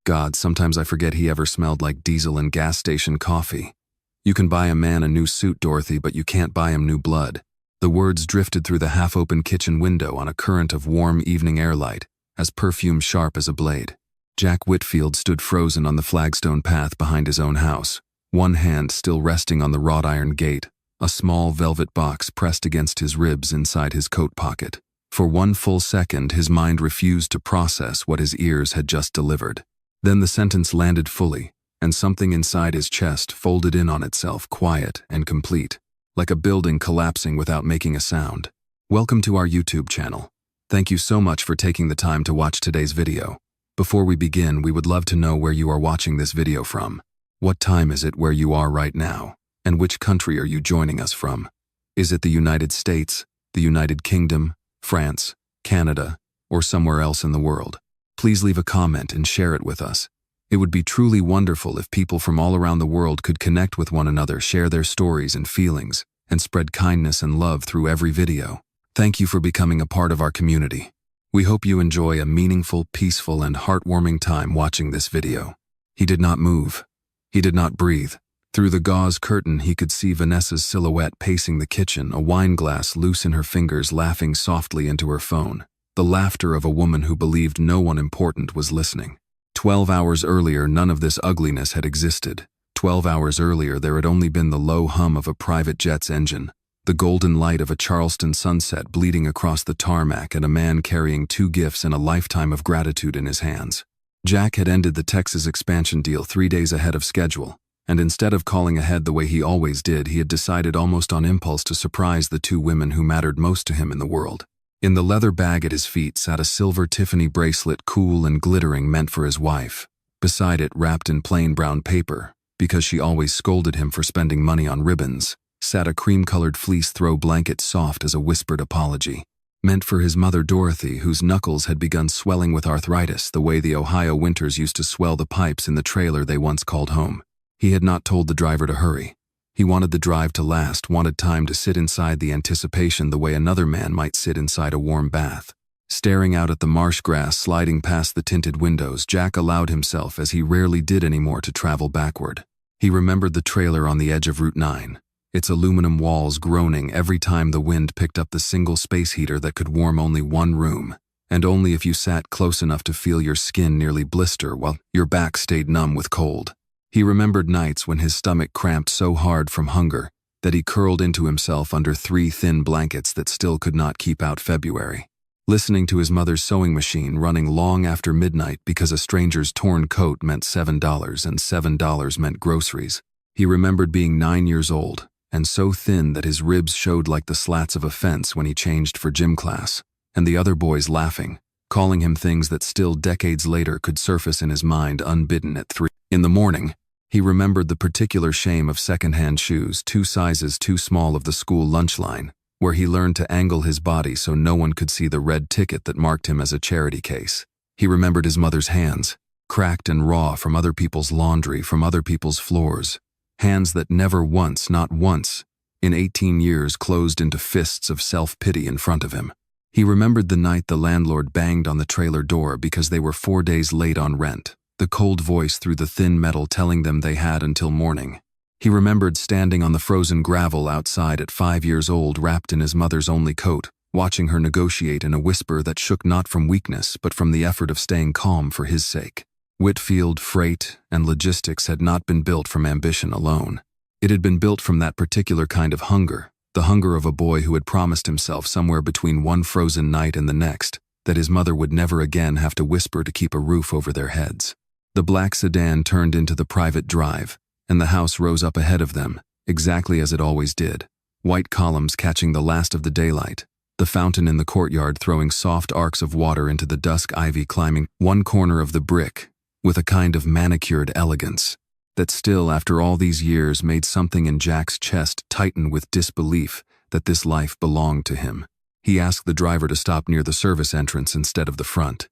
God, sometimes I forget he ever smelled like diesel and gas station coffee. You can buy a man a new suit, Dorothy, but you can't buy him new blood. The words drifted through the half-open kitchen window on a current of warm evening airlight, as perfume sharp as a blade. Jack Whitfield stood frozen on the flagstone path behind his own house, one hand still resting on the wrought-iron gate, a small velvet box pressed against his ribs inside his coat pocket. For one full second, his mind refused to process what his ears had just delivered. Then the sentence landed fully, and something inside his chest folded in on itself, quiet and complete, like a building collapsing without making a sound. Welcome to our YouTube channel. Thank you so much for taking the time to watch today's video. Before we begin, we would love to know where you are watching this video from. What time is it where you are right now? And which country are you joining us from? Is it the United States, the United Kingdom, France, Canada, or somewhere else in the world? Please leave a comment and share it with us. It would be truly wonderful if people from all around the world could connect with one another, share their stories and feelings, and spread kindness and love through every video. Thank you for becoming a part of our community. We hope you enjoy a meaningful, peaceful, and heartwarming time watching this video. He did not move. He did not breathe. Through the gauze curtain, he could see Vanessa's silhouette pacing the kitchen, a wine glass loose in her fingers, laughing softly into her phone. The laughter of a woman who believed no one important was listening. 12 hours earlier, none of this ugliness had existed. 12 hours earlier, there had only been the low hum of a private jet's engine, the golden light of a Charleston sunset bleeding across the tarmac, and a man carrying 2 gifts and a lifetime of gratitude in his hands. Jack had ended the Texas expansion deal 3 days ahead of schedule, and instead of calling ahead the way he always did, he had decided almost on impulse to surprise the 2 women who mattered most to him in the world. In the leather bag at his feet sat a silver Tiffany bracelet, cool and glittering, meant for his wife. Beside it, wrapped in plain brown paper, because she always scolded him for spending money on ribbons, sat a cream-colored fleece throw blanket, soft as a whispered apology. Meant for his mother, Dorothy, whose knuckles had begun swelling with arthritis the way the Ohio winters used to swell the pipes in the trailer they once called home. He had not told the driver to hurry. He wanted the drive to last, wanted time to sit inside the anticipation the way another man might sit inside a warm bath. Staring out at the marsh grass sliding past the tinted windows, Jack allowed himself, as he rarely did anymore, to travel backward. He remembered the trailer on the edge of Route 9, its aluminum walls groaning every time the wind picked up the single space heater that could warm only one room, and only if you sat close enough to feel your skin nearly blister while your back stayed numb with cold. He remembered nights when his stomach cramped so hard from hunger that he curled into himself under 3 thin blankets that still could not keep out February. Listening to his mother's sewing machine running long after midnight because a stranger's torn coat meant $7 and $7 meant groceries. He remembered being 9 years old and so thin that his ribs showed like the slats of a fence when he changed for gym class, and the other boys laughing, calling him things that still decades later could surface in his mind unbidden at 3 in the morning. He remembered the particular shame of second-hand shoes, 2 sizes too small of the school lunch line, where he learned to angle his body so no one could see the red ticket that marked him as a charity case. He remembered his mother's hands, cracked and raw from other people's laundry, from other people's floors, hands that never once, not once, in 18 years closed into fists of self-pity in front of him. He remembered the night the landlord banged on the trailer door because they were 4 days late on rent, the cold voice through the thin metal telling them they had until morning. He remembered standing on the frozen gravel outside at 5 years old, wrapped in his mother's only coat, watching her negotiate in a whisper that shook not from weakness but from the effort of staying calm for his sake. Whitfield, freight, and logistics had not been built from ambition alone. It had been built from that particular kind of hunger, the hunger of a boy who had promised himself somewhere between one frozen night and the next that his mother would never again have to whisper to keep a roof over their heads. The black sedan turned into the private drive, and the house rose up ahead of them, exactly as it always did, white columns catching the last of the daylight, the fountain in the courtyard throwing soft arcs of water into the dusk ivy climbing one corner of the brick with a kind of manicured elegance that still, after all these years, made something in Jack's chest tighten with disbelief that this life belonged to him. He asked the driver to stop near the service entrance instead of the front.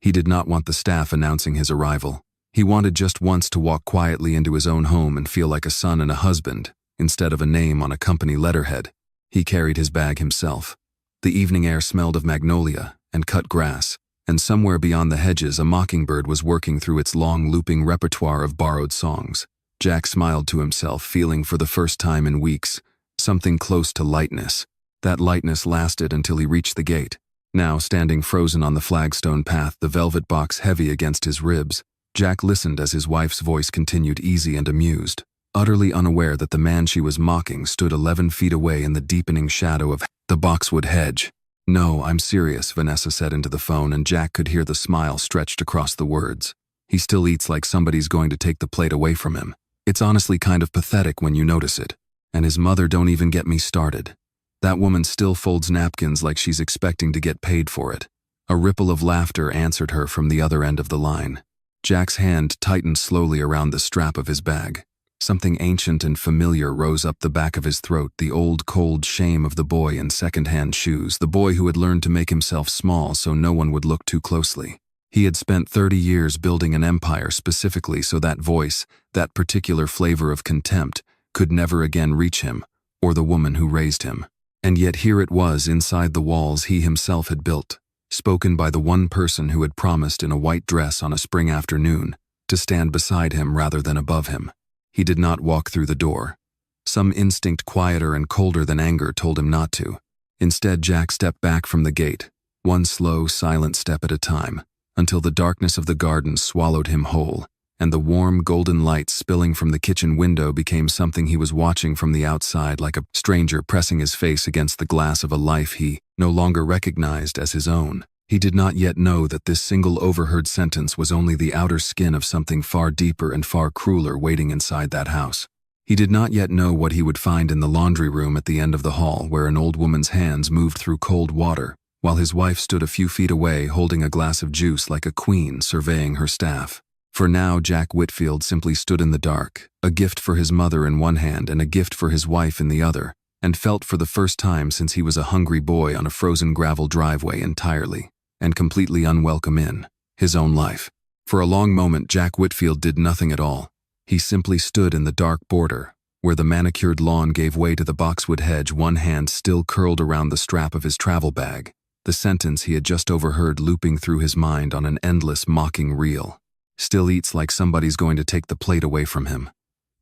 He did not want the staff announcing his arrival. He wanted just once to walk quietly into his own home and feel like a son and a husband, instead of a name on a company letterhead. He carried his bag himself. The evening air smelled of magnolia and cut grass, and somewhere beyond the hedges a mockingbird was working through its long looping repertoire of borrowed songs. Jack smiled to himself, feeling for the first time in weeks something close to lightness. That lightness lasted until he reached the gate. Now, standing frozen on the flagstone path, the velvet box heavy against his ribs, Jack listened as his wife's voice continued easy and amused, utterly unaware that the man she was mocking stood 11 feet away in the deepening shadow of the boxwood hedge. "No, I'm serious," Vanessa said into the phone, and Jack could hear the smile stretched across the words. "He still eats like somebody's going to take the plate away from him. It's honestly kind of pathetic when you notice it. And his mother, don't even get me started. That woman still folds napkins like she's expecting to get paid for it." A ripple of laughter answered her from the other end of the line. Jack's hand tightened slowly around the strap of his bag. Something ancient and familiar rose up the back of his throat, the old cold shame of the boy in second-hand shoes, the boy who had learned to make himself small so no one would look too closely. He had spent 30 years building an empire specifically so that voice, that particular flavor of contempt, could never again reach him, or the woman who raised him. And yet here it was inside the walls he himself had built, spoken by the one person who had promised in a white dress on a spring afternoon to stand beside him rather than above him. He did not walk through the door. Some instinct quieter and colder than anger told him not to. Instead, Jack stepped back from the gate, one slow, silent step at a time, until the darkness of the garden swallowed him whole, and the warm, golden light spilling from the kitchen window became something he was watching from the outside, like a stranger pressing his face against the glass of a life he no longer recognized as his own. He did not yet know that this single overheard sentence was only the outer skin of something far deeper and far crueler waiting inside that house. He did not yet know what he would find in the laundry room at the end of the hall, where an old woman's hands moved through cold water, while his wife stood a few feet away holding a glass of juice like a queen surveying her staff. For now, Jack Whitfield simply stood in the dark, a gift for his mother in one hand and a gift for his wife in the other, and felt for the first time since he was a hungry boy on a frozen gravel driveway entirely and completely unwelcome in his own life. For a long moment, Jack Whitfield did nothing at all. He simply stood in the dark border, where the manicured lawn gave way to the boxwood hedge, one hand still curled around the strap of his travel bag, the sentence he had just overheard looping through his mind on an endless, mocking reel. "Still eats like somebody's going to take the plate away from him."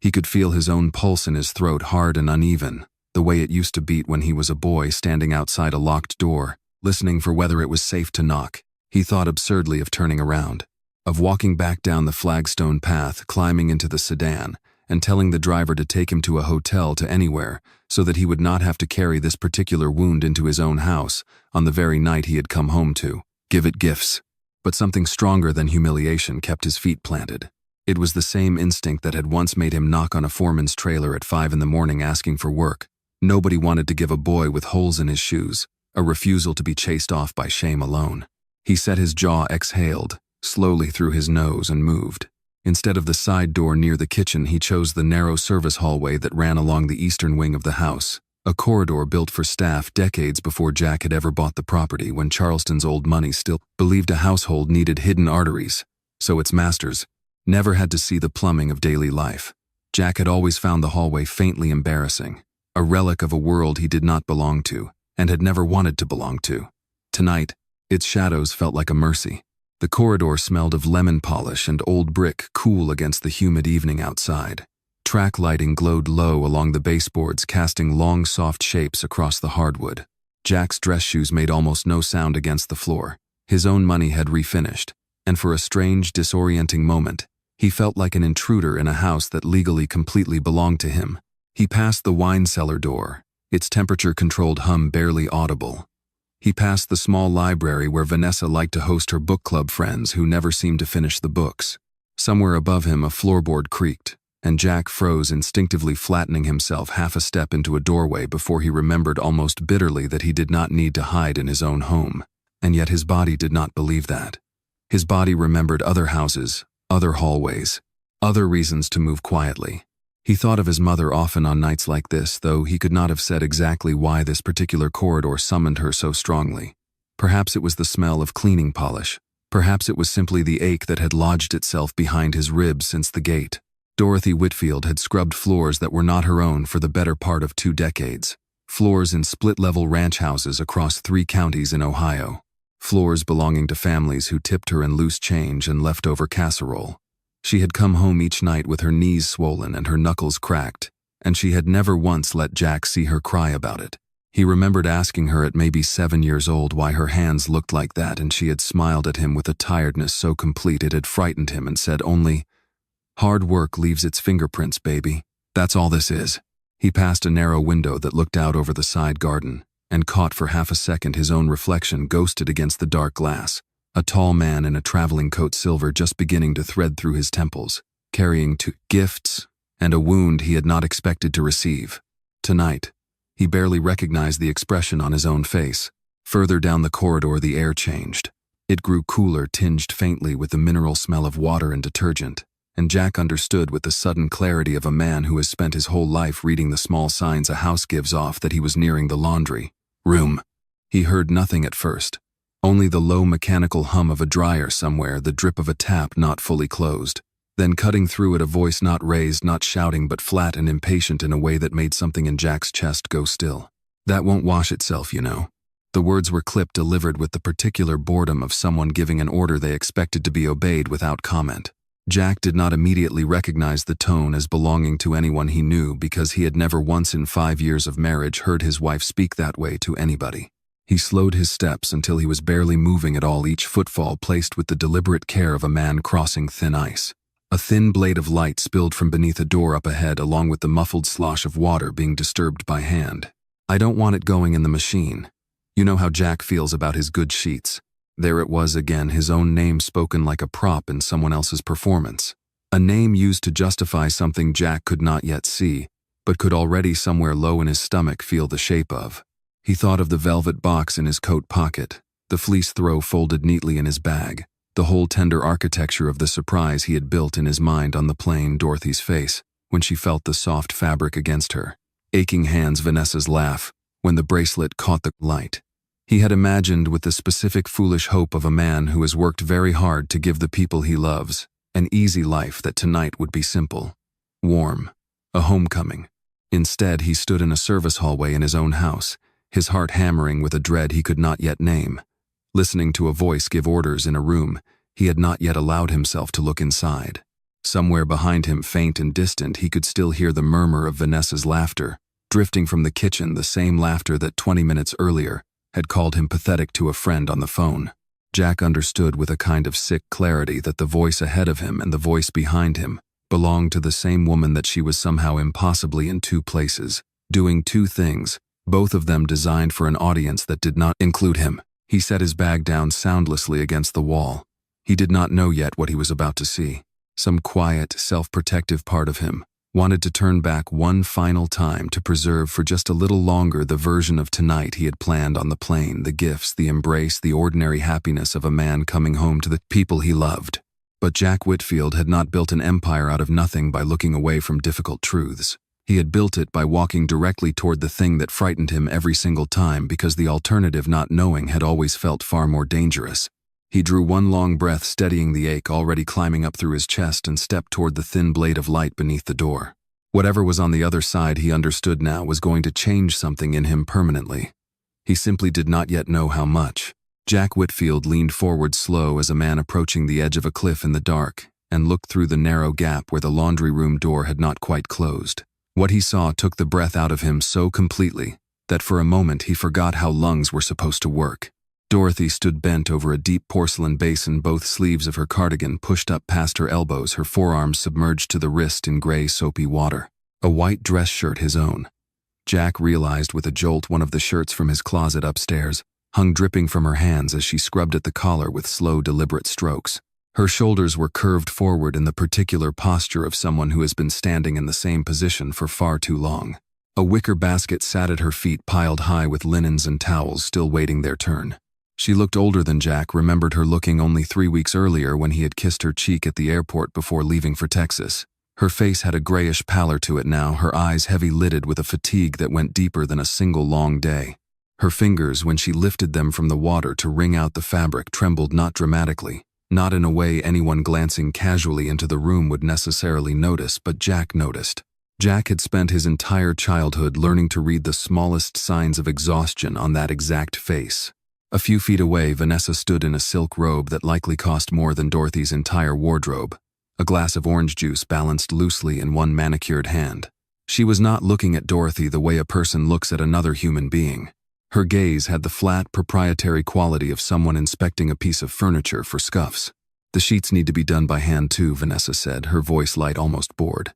He could feel his own pulse in his throat, hard and uneven, the way it used to beat when he was a boy standing outside a locked door, listening for whether it was safe to knock. He thought absurdly of turning around, of walking back down the flagstone path, climbing into the sedan, and telling the driver to take him to a hotel, to anywhere, so that he would not have to carry this particular wound into his own house on the very night he had come home to give it gifts. But something stronger than humiliation kept his feet planted. It was the same instinct that had once made him knock on a foreman's trailer at 5 in the morning asking for work. Nobody wanted to give a boy with holes in his shoes a refusal to be chased off by shame alone. He set his jaw, exhaled slowly through his nose, and moved. Instead of the side door near the kitchen, he chose the narrow service hallway that ran along the eastern wing of the house, a corridor built for staff decades before Jack had ever bought the property, when Charleston's old money still believed a household needed hidden arteries, so its masters never had to see the plumbing of daily life. Jack had always found the hallway faintly embarrassing, a relic of a world he did not belong to, and had never wanted to belong to. Tonight, its shadows felt like a mercy. The corridor smelled of lemon polish and old brick, cool against the humid evening outside. Track lighting glowed low along the baseboards, casting long, soft shapes across the hardwood. Jack's dress shoes made almost no sound against the floor. His own money had refinished, and for a strange, disorienting moment, he felt like an intruder in a house that legally completely belonged to him. He passed the wine cellar door, its temperature-controlled hum barely audible. He passed the small library where Vanessa liked to host her book club friends who never seemed to finish the books. Somewhere above him, a floorboard creaked, and Jack froze, instinctively flattening himself half a step into a doorway before he remembered almost bitterly that he did not need to hide in his own home. And yet his body did not believe that. His body remembered other houses, other hallways, other reasons to move quietly. He thought of his mother often on nights like this, though he could not have said exactly why this particular corridor summoned her so strongly. Perhaps it was the smell of cleaning polish. Perhaps it was simply the ache that had lodged itself behind his ribs since the gate. Dorothy Whitfield had scrubbed floors that were not her own for the better part of 2 decades. Floors in split-level ranch houses across 3 counties in Ohio. floors belonging to families who tipped her in loose change and leftover casserole. She had come home each night with her knees swollen and her knuckles cracked, and she had never once let Jack see her cry about it. He remembered asking her at maybe 7 years old why her hands looked like that, and she had smiled at him with a tiredness so complete it had frightened him and said only, "Hard work leaves its fingerprints, baby. That's all this is." He passed a narrow window that looked out over the side garden, and caught for half a second his own reflection ghosted against the dark glass, a tall man in a traveling coat, silver just beginning to thread through his temples, carrying 2 gifts and a wound he had not expected to receive. Tonight, he barely recognized the expression on his own face. Further down the corridor, the air changed. It grew cooler, tinged faintly with the mineral smell of water and detergent, and Jack understood with the sudden clarity of a man who has spent his whole life reading the small signs a house gives off that he was nearing the laundry room. He heard nothing at first, only the low mechanical hum of a dryer somewhere, the drip of a tap not fully closed. Then cutting through it, a voice not raised, not shouting, but flat and impatient in a way that made something in Jack's chest go still. "That won't wash itself, you know." The words were clipped, delivered with the particular boredom of someone giving an order they expected to be obeyed without comment. Jack did not immediately recognize the tone as belonging to anyone he knew because he had never once in 5 years of marriage heard his wife speak that way to anybody. He slowed his steps until he was barely moving at all, each footfall placed with the deliberate care of a man crossing thin ice. A thin blade of light spilled from beneath a door up ahead, along with the muffled slosh of water being disturbed by hand. "I don't want it going in the machine. You know how Jack feels about his good sheets." There it was again, his own name spoken like a prop in someone else's performance. A name used to justify something Jack could not yet see, but could already somewhere low in his stomach feel the shape of. He thought of the velvet box in his coat pocket, the fleece throw folded neatly in his bag, the whole tender architecture of the surprise he had built in his mind on the plain Dorothy's face when she felt the soft fabric against her. Aching hands, Vanessa's laugh when the bracelet caught the light. He had imagined with the specific foolish hope of a man who has worked very hard to give the people he loves an easy life that tonight would be simple, warm, a homecoming. Instead, he stood in a service hallway in his own house, his heart hammering with a dread he could not yet name, listening to a voice give orders in a room he had not yet allowed himself to look inside. Somewhere behind him, faint and distant, he could still hear the murmur of Vanessa's laughter, drifting from the kitchen, the same laughter that 20 minutes earlier had called him pathetic to a friend on the phone. Jack understood with a kind of sick clarity that the voice ahead of him and the voice behind him belonged to the same woman, that she was somehow impossibly in 2 places, doing 2 things, both of them designed for an audience that did not include him. He set his bag down soundlessly against the wall. He did not know yet what he was about to see. Some quiet, self-protective part of him wanted to turn back one final time to preserve for just a little longer the version of tonight he had planned on the plane, the gifts, the embrace, the ordinary happiness of a man coming home to the people he loved. But Jack Whitfield had not built an empire out of nothing by looking away from difficult truths. He had built it by walking directly toward the thing that frightened him every single time, because the alternative, not knowing, had always felt far more dangerous. He drew one long breath, steadying the ache already climbing up through his chest, and stepped toward the thin blade of light beneath the door. Whatever was on the other side, he understood now, was going to change something in him permanently. He simply did not yet know how much. Jack Whitfield leaned forward, slow as a man approaching the edge of a cliff in the dark, and looked through the narrow gap where the laundry room door had not quite closed. What he saw took the breath out of him so completely that for a moment he forgot how lungs were supposed to work. Dorothy stood bent over a deep porcelain basin, both sleeves of her cardigan pushed up past her elbows, her forearms submerged to the wrist in gray soapy water. A white dress shirt, his own. Jack realized with a jolt one of the shirts from his closet upstairs hung dripping from her hands as she scrubbed at the collar with slow, deliberate strokes. Her shoulders were curved forward in the particular posture of someone who has been standing in the same position for far too long. A wicker basket sat at her feet, piled high with linens and towels still waiting their turn. She looked older than Jack remembered her looking only 3 weeks earlier when he had kissed her cheek at the airport before leaving for Texas. Her face had a grayish pallor to it now, her eyes heavy-lidded with a fatigue that went deeper than a single long day. Her fingers, when she lifted them from the water to wring out the fabric, trembled not dramatically, not in a way anyone glancing casually into the room would necessarily notice, but Jack noticed. Jack had spent his entire childhood learning to read the smallest signs of exhaustion on that exact face. A few feet away, Vanessa stood in a silk robe that likely cost more than Dorothy's entire wardrobe. A glass of orange juice balanced loosely in one manicured hand. She was not looking at Dorothy the way a person looks at another human being. Her gaze had the flat, proprietary quality of someone inspecting a piece of furniture for scuffs. "The sheets need to be done by hand too," Vanessa said, her voice light, almost bored.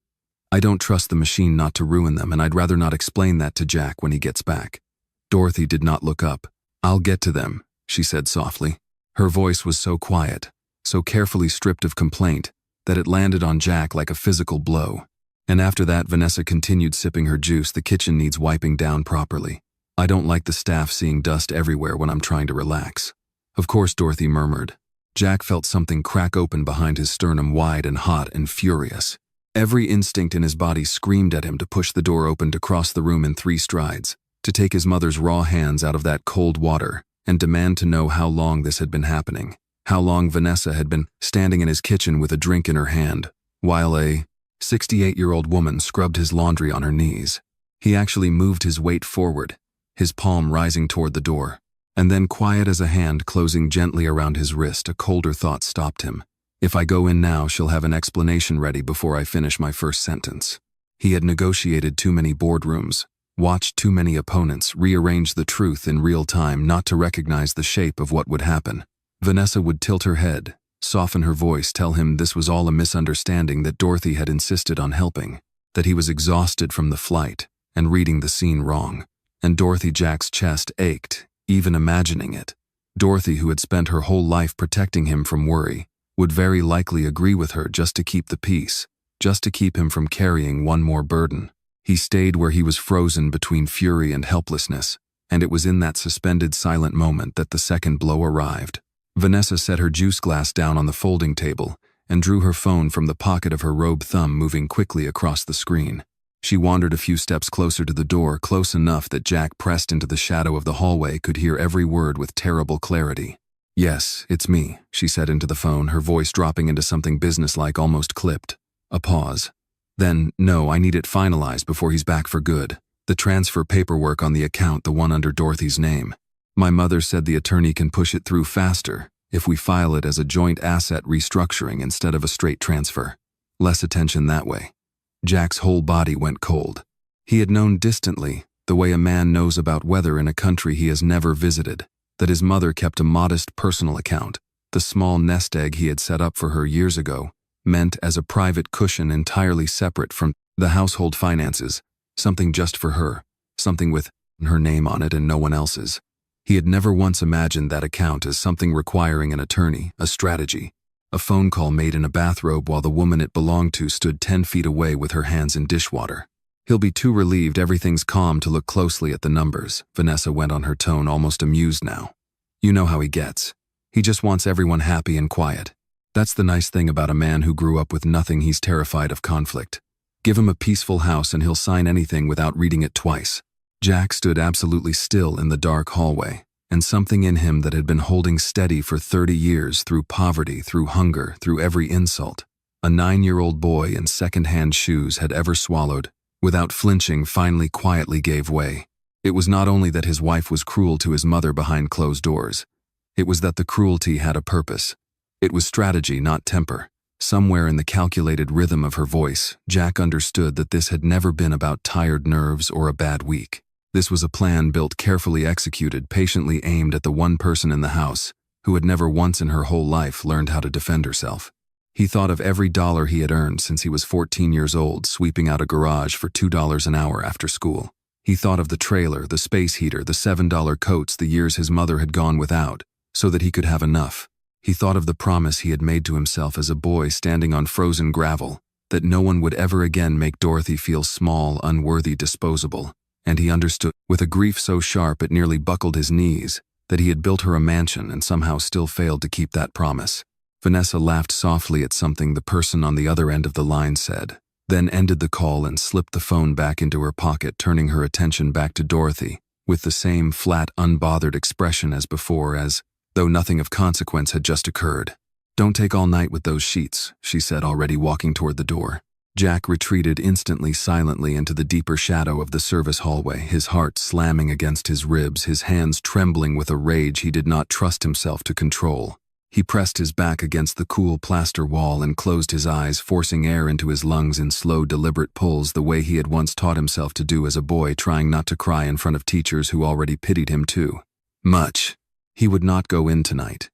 "I don't trust the machine not to ruin them, and I'd rather not explain that to Jack when he gets back." Dorothy did not look up. "I'll get to them," she said softly. Her voice was so quiet, so carefully stripped of complaint, that it landed on Jack like a physical blow. And after that, Vanessa continued sipping her juice. "The kitchen needs wiping down properly. I don't like the staff seeing dust everywhere when I'm trying to relax." "Of course," Dorothy murmured. Jack felt something crack open behind his sternum, wide and hot and furious. Every instinct in his body screamed at him to push the door open, to cross the room in 3 strides, to take his mother's raw hands out of that cold water, and demand to know how long this had been happening. How long Vanessa had been standing in his kitchen with a drink in her hand, while a 68-year-old woman scrubbed his laundry on her knees. He actually moved his weight forward, his palm rising toward the door. And then, quiet as a hand closing gently around his wrist, a colder thought stopped him. "If I go in now, she'll have an explanation ready before I finish my first sentence." He had negotiated too many boardrooms, watched too many opponents, rearranged the truth in real time not to recognize the shape of what would happen. Vanessa would tilt her head, soften her voice, tell him this was all a misunderstanding, that Dorothy had insisted on helping, that he was exhausted from the flight and reading the scene wrong. And Dorothy, Jack's chest ached, even imagining it. Dorothy, who had spent her whole life protecting him from worry, would very likely agree with her just to keep the peace, just to keep him from carrying one more burden. He stayed where he was, frozen between fury and helplessness, and it was in that suspended, silent moment that the second blow arrived. Vanessa set her juice glass down on the folding table and drew her phone from the pocket of her robe, thumb moving quickly across the screen. She wandered a few steps closer to the door, close enough that Jack, pressed into the shadow of the hallway, could hear every word with terrible clarity. "Yes, it's me," she said into the phone, her voice dropping into something businesslike, almost clipped. A pause. Then, "No, I need it finalized before he's back for good. The transfer paperwork on the account, the one under Dorothy's name. My mother said the attorney can push it through faster if we file it as a joint asset restructuring instead of a straight transfer. Less attention that way." Jack's whole body went cold. He had known distantly, the way a man knows about weather in a country he has never visited, that his mother kept a modest personal account, the small nest egg he had set up for her years ago, meant as a private cushion entirely separate from the household finances, something just for her, something with her name on it and no one else's. He had never once imagined that account as something requiring an attorney, a strategy. A phone call made in a bathrobe while the woman it belonged to stood 10 feet away with her hands in dishwater. "He'll be too relieved everything's calm to look closely at the numbers," Vanessa went on, her tone almost amused now. "You know how he gets. He just wants everyone happy and quiet. That's the nice thing about a man who grew up with nothing. He's terrified of conflict. Give him a peaceful house and he'll sign anything without reading it twice." Jack stood absolutely still in the dark hallway, and something in him that had been holding steady for 30 years, through poverty, through hunger, through every insult, a 9-year-old boy in second-hand shoes had ever swallowed, without flinching, finally quietly gave way. It was not only that his wife was cruel to his mother behind closed doors. It was that the cruelty had a purpose. It was strategy, not temper. Somewhere in the calculated rhythm of her voice, Jack understood that this had never been about tired nerves or a bad week. This was a plan built, carefully executed, patiently aimed at the one person in the house who had never once in her whole life learned how to defend herself. He thought of every dollar he had earned since he was 14 years old, sweeping out a garage for $2 an hour after school. He thought of the trailer, the space heater, the $7 coats, the years his mother had gone without, so that he could have enough. He thought of the promise he had made to himself as a boy standing on frozen gravel, that no one would ever again make Dorothy feel small, unworthy, disposable. And he understood, with a grief so sharp it nearly buckled his knees, that he had built her a mansion and somehow still failed to keep that promise. Vanessa laughed softly at something the person on the other end of the line said, then ended the call and slipped the phone back into her pocket, turning her attention back to Dorothy, with the same flat, unbothered expression as before, as though nothing of consequence had just occurred. "Don't take all night with those sheets," she said, already walking toward the door. Jack retreated instantly, silently into the deeper shadow of the service hallway, his heart slamming against his ribs, his hands trembling with a rage he did not trust himself to control. He pressed his back against the cool plaster wall and closed his eyes, forcing air into his lungs in slow, deliberate pulls, the way he had once taught himself to do as a boy, trying not to cry in front of teachers who already pitied him too much. He would not go in tonight.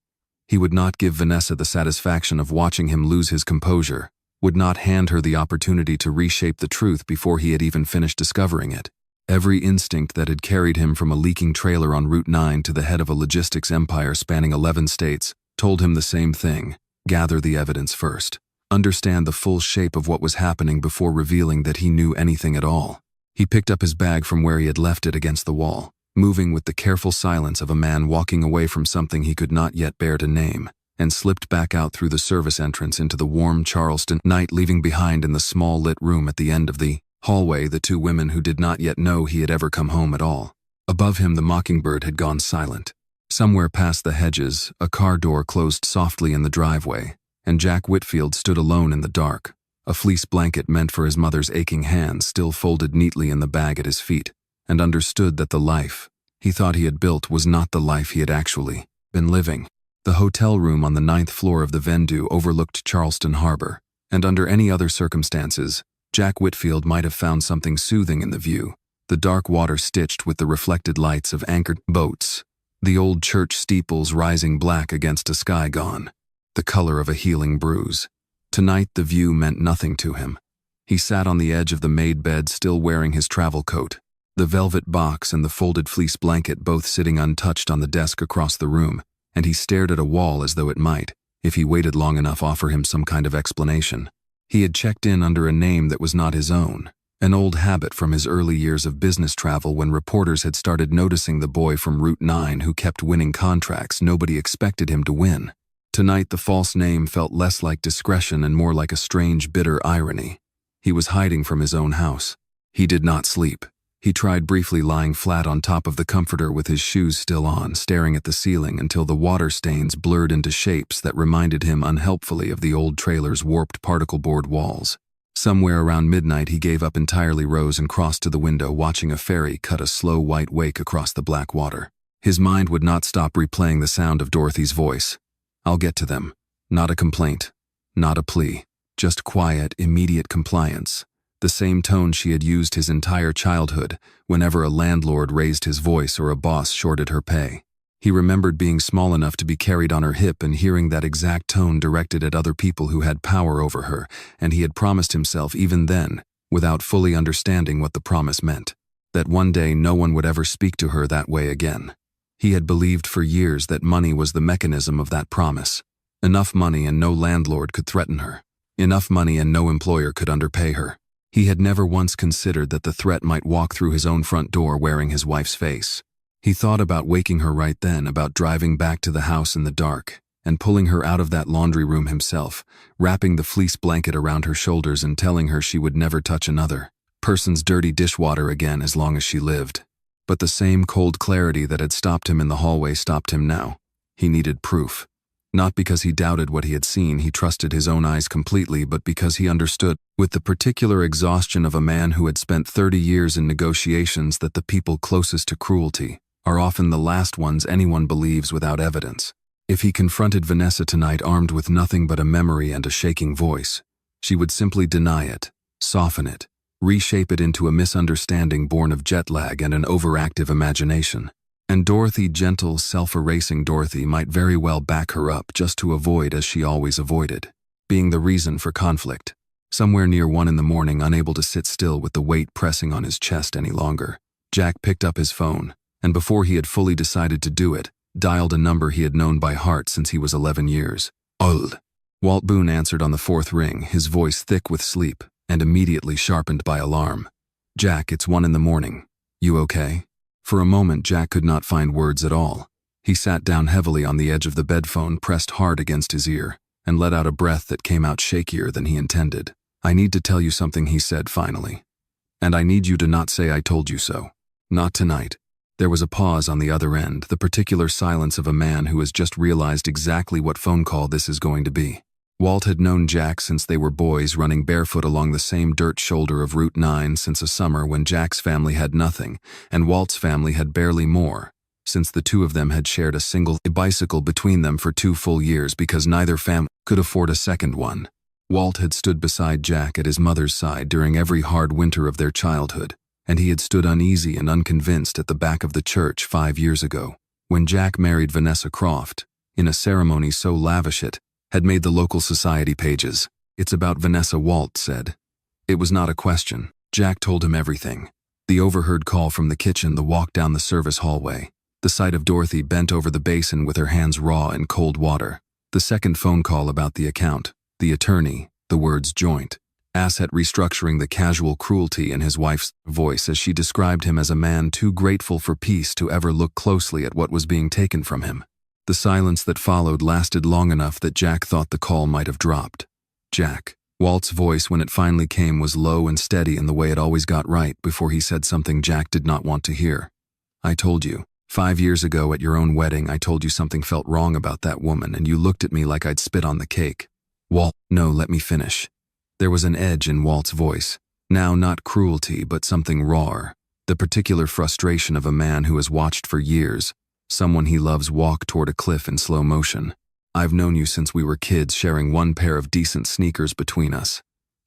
He would not give Vanessa the satisfaction of watching him lose his composure, would not hand her the opportunity to reshape the truth before he had even finished discovering it. Every instinct that had carried him from a leaking trailer on Route 9 to the head of a logistics empire spanning 11 states told him the same thing: gather the evidence first. Understand the full shape of what was happening before revealing that he knew anything at all. He picked up his bag from where he had left it against the wall, moving with the careful silence of a man walking away from something he could not yet bear to name, and slipped back out through the service entrance into the warm Charleston night, leaving behind in the small lit room at the end of the hallway the two women who did not yet know he had ever come home at all. Above him, the mockingbird had gone silent. Somewhere past the hedges, a car door closed softly in the driveway, and Jack Whitfield stood alone in the dark, a fleece blanket meant for his mother's aching hands still folded neatly in the bag at his feet, and understood that the life he thought he had built was not the life he had actually been living. The hotel room on the 9th floor of the Venue overlooked Charleston Harbor, and under any other circumstances, Jack Whitfield might have found something soothing in the view: the dark water stitched with the reflected lights of anchored boats, the old church steeples rising black against a sky gone, the color of a healing bruise. Tonight the view meant nothing to him. He sat on the edge of the made bed, still wearing his travel coat, the velvet box and the folded fleece blanket both sitting untouched on the desk across the room, and he stared at a wall as though it might, if he waited long enough, offer him some kind of explanation. He had checked in under a name that was not his own, an old habit from his early years of business travel when reporters had started noticing the boy from Route 9 who kept winning contracts nobody expected him to win. Tonight the false name felt less like discretion and more like a strange, bitter irony. He was hiding from his own house. He did not sleep. He tried briefly lying flat on top of the comforter with his shoes still on, staring at the ceiling until the water stains blurred into shapes that reminded him unhelpfully of the old trailer's warped particle board walls. Somewhere around midnight he gave up entirely, rose and crossed to the window, watching a ferry cut a slow white wake across the black water. His mind would not stop replaying the sound of Dorothy's voice. "I'll get to them." Not a complaint, not a plea, just quiet, immediate compliance. The same tone she had used his entire childhood whenever a landlord raised his voice or a boss shorted her pay. He remembered being small enough to be carried on her hip and hearing that exact tone directed at other people who had power over her, and he had promised himself even then, without fully understanding what the promise meant, that one day no one would ever speak to her that way again. He had believed for years that money was the mechanism of that promise. Enough money and no landlord could threaten her. Enough money and no employer could underpay her. He had never once considered that the threat might walk through his own front door wearing his wife's face. He thought about waking her right then, about driving back to the house in the dark, and pulling her out of that laundry room himself, wrapping the fleece blanket around her shoulders and telling her she would never touch another person's dirty dishwater again as long as she lived. But the same cold clarity that had stopped him in the hallway stopped him now. He needed proof. Not because he doubted what he had seen, he trusted his own eyes completely, but because he understood, with the particular exhaustion of a man who had spent 30 years in negotiations, that the people closest to cruelty are often the last ones anyone believes without evidence. If he confronted Vanessa tonight armed with nothing but a memory and a shaking voice, she would simply deny it, soften it, reshape it into a misunderstanding born of jet lag and an overactive imagination. And Dorothy, gentle, self-erasing Dorothy, might very well back her up just to avoid, as she always avoided, being the reason for conflict. Somewhere near 1 in the morning, unable to sit still with the weight pressing on his chest any longer, Jack picked up his phone, and before he had fully decided to do it, dialed a number he had known by heart since he was 11 years. Old. Walt Boone answered on the 4th ring, his voice thick with sleep and immediately sharpened by alarm. "Jack, it's 1 in the morning. You okay?" For a moment, Jack could not find words at all. He sat down heavily on the edge of the bedphone, pressed hard against his ear, and let out a breath that came out shakier than he intended. "I need to tell you something," he said finally. "And I need you to not say I told you so. Not tonight." There was a pause on the other end, the particular silence of a man who has just realized exactly what phone call this is going to be. Walt had known Jack since they were boys, running barefoot along the same dirt shoulder of Route 9 since a summer when Jack's family had nothing and Walt's family had barely more, since the two of them had shared a single bicycle between them for 2 full years because neither family could afford a second one. Walt had stood beside Jack at his mother's side during every hard winter of their childhood, and he had stood uneasy and unconvinced at the back of the church 5 years ago, when Jack married Vanessa Croft, in a ceremony so lavish it had made the local society pages. "It's about Vanessa," Walt said. It was not a question. Jack told him everything. The overheard call from the kitchen, the walk down the service hallway, the sight of Dorothy bent over the basin with her hands raw in cold water, the second phone call about the account, the attorney, the words joint asset restructuring, the casual cruelty in his wife's voice as she described him as a man too grateful for peace to ever look closely at what was being taken from him. The silence that followed lasted long enough that Jack thought the call might have dropped. "Jack." Walt's voice, when it finally came, was low and steady in the way it always got right before he said something Jack did not want to hear. "I told you. 5 years ago at your own wedding, I told you something felt wrong about that woman, and you looked at me like I'd spit on the cake." "Walt, no, let me finish." There was an edge in Walt's voice. Now not cruelty, but something rawer. The particular frustration of a man who has watched for years someone he loves walk toward a cliff in slow motion. "I've known you since we were kids, sharing one pair of decent sneakers between us.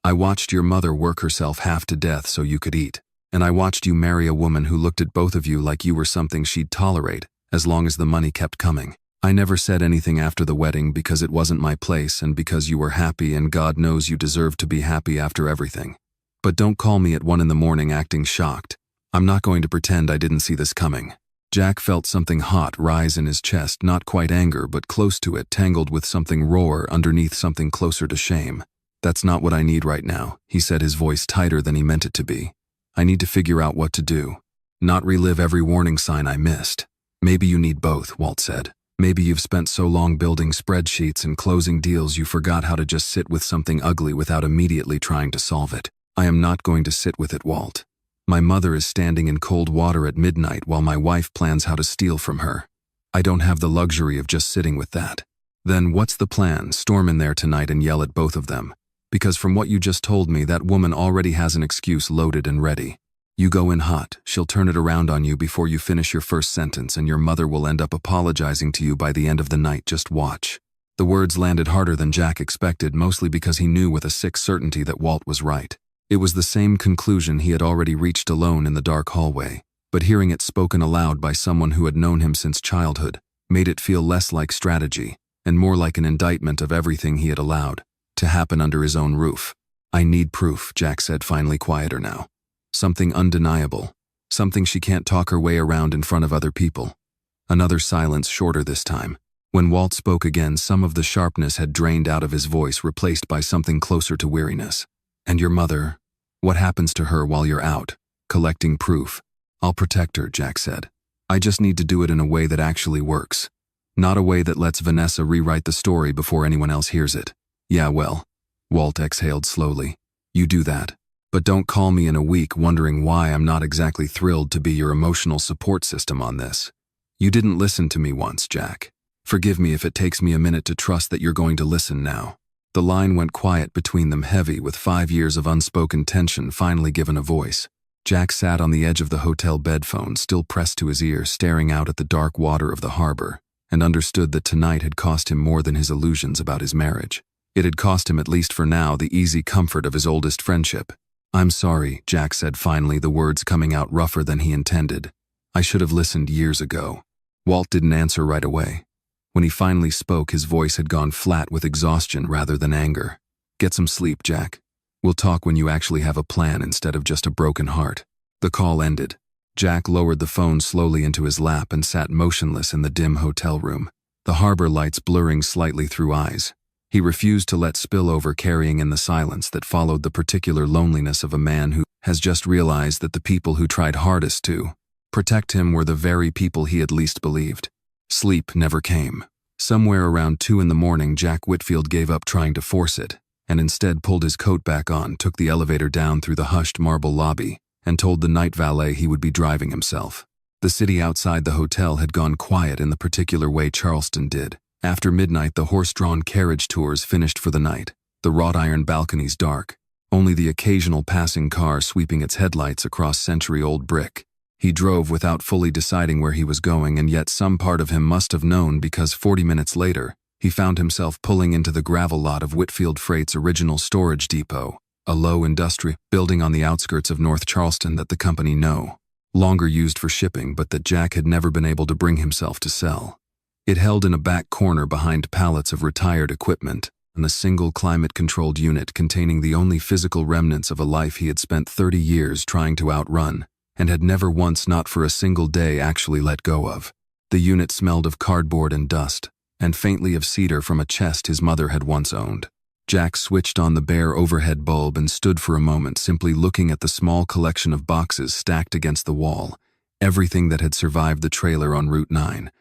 I watched your mother work herself half to death so you could eat. And I watched you marry a woman who looked at both of you like you were something she'd tolerate, as long as the money kept coming. I never said anything after the wedding because it wasn't my place and because you were happy and God knows you deserved to be happy after everything. But don't call me at 1 in the morning acting shocked. I'm not going to pretend I didn't see this coming." Jack felt something hot rise in his chest, not quite anger but close to it, tangled with something rawer underneath something closer to shame. "That's not what I need right now," he said, his voice tighter than he meant it to be. "I need to figure out what to do. Not relive every warning sign I missed." "Maybe you need both," Walt said. "Maybe you've spent so long building spreadsheets and closing deals you forgot how to just sit with something ugly without immediately trying to solve it." "I am not going to sit with it, Walt. My mother is standing in cold water at midnight while my wife plans how to steal from her. I don't have the luxury of just sitting with that." "Then what's the plan? Storm in there tonight and yell at both of them? Because from what you just told me, that woman already has an excuse loaded and ready. You go in hot, she'll turn it around on you before you finish your first sentence, and your mother will end up apologizing to you by the end of the night. Just watch." The words landed harder than Jack expected, mostly because he knew with a sick certainty that Walt was right. It was the same conclusion he had already reached alone in the dark hallway, but hearing it spoken aloud by someone who had known him since childhood made it feel less like strategy and more like an indictment of everything he had allowed to happen under his own roof. "I need proof," Jack said, finally quieter now. "Something undeniable. Something she can't talk her way around in front of other people." Another silence, shorter this time. When Walt spoke again, some of the sharpness had drained out of his voice, replaced by something closer to weariness. "And your mother? What happens to her while you're out collecting proof?" "I'll protect her," Jack said. "I just need to do it in a way that actually works. Not a way that lets Vanessa rewrite the story before anyone else hears it." "Yeah, well," Walt exhaled slowly. "You do that. But don't call me in a week wondering why I'm not exactly thrilled to be your emotional support system on this. You didn't listen to me once, Jack. Forgive me if it takes me a minute to trust that you're going to listen now." The line went quiet between them, heavy with 5 years of unspoken tension finally given a voice. Jack sat on the edge of the hotel bed, phone still pressed to his ear, staring out at the dark water of the harbor, and understood that tonight had cost him more than his illusions about his marriage. It had cost him, at least for now, the easy comfort of his oldest friendship. "I'm sorry," Jack said finally, the words coming out rougher than he intended. "I should have listened years ago." Walt didn't answer right away. When he finally spoke, his voice had gone flat with exhaustion rather than anger. "Get some sleep, Jack. We'll talk when you actually have a plan instead of just a broken heart." The call ended. Jack lowered the phone slowly into his lap and sat motionless in the dim hotel room, the harbor lights blurring slightly through eyes. He refused to let spill over, carrying in the silence that followed the particular loneliness of a man who has just realized that the people who tried hardest to protect him were the very people he had least believed. Sleep never came. Somewhere around 2 in the morning, Jack Whitfield gave up trying to force it, and instead pulled his coat back on, took the elevator down through the hushed marble lobby, and told the night valet he would be driving himself. The city outside the hotel had gone quiet in the particular way Charleston did, After midnight, the horse-drawn carriage tours finished for the night, the wrought-iron balconies dark, only the occasional passing car sweeping its headlights across century-old brick. He drove without fully deciding where he was going, and yet some part of him must have known, because 40 minutes later, he found himself pulling into the gravel lot of Whitfield Freight's original storage depot, a low industrial building on the outskirts of North Charleston that the company no longer used for shipping, but that Jack had never been able to bring himself to sell. It held in a back corner behind pallets of retired equipment and a single climate-controlled unit containing the only physical remnants of a life he had spent 30 years trying to outrun and had never once, not for a single day, actually let go of. The unit smelled of cardboard and dust, and faintly of cedar from a chest his mother had once owned. Jack switched on the bare overhead bulb and stood for a moment simply looking at the small collection of boxes stacked against the wall, everything that had survived the trailer on Route 9,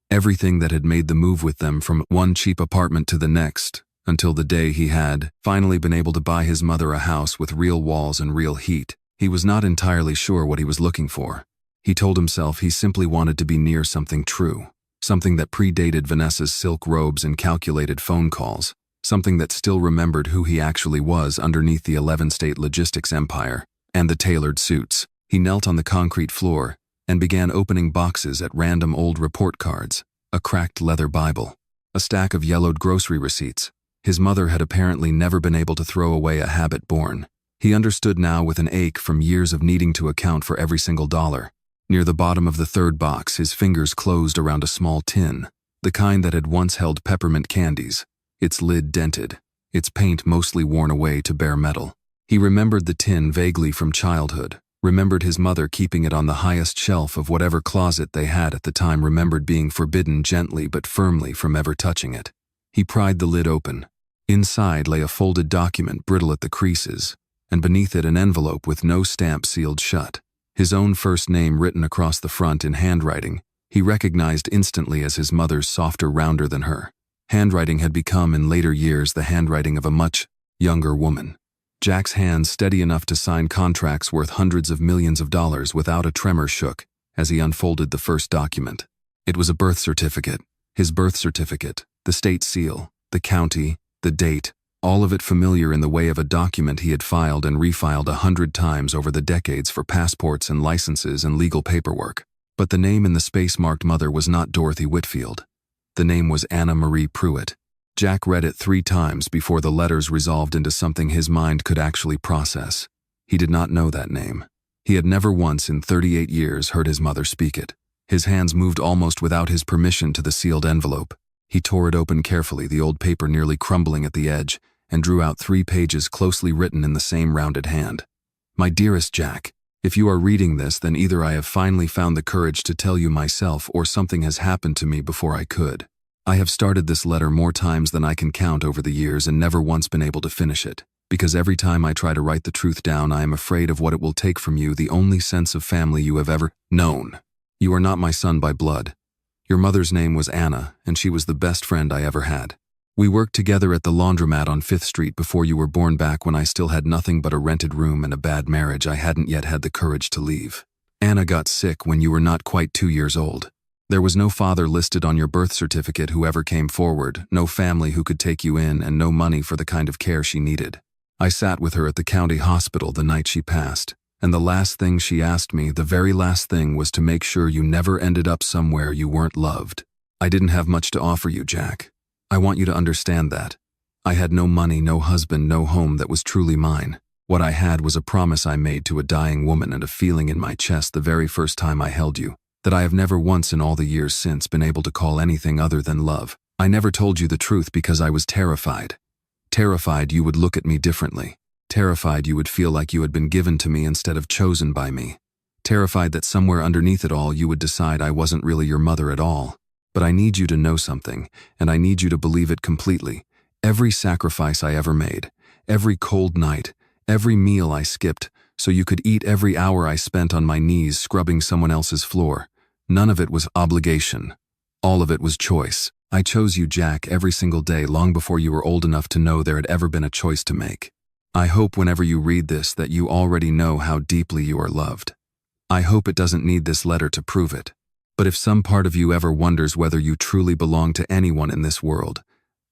everything that had made the move with them from one cheap apartment to the next, until the day he had finally been able to buy his mother a house with real walls and real heat. He was not entirely sure what he was looking for. He told himself he simply wanted to be near something true, something that predated Vanessa's silk robes and calculated phone calls, something that still remembered who he actually was underneath the 11-state logistics empire and the tailored suits. He knelt on the concrete floor and began opening boxes at random: old report cards, a cracked leather Bible, a stack of yellowed grocery receipts. His mother had apparently never been able to throw away a habit born. He understood now with an ache from years of needing to account for every single dollar. Near the bottom of the third box, his fingers closed around a small tin, the kind that had once held peppermint candies, its lid dented, its paint mostly worn away to bare metal. He remembered the tin vaguely from childhood, remembered his mother keeping it on the highest shelf of whatever closet they had at the time, remembered being forbidden gently but firmly from ever touching it. He pried the lid open. Inside lay a folded document, brittle at the creases, and beneath it an envelope with no stamp, sealed shut. His own first name written across the front in handwriting he recognized instantly as his mother's, softer, rounder than her. Handwriting had become in later years the handwriting of a much younger woman. Jack's hands, steady enough to sign contracts worth hundreds of millions of dollars without a tremor, shook as he unfolded the first document. It was a birth certificate. His birth certificate, the state seal, the county, the date, all of it familiar in the way of a document he had filed and refiled 100 times over the decades for passports and licenses and legal paperwork. But the name in the space marked mother was not Dorothy Whitfield. The name was Anna Marie Pruitt. Jack read it 3 times before the letters resolved into something his mind could actually process. He did not know that name. He had never once in 38 years heard his mother speak it. His hands moved almost without his permission to the sealed envelope. He tore it open carefully, the old paper nearly crumbling at the edge, and drew out 3 pages closely written in the same rounded hand. My dearest Jack, if you are reading this, then either I have finally found the courage to tell you myself, or something has happened to me before I could. I have started this letter more times than I can count over the years and never once been able to finish it, because every time I try to write the truth down, I am afraid of what it will take from you, the only sense of family you have ever known. You are not my son by blood. Your mother's name was Anna, and she was the best friend I ever had. We worked together at the laundromat on 5th Street before you were born, back when I still had nothing but a rented room and a bad marriage I hadn't yet had the courage to leave. Anna got sick when you were not quite 2 years old. There was no father listed on your birth certificate who ever came forward, no family who could take you in, and no money for the kind of care she needed. I sat with her at the county hospital the night she passed, and the last thing she asked me, the very last thing, was to make sure you never ended up somewhere you weren't loved. I didn't have much to offer you, Jack. I want you to understand that. I had no money, no husband, no home that was truly mine. What I had was a promise I made to a dying woman and a feeling in my chest the very first time I held you, that I have never once in all the years since been able to call anything other than love. I never told you the truth because I was terrified. Terrified you would look at me differently. Terrified you would feel like you had been given to me instead of chosen by me. Terrified that somewhere underneath it all you would decide I wasn't really your mother at all. But I need you to know something, and I need you to believe it completely. Every sacrifice I ever made, every cold night, every meal I skipped, so you could eat, every hour I spent on my knees scrubbing someone else's floor, none of it was obligation. All of it was choice. I chose you, Jack, every single day, long before you were old enough to know there had ever been a choice to make. I hope whenever you read this that you already know how deeply you are loved. I hope it doesn't need this letter to prove it. But if some part of you ever wonders whether you truly belong to anyone in this world,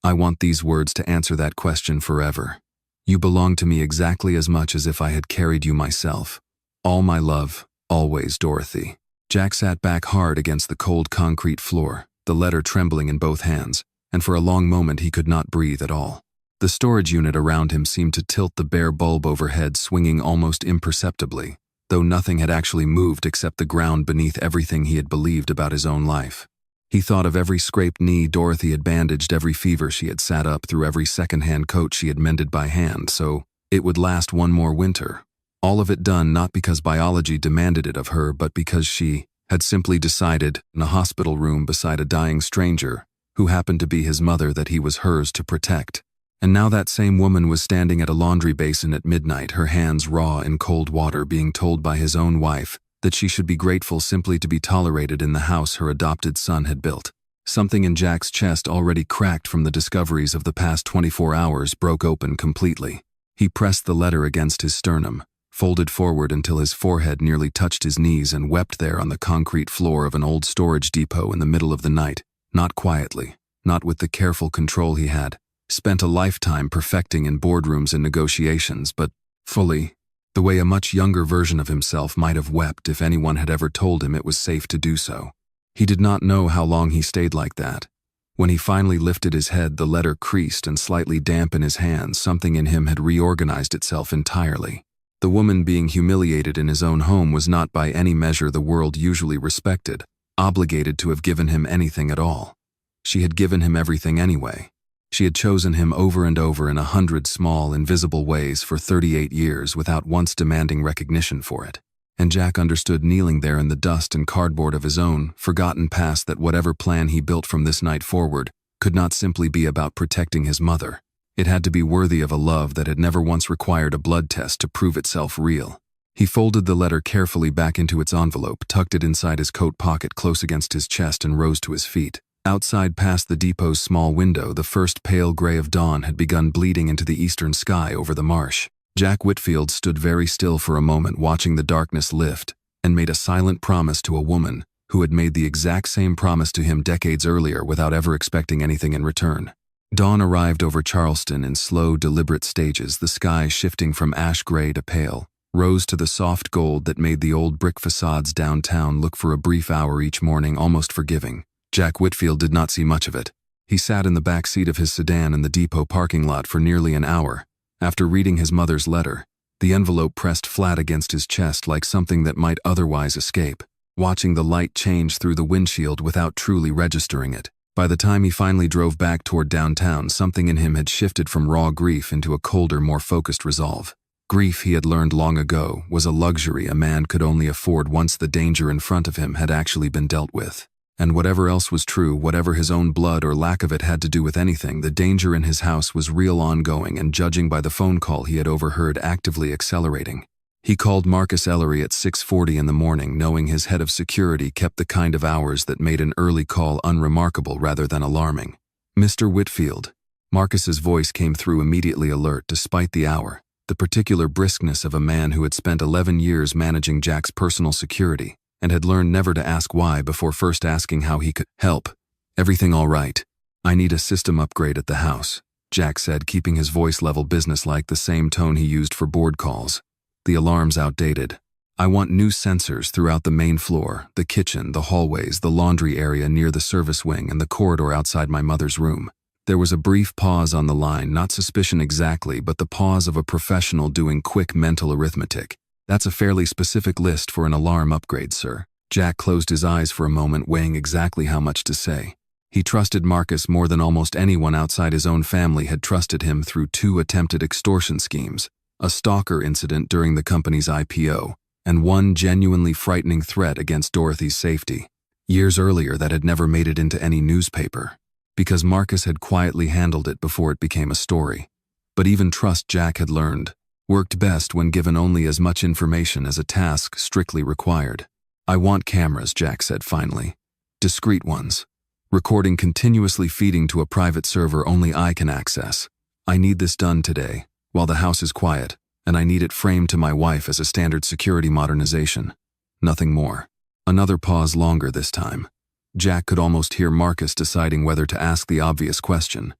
I want these words to answer that question forever. You belong to me exactly as much as if I had carried you myself. All my love, always, Dorothy. Jack sat back hard against the cold concrete floor, the letter trembling in both hands, and for a long moment he could not breathe at all. The storage unit around him seemed to tilt the bare bulb overhead, swinging almost imperceptibly, though nothing had actually moved except the ground beneath everything he had believed about his own life. He thought of every scraped knee Dorothy had bandaged, every fever she had sat up through, every second-hand coat she had mended by hand so it would last one more winter. All of it done not because biology demanded it of her, but because she had simply decided, in a hospital room beside a dying stranger, who happened to be his mother, that he was hers to protect. And now that same woman was standing at a laundry basin at midnight, her hands raw in cold water, being told by his own wife that she should be grateful simply to be tolerated in the house her adopted son had built. Something in Jack's chest, already cracked from the discoveries of the past 24 hours, broke open completely. He pressed the letter against his sternum, folded forward until his forehead nearly touched his knees, and wept there on the concrete floor of an old storage depot in the middle of the night, not quietly, not with the careful control he had spent a lifetime perfecting in boardrooms and negotiations, but fully, the way a much younger version of himself might have wept if anyone had ever told him it was safe to do so. He did not know how long he stayed like that. When he finally lifted his head, the letter creased and slightly damp in his hands. Something in him had reorganized itself entirely. The woman being humiliated in his own home was not by any measure the world usually respected, obligated to have given him anything at all. She had given him everything anyway. She had chosen him over and over in 100 small, invisible ways for 38 years without once demanding recognition for it. And Jack understood, kneeling there in the dust and cardboard of his own forgotten past, that whatever plan he built from this night forward could not simply be about protecting his mother. It had to be worthy of a love that had never once required a blood test to prove itself real. He folded the letter carefully back into its envelope, tucked it inside his coat pocket close against his chest, and rose to his feet. Outside, past the depot's small window, the first pale gray of dawn had begun bleeding into the eastern sky over the marsh. Jack Whitfield stood very still for a moment, watching the darkness lift, and made a silent promise to a woman who had made the exact same promise to him decades earlier without ever expecting anything in return. Dawn arrived over Charleston in slow, deliberate stages, the sky shifting from ash gray to pale, rose to the soft gold that made the old brick facades downtown look for a brief hour each morning almost forgiving. Jack Whitfield did not see much of it. He sat in the back seat of his sedan in the depot parking lot for nearly an hour. After reading his mother's letter, the envelope pressed flat against his chest like something that might otherwise escape, watching the light change through the windshield without truly registering it. By the time he finally drove back toward downtown, something in him had shifted from raw grief into a colder, more focused resolve. Grief, he had learned long ago, was a luxury a man could only afford once the danger in front of him had actually been dealt with. And whatever else was true, whatever his own blood or lack of it had to do with anything, the danger in his house was real, ongoing, and judging by the phone call he had overheard, actively accelerating. He called Marcus Ellery at 6:40 in the morning, knowing his head of security kept the kind of hours that made an early call unremarkable rather than alarming. "Mr. Whitfield." Marcus's voice came through immediately alert, despite the hour, the particular briskness of a man who had spent 11 years managing Jack's personal security and had learned never to ask why before first asking how he could help. "Everything all right? I need a system upgrade at the house," Jack said, keeping his voice level, businesslike, the same tone he used for board calls. "The alarm's outdated. I want new sensors throughout the main floor, the kitchen, the hallways, the laundry area near the service wing, and the corridor outside my mother's room." There was a brief pause on the line, not suspicion exactly, but the pause of a professional doing quick mental arithmetic. "That's a fairly specific list for an alarm upgrade, sir." Jack closed his eyes for a moment, weighing exactly how much to say. He trusted Marcus more than almost anyone outside his own family had trusted him through 2 attempted extortion schemes, a stalker incident during the company's IPO, and one genuinely frightening threat against Dorothy's safety. Years earlier, that had never made it into any newspaper, because Marcus had quietly handled it before it became a story. But even trust, Jack had learned, worked best when given only as much information as a task strictly required. "I want cameras," Jack said finally. "Discreet ones. Recording continuously, feeding to a private server only I can access. I need this done today, while the house is quiet, and I need it framed to my wife as a standard security modernization. Nothing more." Another pause longer this time. Jack could almost hear Marcus deciding whether to ask the obvious question.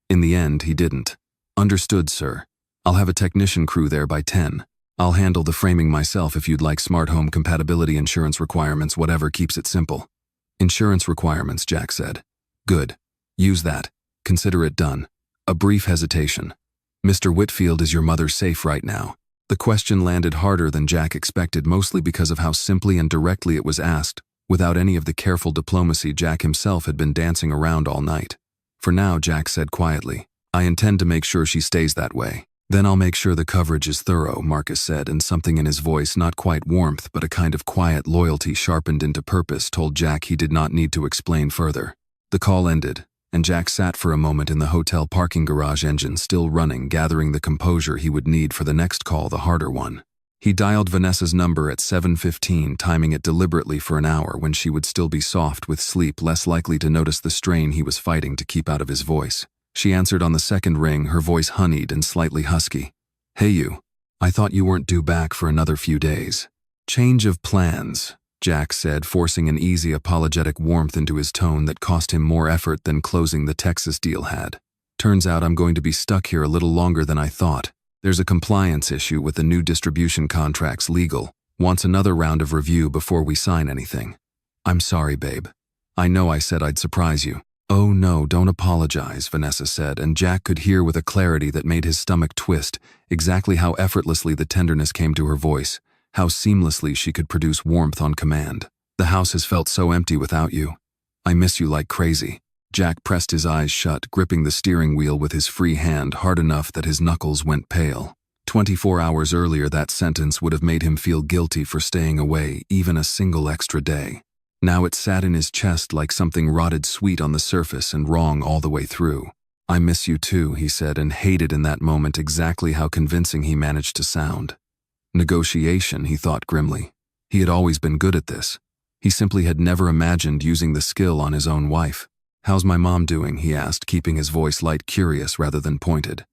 In the end, he didn't. Understood, sir. I'll have a technician crew there by 10. I'll handle the framing myself if you'd like smart home compatibility insurance requirements, whatever keeps it simple. Insurance requirements, Jack said. Good. Use that. Consider it done. A brief hesitation. Mr. Whitfield, is your mother safe right now? The question landed harder than Jack expected, mostly because of how simply and directly it was asked, without any of the careful diplomacy Jack himself had been dancing around all night. For now, Jack said quietly, I intend to make sure she stays that way. Then I'll make sure the coverage is thorough, Marcus said, and something in his voice, not quite warmth but a kind of quiet loyalty sharpened into purpose, told Jack he did not need to explain further. The call ended, and Jack sat for a moment in the hotel parking garage, engine still running, gathering the composure he would need for the next call, the harder one. He dialed Vanessa's number at 7:15, timing it deliberately for an hour when she would still be soft with sleep, less likely to notice the strain he was fighting to keep out of his voice. She answered on the second ring, her voice honeyed and slightly husky. Hey you, I thought you weren't due back for another few days. Change of plans, Jack said, forcing an easy apologetic warmth into his tone that cost him more effort than closing the Texas deal had. Turns out I'm going to be stuck here a little longer than I thought. There's a compliance issue with the new distribution contracts. Legal wants another round of review before we sign anything. I'm sorry, babe. I know I said I'd surprise you. Oh no, don't apologize, Vanessa said, and Jack could hear with a clarity that made his stomach twist exactly how effortlessly the tenderness came to her voice, how seamlessly she could produce warmth on command. The house has felt so empty without you. I miss you like crazy. Jack pressed his eyes shut, gripping the steering wheel with his free hand hard enough that his knuckles went pale. 24 hours earlier, that sentence would have made him feel guilty for staying away even a single extra day. Now it sat in his chest like something rotted sweet on the surface and wrong all the way through. I miss you too, he said, and hated in that moment exactly how convincing he managed to sound. Negotiation, he thought grimly. He had always been good at this. He simply had never imagined using the skill on his own wife. How's my mom doing, he asked, keeping his voice light, curious rather than pointed.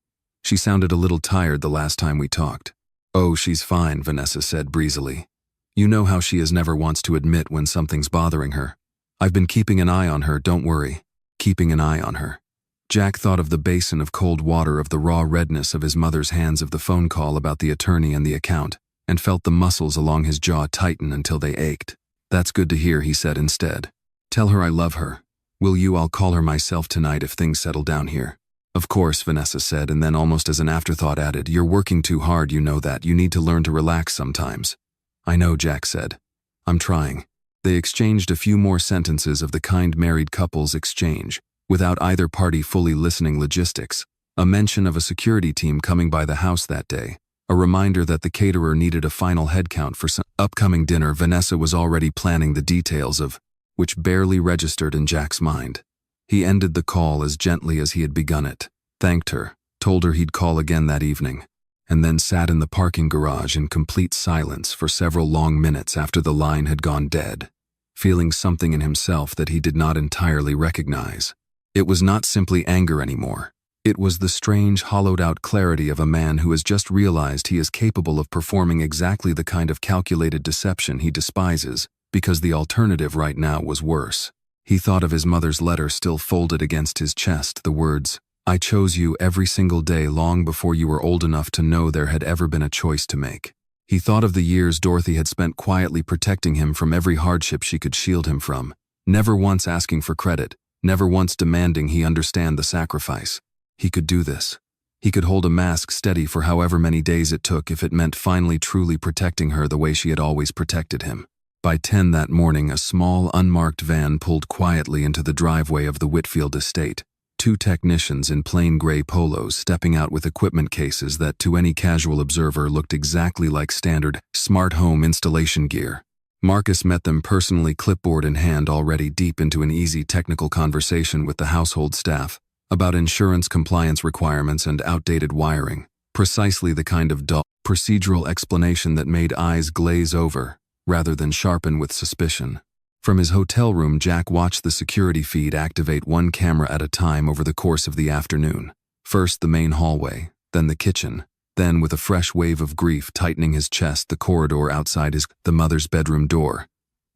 She sounded a little tired the last time we talked. Oh, she's fine, Vanessa said breezily. You know how she is, never wants to admit when something's bothering her. I've been keeping an eye on her, don't worry. Keeping an eye on her. Jack thought of the basin of cold water, of the raw redness of his mother's hands, of the phone call about the attorney and the account, and felt the muscles along his jaw tighten until they ached. That's good to hear, he said instead. Tell her I love her. Will you? I'll call her myself tonight if things settle down here. Of course, Vanessa said, and then almost as an afterthought added, you're working too hard, you know that. You need to learn to relax sometimes. I know, Jack said. I'm trying. They exchanged a few more sentences of the kind married couples exchange, without either party fully listening. Logistics, a mention of a security team coming by the house that day, a reminder that the caterer needed a final headcount for some upcoming dinner Vanessa was already planning the details of, which barely registered in Jack's mind. He ended the call as gently as he had begun it, thanked her, told her he'd call again that evening, and then sat in the parking garage in complete silence for several long minutes after the line had gone dead, feeling something in himself that he did not entirely recognize. It was not simply anger anymore. It was the strange, hollowed-out clarity of a man who has just realized he is capable of performing exactly the kind of calculated deception he despises, because the alternative right now was worse. He thought of his mother's letter still folded against his chest, the words, I chose you every single day long before you were old enough to know there had ever been a choice to make. He thought of the years Dorothy had spent quietly protecting him from every hardship she could shield him from, never once asking for credit, never once demanding he understand the sacrifice. He could do this. He could hold a mask steady for however many days it took if it meant finally truly protecting her the way she had always protected him. By 10 that morning, a small, unmarked van pulled quietly into the driveway of the Whitfield estate. 2 technicians in plain gray polos stepping out with equipment cases that to any casual observer looked exactly like standard smart home installation gear. Marcus met them personally, clipboard in hand, already deep into an easy technical conversation with the household staff about insurance compliance requirements and outdated wiring, precisely the kind of dull, procedural explanation that made eyes glaze over rather than sharpen with suspicion. From his hotel room, Jack watched the security feed activate one camera at a time over the course of the afternoon. First the main hallway, then the kitchen, then with a fresh wave of grief tightening his chest, the corridor outside the mother's bedroom door,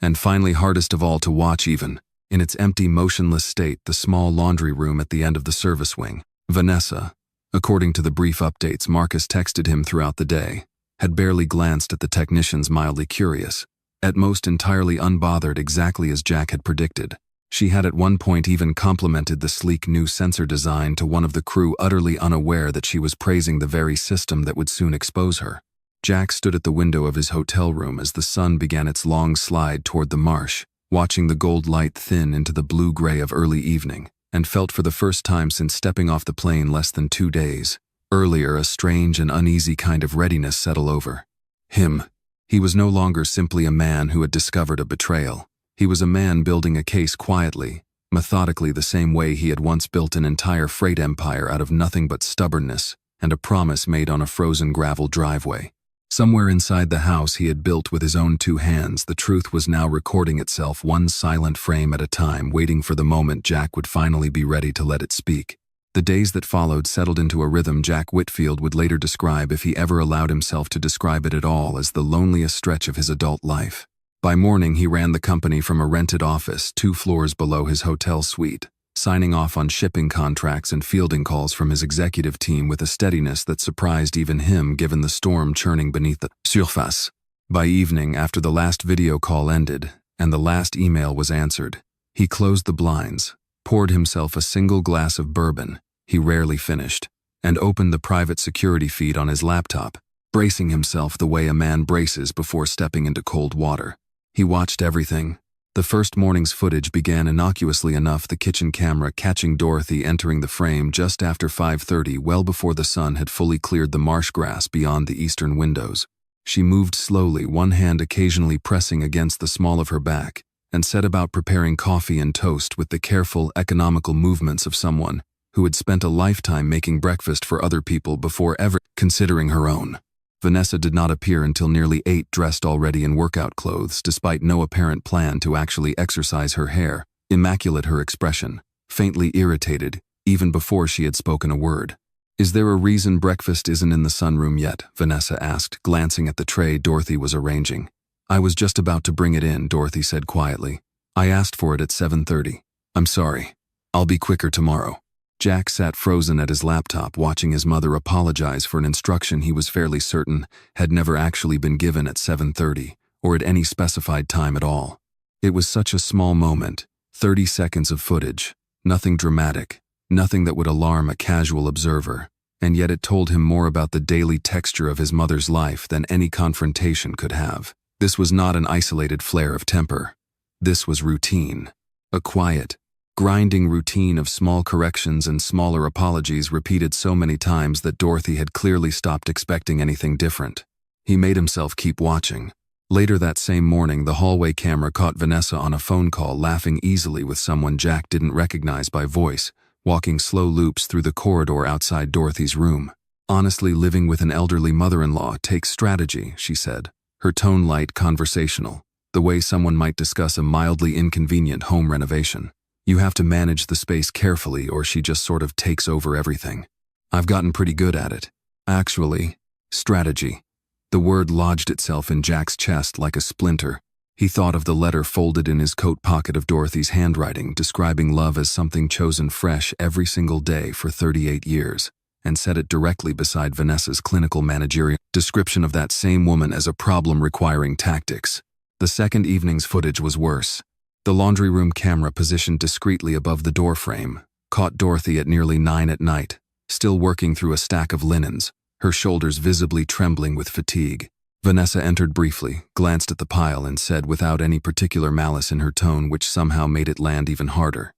And finally, hardest of all to watch even, in its empty, motionless state, the small laundry room at the end of the service wing. Vanessa, according to the brief updates Marcus texted him throughout the day, had barely glanced at the technicians, mildly curious, at most entirely unbothered, exactly as Jack had predicted. She had at one point even complimented the sleek new sensor design to one of the crew, utterly unaware that she was praising the very system that would soon expose her. Jack stood at the window of his hotel room as the sun began its long slide toward the marsh, watching the gold light thin into the blue-gray of early evening, and felt for the first time since stepping off the plane less than 2 days earlier a strange and uneasy kind of readiness settle over him. He was no longer simply a man who had discovered a betrayal. He was a man building a case quietly, methodically, the same way he had once built an entire freight empire out of nothing but stubbornness and a promise made on a frozen gravel driveway. Somewhere inside the house he had built with his own 2 hands, the truth was now recording itself, one silent frame at a time, waiting for the moment Jack would finally be ready to let it speak. The days that followed settled into a rhythm Jack Whitfield would later describe, if he ever allowed himself to describe it at all, as the loneliest stretch of his adult life. By morning, he ran the company from a rented office 2 floors below his hotel suite, signing off on shipping contracts and fielding calls from his executive team with a steadiness that surprised even him, given the storm churning beneath the surface. By evening, after the last video call ended and the last email was answered, he closed the blinds, poured himself a single glass of bourbon he rarely finished, and opened the private security feed on his laptop, bracing himself the way a man braces before stepping into cold water. He watched everything. The first morning's footage began innocuously enough, the kitchen camera catching Dorothy entering the frame just after 5:30, well before the sun had fully cleared the marsh grass beyond the eastern windows. She moved slowly, one hand occasionally pressing against the small of her back, and set about preparing coffee and toast with the careful, economical movements of someone who had spent a lifetime making breakfast for other people before ever considering her own. Vanessa did not appear until nearly 8, dressed already in workout clothes, despite no apparent plan to actually exercise. Her hair, immaculate, her expression, faintly irritated, even before she had spoken a word. "Is there a reason breakfast isn't in the sunroom yet?" Vanessa asked, glancing at the tray Dorothy was arranging. "I was just about to bring it in," Dorothy said quietly. "I asked for it at 7:30. I'm sorry. I'll be quicker tomorrow." Jack sat frozen at his laptop, watching his mother apologize for an instruction he was fairly certain had never actually been given at 7:30, or at any specified time at all. It was such a small moment, 30 seconds of footage, nothing dramatic, nothing that would alarm a casual observer, and yet it told him more about the daily texture of his mother's life than any confrontation could have. This was not an isolated flare of temper. This was routine. A quiet, grinding routine of small corrections and smaller apologies repeated so many times that Dorothy had clearly stopped expecting anything different. He made himself keep watching. Later that same morning, the hallway camera caught Vanessa on a phone call, laughing easily with someone Jack didn't recognize by voice, walking slow loops through the corridor outside Dorothy's room. "Honestly, living with an elderly mother-in-law takes strategy," she said, her tone light, conversational, the way someone might discuss a mildly inconvenient home renovation. "You have to manage the space carefully, or she just sort of takes over everything. I've gotten pretty good at it. Actually, strategy." The word lodged itself in Jack's chest like a splinter. He thought of the letter folded in his coat pocket of Dorothy's handwriting, describing love as something chosen fresh every single day for 38 years, and set it directly beside Vanessa's clinical managerial description of that same woman as a problem requiring tactics. The second evening's footage was worse. The laundry room camera, positioned discreetly above the doorframe, caught Dorothy at nearly 9 at night, still working through a stack of linens, her shoulders visibly trembling with fatigue. Vanessa entered briefly, glanced at the pile, and said without any particular malice in her tone, which somehow made it land even harder,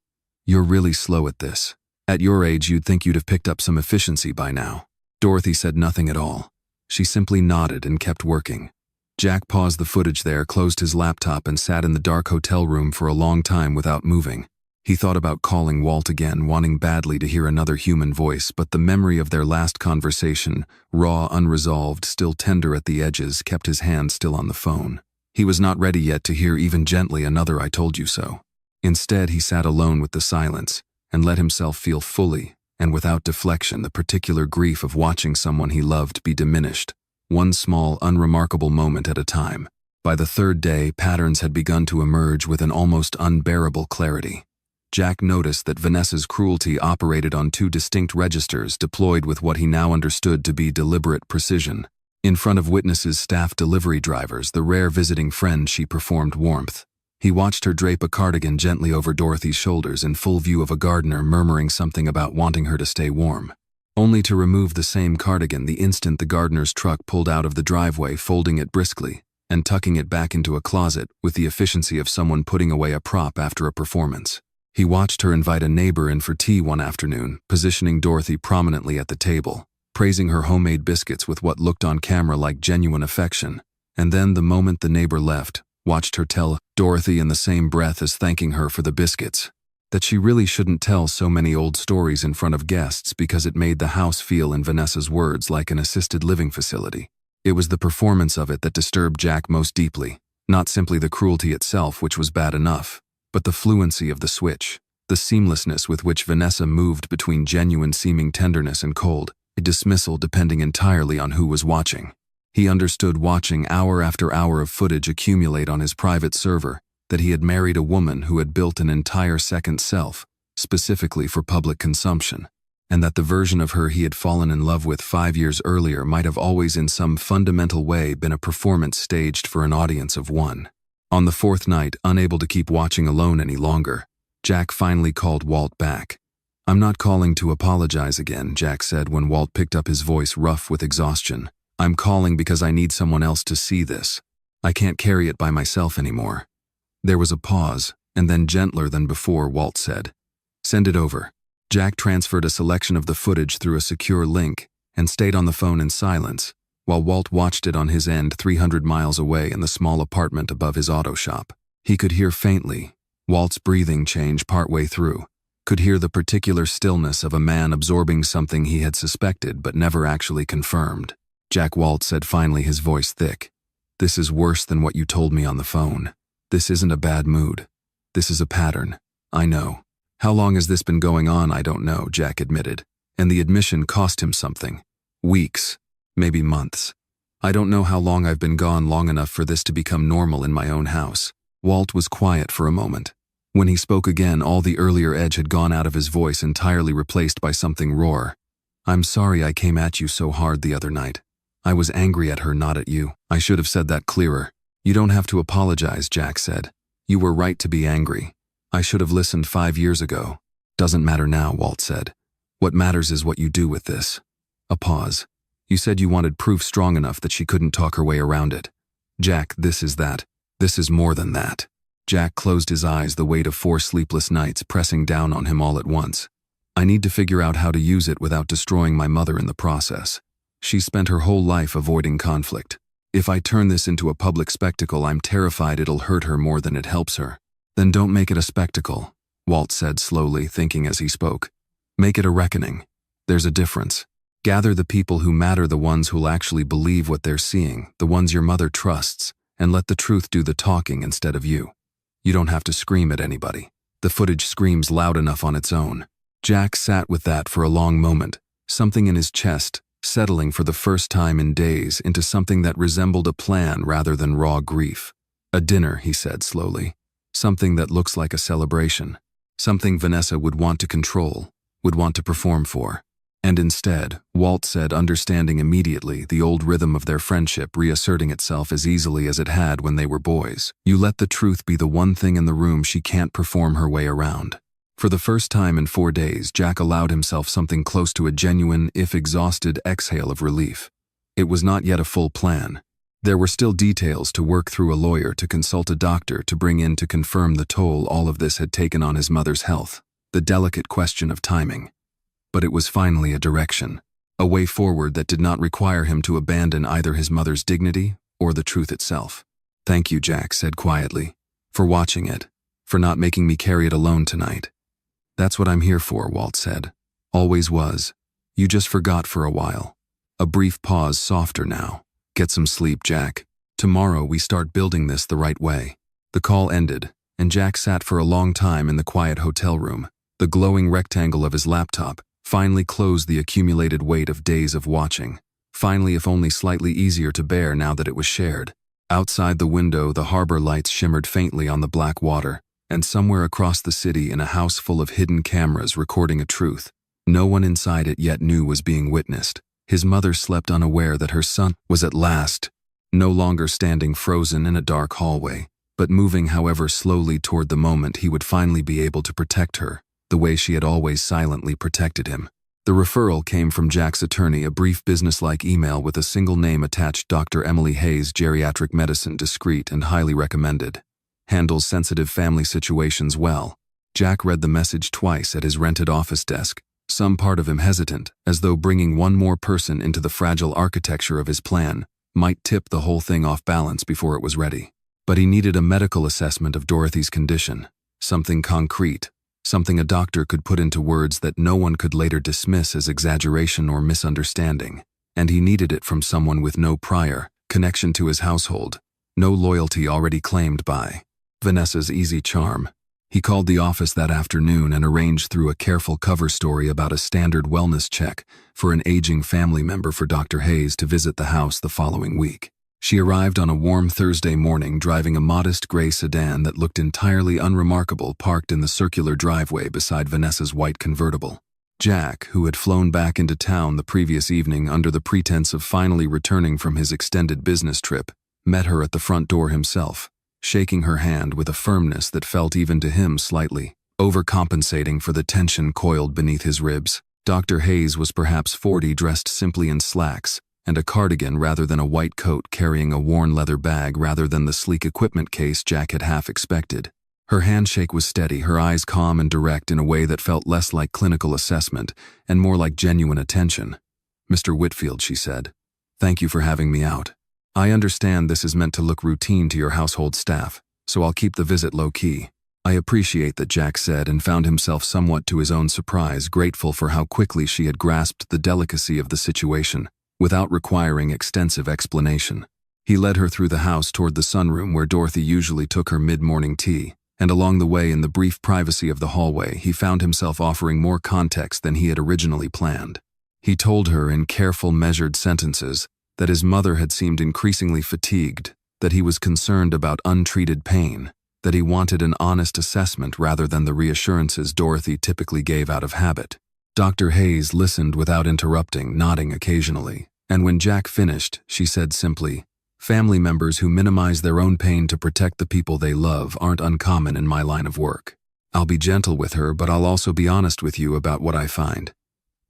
"You're really slow at this. At your age, you'd think you'd have picked up some efficiency by now." Dorothy said nothing at all. She simply nodded and kept working. Jack paused the footage there, closed his laptop, and sat in the dark hotel room for a long time without moving. He thought about calling Walt again, wanting badly to hear another human voice, but the memory of their last conversation, raw, unresolved, still tender at the edges, kept his hand still on the phone. He was not ready yet to hear even gently another "I told you so." Instead, he sat alone with the silence and let himself feel fully and without deflection the particular grief of watching someone he loved be diminished, one small, unremarkable moment at a time. By the third day, patterns had begun to emerge with an almost unbearable clarity. Jack noticed that Vanessa's cruelty operated on two distinct registers deployed with what he now understood to be deliberate precision. In front of witnesses, staff delivery drivers, the rare visiting friend, she performed warmth. He watched her drape a cardigan gently over Dorothy's shoulders in full view of a gardener murmuring something about wanting her to stay warm. Only to remove the same cardigan the instant the gardener's truck pulled out of the driveway, folding it briskly and tucking it back into a closet with the efficiency of someone putting away a prop after a performance. He watched her invite a neighbor in for tea one afternoon, positioning Dorothy prominently at the table, praising her homemade biscuits with what looked on camera like genuine affection, and then the moment the neighbor left, watched her tell Dorothy in the same breath as thanking her for the biscuits that she really shouldn't tell so many old stories in front of guests because it made the house feel, in Vanessa's words, like an assisted living facility. It was the performance of it that disturbed Jack most deeply, not simply the cruelty itself, which was bad enough, but the fluency of the switch, the seamlessness with which Vanessa moved between genuine seeming tenderness and cold, a dismissal depending entirely on who was watching. He understood, watching hour after hour of footage accumulate on his private server, that he had married a woman who had built an entire second self, specifically for public consumption, and that the version of her he had fallen in love with 5 years earlier might have always in some fundamental way been a performance staged for an audience of one. On the fourth night, unable to keep watching alone any longer, Jack finally called Walt back. "I'm not calling to apologize again," Jack said when Walt picked up, his voice rough with exhaustion. "I'm calling because I need someone else to see this. I can't carry it by myself anymore." There was a pause, and then, gentler than before, Walt said, "Send it over." Jack transferred a selection of the footage through a secure link and stayed on the phone in silence, while Walt watched it on his end 300 miles away in the small apartment above his auto shop. He could hear faintly Walt's breathing change partway through, could hear the particular stillness of a man absorbing something he had suspected but never actually confirmed. "Jack," Walt said finally, his voice thick, "this is worse than what you told me on the phone. This isn't a bad mood. This is a pattern. I know. How long has this been going on? I don't know," Jack admitted, and the admission cost him something. "Weeks, maybe months. I don't know how long I've been gone long enough for this to become normal in my own house." Walt was quiet for a moment. When he spoke again, all the earlier edge had gone out of his voice, entirely replaced by something raw. "I'm sorry I came at you so hard the other night. I was angry at her, not at you. I should have said that clearer." "You don't have to apologize," Jack said. "You were right to be angry. I should have listened 5 years ago." "Doesn't matter now," Walt said. "What matters is what you do with this." A pause. "You said you wanted proof strong enough that she couldn't talk her way around it." "Jack, this is that. This is more than that." Jack closed his eyes, the weight of 4 sleepless nights pressing down on him all at once. "I need to figure out how to use it without destroying my mother in the process. She spent her whole life avoiding conflict. If I turn this into a public spectacle, I'm terrified it'll hurt her more than it helps her." "Then don't make it a spectacle," Walt said slowly, thinking as he spoke. "Make it a reckoning. There's a difference. Gather the people who matter, the ones who'll actually believe what they're seeing, the ones your mother trusts, and let the truth do the talking instead of you. You don't have to scream at anybody. The footage screams loud enough on its own." Jack sat with that for a long moment, something in his chest settling for the first time in days into something that resembled a plan rather than raw grief. "A dinner," he said slowly. "Something that looks like a celebration. Something Vanessa would want to control, would want to perform for." And instead, Walt said, understanding immediately, the old rhythm of their friendship reasserting itself as easily as it had when they were boys, "You let the truth be the one thing in the room she can't perform her way around." For the first time in 4 days, Jack allowed himself something close to a genuine, if exhausted, exhale of relief. It was not yet a full plan. There were still details to work through, a lawyer to consult, a doctor to bring in to confirm the toll all of this had taken on his mother's health, the delicate question of timing. But it was finally a direction, a way forward that did not require him to abandon either his mother's dignity or the truth itself. "Thank you," Jack said quietly, "for watching it, for not making me carry it alone tonight." "That's what I'm here for," Walt said. "Always was. You just forgot for a while." A brief pause, softer now. "Get some sleep, Jack. Tomorrow we start building this the right way." The call ended, and Jack sat for a long time in the quiet hotel room. The glowing rectangle of his laptop finally closed the accumulated weight of days of watching. Finally, if only slightly easier to bear now that it was shared. Outside the window, the harbor lights shimmered faintly on the black water, and somewhere across the city, in a house full of hidden cameras recording a truth no one inside it yet knew was being witnessed, his mother slept unaware that her son was at last no longer standing frozen in a dark hallway, but moving however slowly toward the moment he would finally be able to protect her, the way she had always silently protected him. The referral came from Jack's attorney, a brief businesslike email with a single name attached: Dr. Emily Hayes, geriatric medicine, discreet and highly recommended. Handles sensitive family situations well. Jack read the message twice at his rented office desk, some part of him hesitant, as though bringing one more person into the fragile architecture of his plan might tip the whole thing off balance before it was ready. But he needed a medical assessment of Dorothy's condition, something concrete, something a doctor could put into words that no one could later dismiss as exaggeration or misunderstanding, and he needed it from someone with no prior connection to his household, no loyalty already claimed by Vanessa's easy charm. He called the office that afternoon and arranged through a careful cover story about a standard wellness check for an aging family member for Dr. Hayes to visit the house the following week. She arrived on a warm Thursday morning, driving a modest gray sedan that looked entirely unremarkable, parked in the circular driveway beside Vanessa's white convertible. Jack, who had flown back into town the previous evening under the pretense of finally returning from his extended business trip, met her at the front door himself, shaking her hand with a firmness that felt even to him slightly overcompensating for the tension coiled beneath his ribs. Dr. Hayes was perhaps 40, dressed simply in slacks and a cardigan rather than a white coat, carrying a worn leather bag rather than the sleek equipment case Jack had half expected. Her handshake was steady, her eyes calm and direct in a way that felt less like clinical assessment and more like genuine attention. "Mr. Whitfield," she said, "thank you for having me out. I understand this is meant to look routine to your household staff, so I'll keep the visit low-key." "I appreciate that," Jack said, and found himself, somewhat to his own surprise, grateful for how quickly she had grasped the delicacy of the situation, without requiring extensive explanation. He led her through the house toward the sunroom where Dorothy usually took her mid-morning tea, and along the way, in the brief privacy of the hallway, he found himself offering more context than he had originally planned. He told her in careful, measured sentences that his mother had seemed increasingly fatigued, that he was concerned about untreated pain, that he wanted an honest assessment rather than the reassurances Dorothy typically gave out of habit. Dr. Hayes listened without interrupting, nodding occasionally, and when Jack finished, she said simply, "Family members who minimize their own pain to protect the people they love aren't uncommon in my line of work. I'll be gentle with her, but I'll also be honest with you about what I find.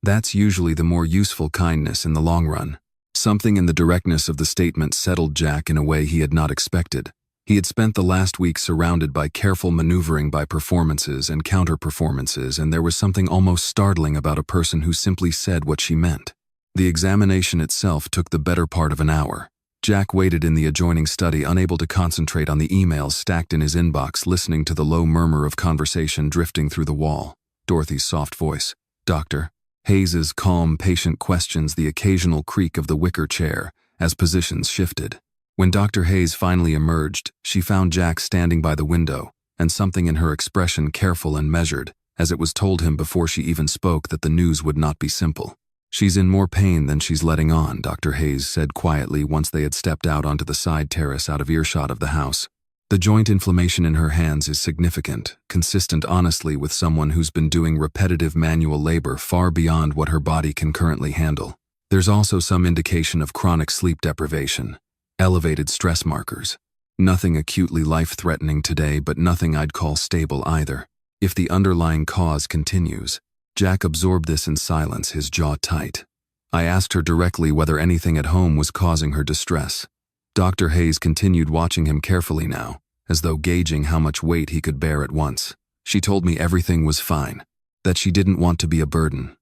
That's usually the more useful kindness in the long run." Something in the directness of the statement settled Jack in a way he had not expected. He had spent the last week surrounded by careful maneuvering by performances and counter-performances, and there was something almost startling about a person who simply said what she meant. The examination itself took the better part of an hour. Jack waited in the adjoining study, unable to concentrate on the emails stacked in his inbox, listening to the low murmur of conversation drifting through the wall. Dorothy's soft voice, "Doctor." Hayes's calm, patient questions, the occasional creak of the wicker chair as positions shifted. When Dr. Hayes finally emerged, she found Jack standing by the window, and something in her expression careful and measured, as it was told him before she even spoke that the news would not be simple. "She's in more pain than she's letting on," Dr. Hayes said quietly once they had stepped out onto the side terrace out of earshot of the house. "The joint inflammation in her hands is significant, consistent honestly with someone who's been doing repetitive manual labor far beyond what her body can currently handle. There's also some indication of chronic sleep deprivation, elevated stress markers. Nothing acutely life-threatening today, but nothing I'd call stable either. If the underlying cause continues." Jack absorbed this in silence, his jaw tight. "I asked her directly whether anything at home was causing her distress." Dr. Hayes continued, watching him carefully now, as though gauging how much weight he could bear at once. "She told me everything was fine, that she didn't want to be a burden."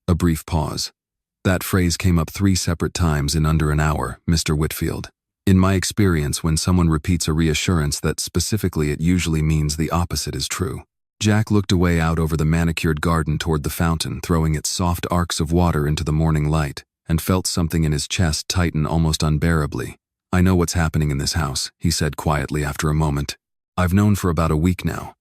A brief pause. "That phrase came up 3 separate times in under an hour, Mr. Whitfield. In my experience, when someone repeats a reassurance that specifically, it usually means the opposite is true." Jack looked away out over the manicured garden toward the fountain, throwing its soft arcs of water into the morning light, and felt something in his chest tighten almost unbearably. "I know what's happening in this house," he said quietly after a moment. "I've known for about a week now.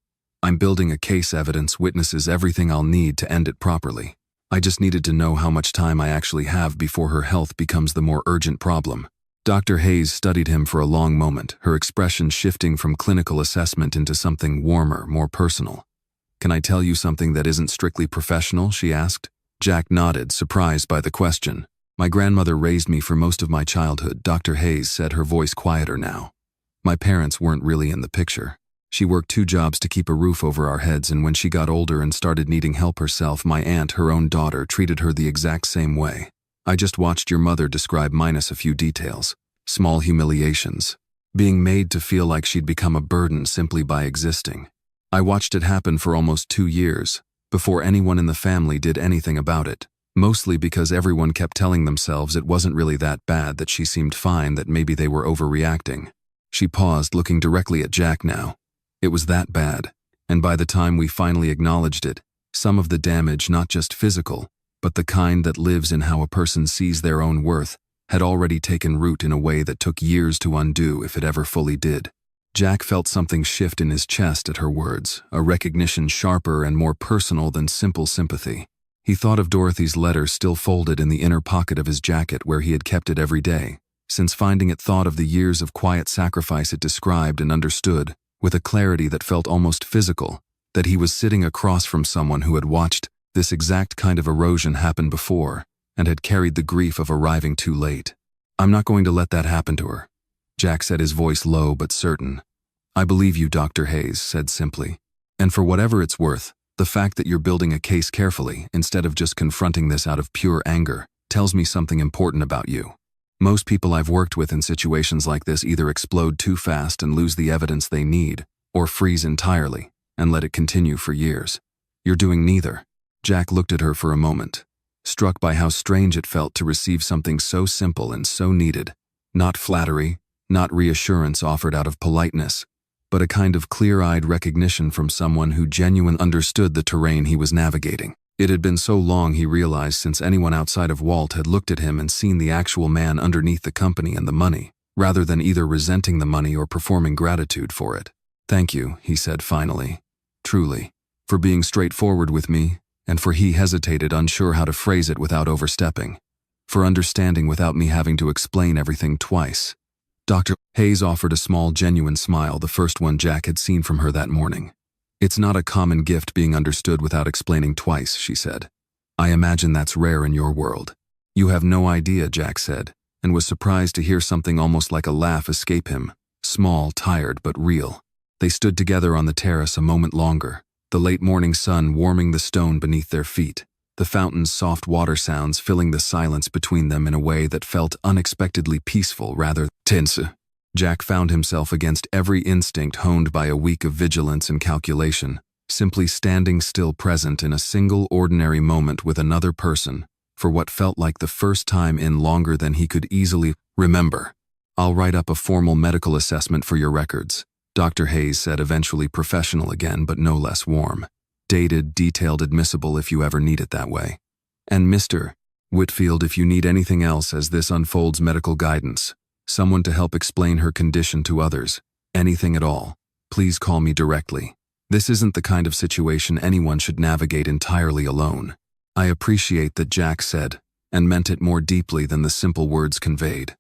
I'm building a case, evidence, witnesses, everything I'll need to end it properly. I just needed to know how much time I actually have before her health becomes the more urgent problem." Dr. Hayes studied him for a long moment, her expression shifting from clinical assessment into something warmer, more personal. "Can I tell you something that isn't strictly professional?" she asked. Jack nodded, surprised by the question. "My grandmother raised me for most of my childhood," Dr. Hayes said, her voice quieter now. "My parents weren't really in the picture. She worked 2 jobs to keep a roof over our heads, and when she got older and started needing help herself, my aunt, her own daughter, treated her the exact same way. I just watched your mother describe minus a few details. Small humiliations. Being made to feel like she'd become a burden simply by existing. I watched it happen for almost 2 years, before anyone in the family did anything about it. Mostly because everyone kept telling themselves it wasn't really that bad, that she seemed fine, that maybe they were overreacting." She paused, looking directly at Jack now. "It was that bad, and by the time we finally acknowledged it, some of the damage, not just physical, but the kind that lives in how a person sees their own worth, had already taken root in a way that took years to undo if it ever fully did." Jack felt something shift in his chest at her words, a recognition sharper and more personal than simple sympathy. He thought of Dorothy's letter still folded in the inner pocket of his jacket where he had kept it every day. Since finding it, thought of the years of quiet sacrifice it described, and understood, with a clarity that felt almost physical, that he was sitting across from someone who had watched this exact kind of erosion happened before, and had carried the grief of arriving too late. "I'm not going to let that happen to her," Jack said, his voice low but certain. "I believe you," Dr. Hayes said simply. "And for whatever it's worth, the fact that you're building a case carefully, instead of just confronting this out of pure anger, tells me something important about you. Most people I've worked with in situations like this either explode too fast and lose the evidence they need, or freeze entirely and let it continue for years. You're doing neither." Jack looked at her for a moment, struck by how strange it felt to receive something so simple and so needed. Not flattery, not reassurance offered out of politeness, but a kind of clear-eyed recognition from someone who genuinely understood the terrain he was navigating. It had been so long, he realized, since anyone outside of Walt had looked at him and seen the actual man underneath the company and the money, rather than either resenting the money or performing gratitude for it. "Thank you," he said finally, "truly, for being straightforward with me, and for," he hesitated, unsure how to phrase it without overstepping, "for understanding without me having to explain everything twice." Dr. Hayes offered a small, genuine smile, the first one Jack had seen from her that morning. "It's not a common gift being understood without explaining twice," she said. "I imagine that's rare in your world." "You have no idea," Jack said, and was surprised to hear something almost like a laugh escape him, small, tired, but real. They stood together on the terrace a moment longer, the late morning sun warming the stone beneath their feet, the fountain's soft water sounds filling the silence between them in a way that felt unexpectedly peaceful rather than tense. Jack found himself against every instinct honed by a week of vigilance and calculation, simply standing still, present in a single ordinary moment with another person, for what felt like the first time in longer than he could easily remember. "I'll write up a formal medical assessment for your records," Dr. Hayes said, eventually professional again but no less warm. "Dated, detailed, admissible if you ever need it that way. And Mr. Whitfield, if you need anything else as this unfolds, medical guidance, someone to help explain her condition to others, anything at all, please call me directly. This isn't the kind of situation anyone should navigate entirely alone." "I appreciate that," Jack said, and meant it more deeply than the simple words conveyed.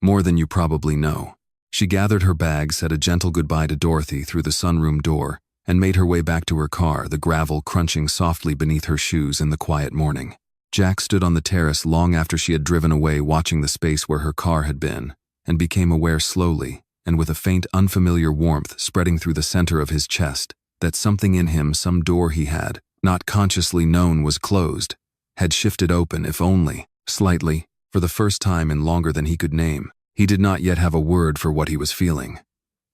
"More than you probably know." She gathered her bag, said a gentle goodbye to Dorothy through the sunroom door, and made her way back to her car, the gravel crunching softly beneath her shoes in the quiet morning. Jack stood on the terrace long after she had driven away, watching the space where her car had been, and became aware slowly, and with a faint unfamiliar warmth spreading through the center of his chest, that something in him, some door he had, not consciously known was closed, had shifted open, if only slightly, for the first time in longer than he could name. He did not yet have a word for what he was feeling.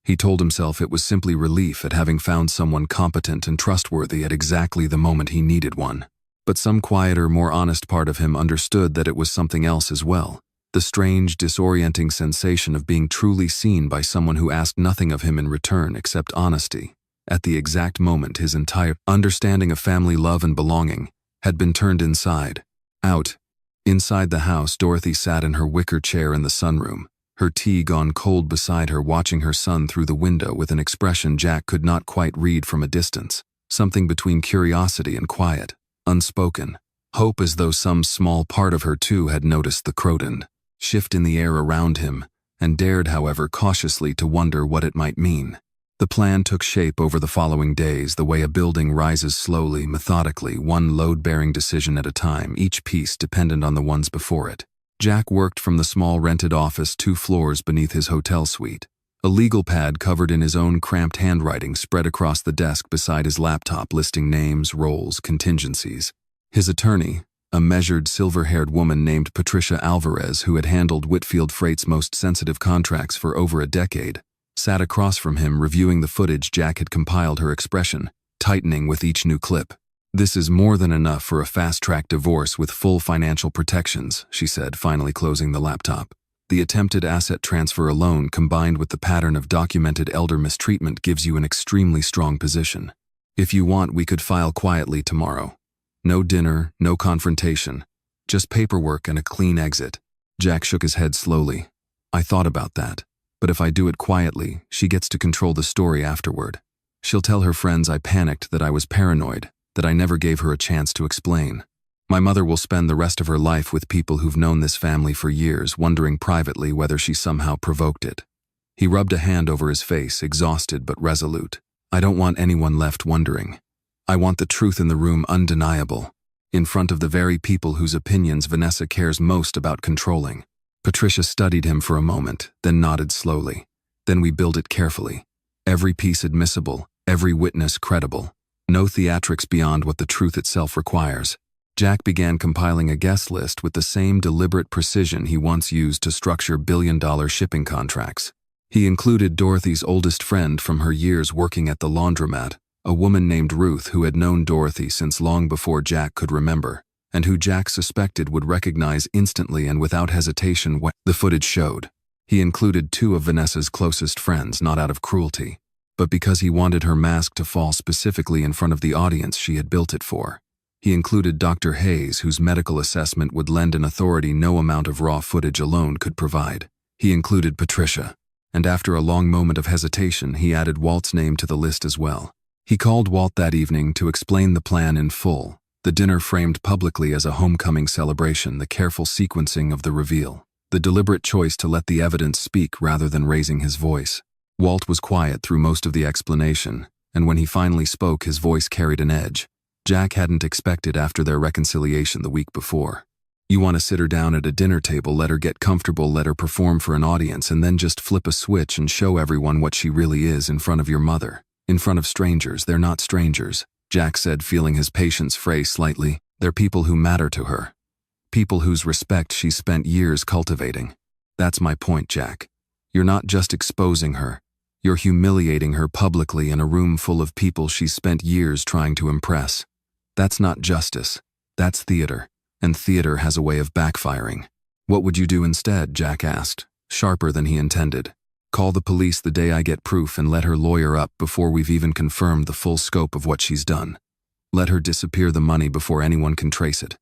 He told himself it was simply relief at having found someone competent and trustworthy at exactly the moment he needed one. But some quieter, more honest part of him understood that it was something else as well. The strange, disorienting sensation of being truly seen by someone who asked nothing of him in return except honesty. At the exact moment his entire understanding of family love and belonging had been turned inside out. Inside the house, Dorothy sat in her wicker chair in the sunroom, her tea gone cold beside her, watching her son through the window with an expression Jack could not quite read from a distance, something between curiosity and quiet, unspoken, hope, as though some small part of her too had noticed the croton shift in the air around him, and dared, however, cautiously to wonder what it might mean. The plan took shape over the following days, the way a building rises slowly, methodically, one load-bearing decision at a time, each piece dependent on the ones before it. Jack worked from the small rented office 2 floors beneath his hotel suite. A legal pad covered in his own cramped handwriting spread across the desk beside his laptop, listing names, roles, contingencies. His attorney, a measured, silver-haired woman named Patricia Alvarez, who had handled Whitfield Freight's most sensitive contracts for over a decade, sat across from him reviewing the footage Jack had compiled, her expression tightening with each new clip. "This is more than enough for a fast-track divorce with full financial protections," she said, finally closing the laptop. "The attempted asset transfer alone, combined with the pattern of documented elder mistreatment, gives you an extremely strong position. If you want, we could file quietly tomorrow. No dinner, no confrontation, just paperwork and a clean exit." Jack shook his head slowly. "I thought about that. But if I do it quietly, she gets to control the story afterward. She'll tell her friends I panicked, that I was paranoid, that I never gave her a chance to explain. My mother will spend the rest of her life with people who've known this family for years, wondering privately whether she somehow provoked it." He rubbed a hand over his face, exhausted but resolute. "I don't want anyone left wondering. I want the truth in the room, undeniable, in front of the very people whose opinions Vanessa cares most about controlling." Patricia studied him for a moment, then nodded slowly. "Then we build it carefully. Every piece admissible, every witness credible. No theatrics beyond what the truth itself requires." Jack began compiling a guest list with the same deliberate precision he once used to structure billion-dollar shipping contracts. He included Dorothy's oldest friend from her years working at the laundromat, a woman named Ruth who had known Dorothy since long before Jack could remember, and who Jack suspected would recognize instantly and without hesitation what the footage showed. He included 2 of Vanessa's closest friends, not out of cruelty, but because he wanted her mask to fall specifically in front of the audience she had built it for. He included Dr. Hayes, whose medical assessment would lend an authority no amount of raw footage alone could provide. He included Patricia, and after a long moment of hesitation, he added Walt's name to the list as well. He called Walt that evening to explain the plan in full. The dinner framed publicly as a homecoming celebration, the careful sequencing of the reveal, the deliberate choice to let the evidence speak rather than raising his voice. Walt was quiet through most of the explanation, and when he finally spoke, his voice carried an edge Jack hadn't expected after their reconciliation the week before. "You want to sit her down at a dinner table, let her get comfortable, let her perform for an audience, and then just flip a switch and show everyone what she really is in front of your mother. In front of strangers. They're not strangers," Jack said, feeling his patience fray slightly. "They're people who matter to her. People whose respect she's spent years cultivating. That's my point, Jack. You're not just exposing her. You're humiliating her publicly in a room full of people she's spent years trying to impress. That's not justice. That's theater. And theater has a way of backfiring." "What would you do instead?" Jack asked, sharper than he intended. "Call the police the day I get proof and let her lawyer up before we've even confirmed the full scope of what she's done. Let her disappear the money before anyone can trace it.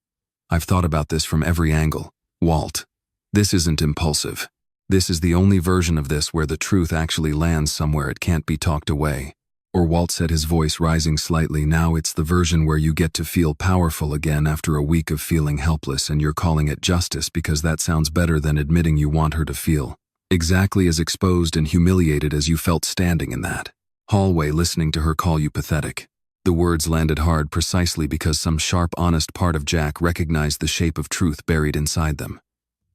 I've thought about this from every angle. Walt, this isn't impulsive. This is the only version of this where the truth actually lands somewhere it can't be talked away." Or Walt said, his voice rising slightly, "Now it's the version where you get to feel powerful again after a week of feeling helpless, and you're calling it justice because that sounds better than admitting you want her to feel exactly as exposed and humiliated as you felt standing in that hallway listening to her call you pathetic." The words landed hard precisely because some sharp, honest part of Jack recognized the shape of truth buried inside them.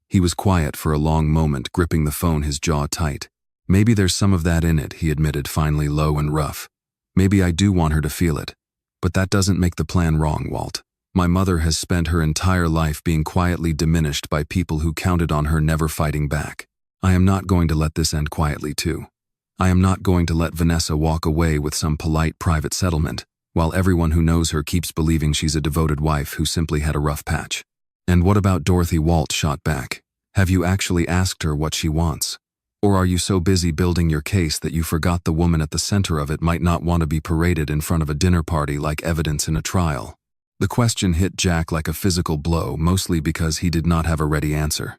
He was quiet for a long moment, gripping the phone, his jaw tight. "Maybe there's some of that in it," he admitted, finally, low and rough. "Maybe I do want her to feel it. But that doesn't make the plan wrong, Walt. My mother has spent her entire life being quietly diminished by people who counted on her never fighting back. I am not going to let this end quietly, too. I am not going to let Vanessa walk away with some polite private settlement, while everyone who knows her keeps believing she's a devoted wife who simply had a rough patch." "And what about Dorothy?" Walt shot back. "Have you actually asked her what she wants? Or are you so busy building your case that you forgot the woman at the center of it might not want to be paraded in front of a dinner party like evidence in a trial?" The question hit Jack like a physical blow, mostly because he did not have a ready answer.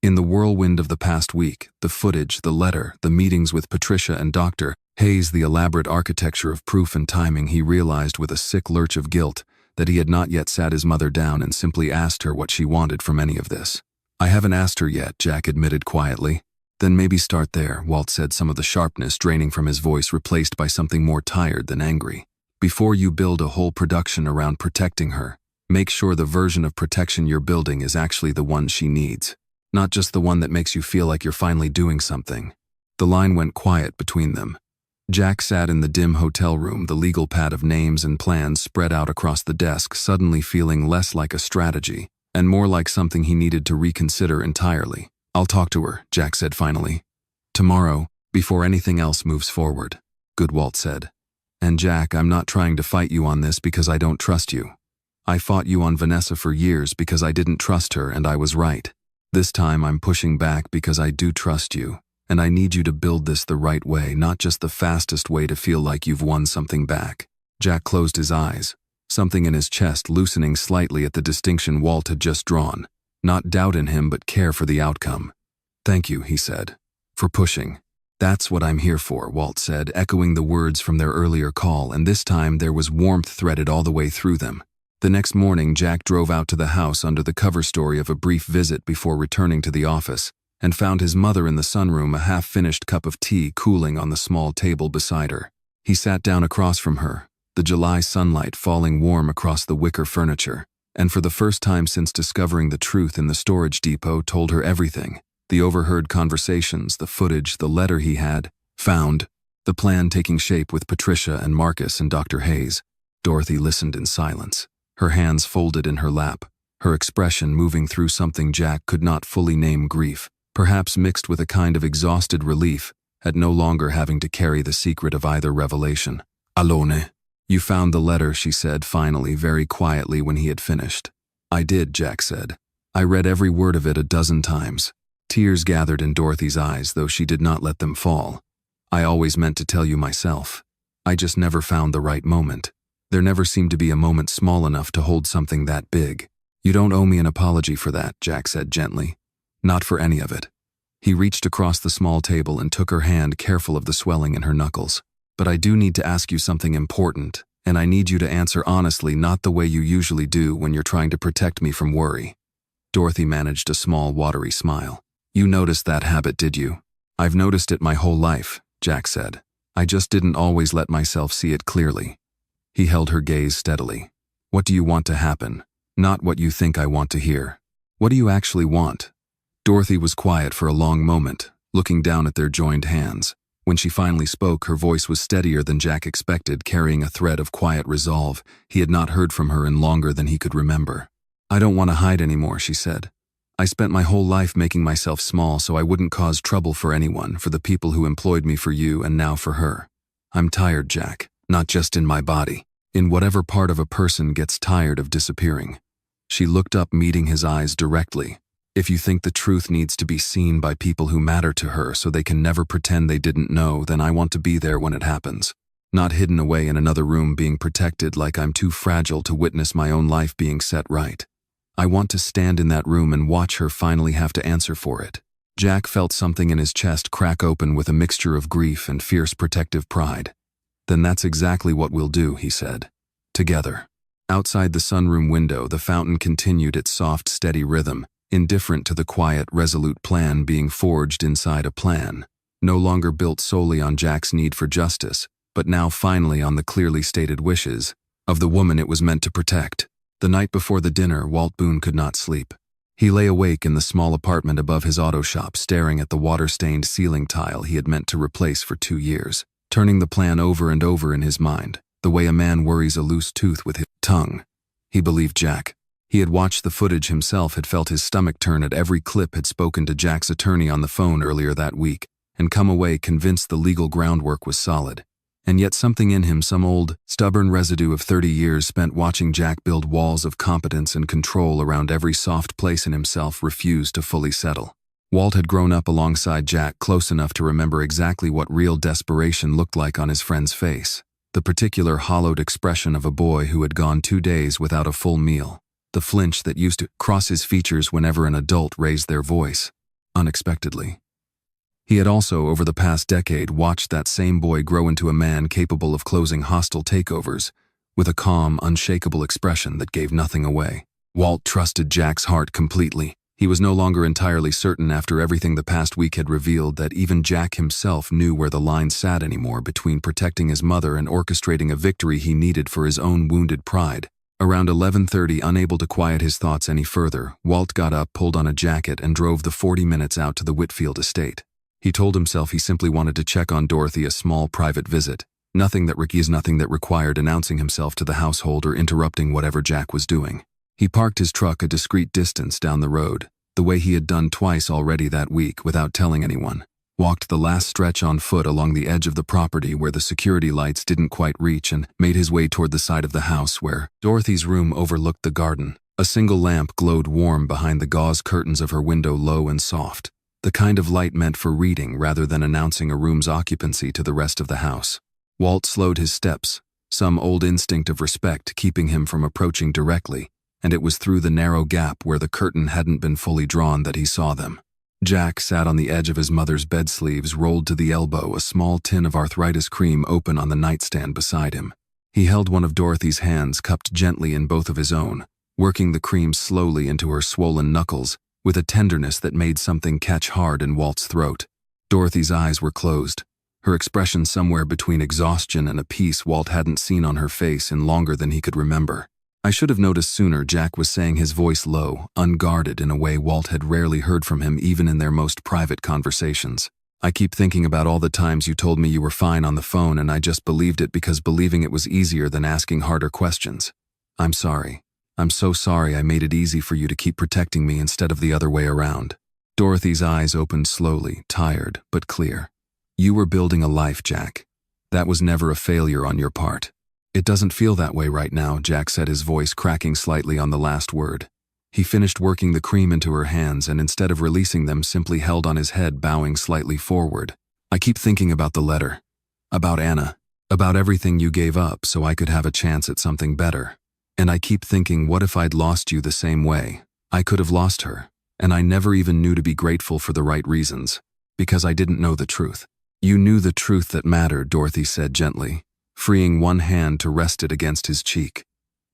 In the whirlwind of the past week, the footage, the letter, the meetings with Patricia and Dr. Hayes, the elaborate architecture of proof and timing, he realized with a sick lurch of guilt that he had not yet sat his mother down and simply asked her what she wanted from any of this. "I haven't asked her yet," Jack admitted quietly. Then maybe start there, Walt said, some of the sharpness draining from his voice replaced by something more tired than angry. Before you build a whole production around protecting her, make sure the version of protection you're building is actually the one she needs, not just the one that makes you feel like you're finally doing something. The line went quiet between them. Jack sat in the dim hotel room, the legal pad of names and plans spread out across the desk, suddenly feeling less like a strategy and more like something he needed to reconsider entirely. I'll talk to her, Jack said finally. Tomorrow, before anything else moves forward. Good, Walt said. And Jack, I'm not trying to fight you on this because I don't trust you. I fought you on Vanessa for years because I didn't trust her and I was right. This time I'm pushing back because I do trust you, and I need you to build this the right way, not just the fastest way to feel like you've won something back. Jack closed his eyes, something in his chest loosening slightly at the distinction Walt had just drawn. Not doubt in him, but care for the outcome. Thank you, he said, for pushing. That's what I'm here for, Walt said, echoing the words from their earlier call, and this time there was warmth threaded all the way through them. The next morning, Jack drove out to the house under the cover story of a brief visit before returning to the office, and found his mother in the sunroom, a half-finished cup of tea cooling on the small table beside her. He sat down across from her, the July sunlight falling warm across the wicker furniture, and for the first time since discovering the truth in the storage depot told her everything. The overheard conversations, the footage, the letter he had found, the plan taking shape with Patricia and Marcus and Dr. Hayes. Dorothy listened in silence, her hands folded in her lap, her expression moving through something Jack could not fully name: grief, perhaps mixed with a kind of exhausted relief at no longer having to carry the secret of either revelation. Alone. You found the letter, she said finally, very quietly when he had finished. I did, Jack said. I read every word of it a dozen times. Tears gathered in Dorothy's eyes, though she did not let them fall. I always meant to tell you myself. I just never found the right moment. There never seemed to be a moment small enough to hold something that big. You don't owe me an apology for that, Jack said gently. Not for any of it. He reached across the small table and took her hand, careful of the swelling in her knuckles. But I do need to ask you something important, and I need you to answer honestly, not the way you usually do when you're trying to protect me from worry. Dorothy managed a small, watery smile. You noticed that habit, did you? I've noticed it my whole life, Jack said. I just didn't always let myself see it clearly. He held her gaze steadily. What do you want to happen? Not what you think I want to hear. What do you actually want? Dorothy was quiet for a long moment, looking down at their joined hands. When she finally spoke, her voice was steadier than Jack expected, carrying a thread of quiet resolve he had not heard from her in longer than he could remember. I don't want to hide anymore, she said. I spent my whole life making myself small so I wouldn't cause trouble for anyone, for the people who employed me, for you, and now for her. I'm tired, Jack, not just in my body. In whatever part of a person gets tired of disappearing. She looked up, meeting his eyes directly. If you think the truth needs to be seen by people who matter to her so they can never pretend they didn't know, then I want to be there when it happens. Not hidden away in another room being protected like I'm too fragile to witness my own life being set right. I want to stand in that room and watch her finally have to answer for it. Jack felt something in his chest crack open with a mixture of grief and fierce protective pride. Then that's exactly what we'll do, he said. Together. Outside the sunroom window, the fountain continued its soft, steady rhythm, indifferent to the quiet, resolute plan being forged inside a plan, no longer built solely on Jack's need for justice, but now finally on the clearly stated wishes of the woman it was meant to protect. The night before the dinner, Walt Boone could not sleep. He lay awake in the small apartment above his auto shop, staring at the water-stained ceiling tile he had meant to replace for 2 years, turning the plan over and over in his mind, the way a man worries a loose tooth with his tongue. He believed Jack. He had watched the footage himself, had felt his stomach turn at every clip, had spoken to Jack's attorney on the phone earlier that week, and come away convinced the legal groundwork was solid. And yet something in him, some old, stubborn residue of 30 years spent watching Jack build walls of competence and control around every soft place in himself, refused to fully settle. Walt had grown up alongside Jack, close enough to remember exactly what real desperation looked like on his friend's face. The particular hollowed expression of a boy who had gone 2 days without a full meal. The flinch that used to cross his features whenever an adult raised their voice, unexpectedly. He had also, over the past decade, watched that same boy grow into a man capable of closing hostile takeovers, with a calm, unshakable expression that gave nothing away. Walt trusted Jack's heart completely. He was no longer entirely certain after everything the past week had revealed that even Jack himself knew where the line sat anymore between protecting his mother and orchestrating a victory he needed for his own wounded pride. Around 11:30, unable to quiet his thoughts any further, Walt got up, pulled on a jacket, and drove the 40 minutes out to the Whitfield estate. He told himself he simply wanted to check on Dorothy, a small private visit. Nothing that required announcing himself to the household or interrupting whatever Jack was doing. He parked his truck a discreet distance down the road, the way he had done twice already that week without telling anyone. Walked the last stretch on foot along the edge of the property where the security lights didn't quite reach, and made his way toward the side of the house where Dorothy's room overlooked the garden. A single lamp glowed warm behind the gauze curtains of her window, low and soft, the kind of light meant for reading rather than announcing a room's occupancy to the rest of the house. Walt slowed his steps, some old instinct of respect keeping him from approaching directly, and it was through the narrow gap where the curtain hadn't been fully drawn that he saw them. Jack sat on the edge of his mother's bed sleeves, rolled to the elbow, a small tin of arthritis cream open on the nightstand beside him. He held one of Dorothy's hands cupped gently in both of his own, working the cream slowly into her swollen knuckles, with a tenderness that made something catch hard in Walt's throat. Dorothy's eyes were closed, her expression somewhere between exhaustion and a peace Walt hadn't seen on her face in longer than he could remember. "I should have noticed sooner," Jack was saying, his voice low, unguarded in a way Walt had rarely heard from him even in their most private conversations. "I keep thinking about all the times you told me you were fine on the phone, and I just believed it because believing it was easier than asking harder questions. I'm sorry. I'm so sorry I made it easy for you to keep protecting me instead of the other way around." Dorothy's eyes opened slowly, tired but clear. "You were building a life, Jack. That was never a failure on your part." "It doesn't feel that way right now," Jack said, his voice cracking slightly on the last word. He finished working the cream into her hands and instead of releasing them simply held on his head, bowing slightly forward. "I keep thinking about the letter. About Anna. About everything you gave up so I could have a chance at something better. And I keep thinking, what if I'd lost you the same way? I could have lost her, and I never even knew to be grateful for the right reasons. Because I didn't know the truth." "You knew the truth that mattered," Dorothy said gently, freeing one hand to rest it against his cheek.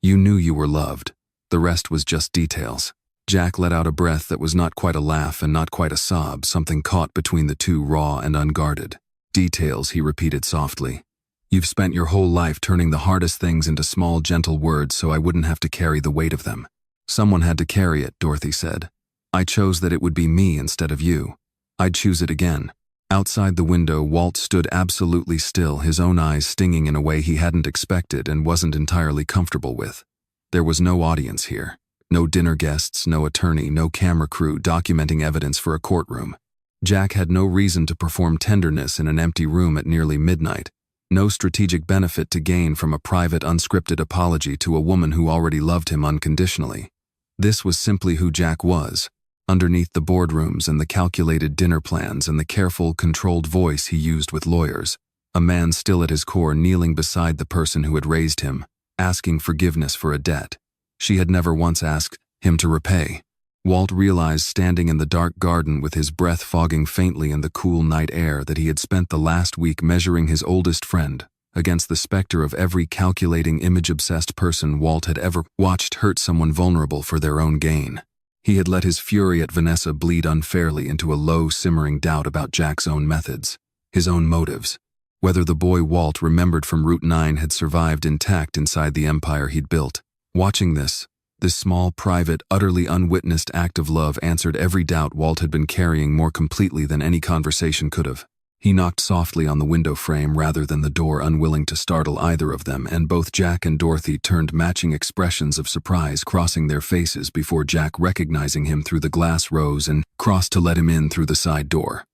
"You knew you were loved. The rest was just details." Jack let out a breath that was not quite a laugh and not quite a sob, something caught between the two, raw and unguarded. "Details," he repeated softly. "You've spent your whole life turning the hardest things into small, gentle words so I wouldn't have to carry the weight of them." "Someone had to carry it," Dorothy said. "I chose that it would be me instead of you. I'd choose it again." Outside the window, Walt stood absolutely still, his own eyes stinging in a way he hadn't expected and wasn't entirely comfortable with. There was no audience here. No dinner guests, no attorney, no camera crew documenting evidence for a courtroom. Jack had no reason to perform tenderness in an empty room at nearly midnight. No strategic benefit to gain from a private, unscripted apology to a woman who already loved him unconditionally. This was simply who Jack was. Underneath the boardrooms and the calculated dinner plans and the careful, controlled voice he used with lawyers, a man still at his core, kneeling beside the person who had raised him, asking forgiveness for a debt she had never once asked him to repay. Walt realized, standing in the dark garden with his breath fogging faintly in the cool night air, that he had spent the last week measuring his oldest friend against the specter of every calculating, image-obsessed person Walt had ever watched hurt someone vulnerable for their own gain. He had let his fury at Vanessa bleed unfairly into a low, simmering doubt about Jack's own methods, his own motives, whether the boy Walt remembered from Route 9 had survived intact inside the empire he'd built. Watching this small, private, utterly unwitnessed act of love answered every doubt Walt had been carrying more completely than any conversation could have. He knocked softly on the window frame rather than the door, unwilling to startle either of them, and both Jack and Dorothy turned matching expressions of surprise crossing their faces before Jack, recognizing him through the glass, rose and crossed to let him in through the side door.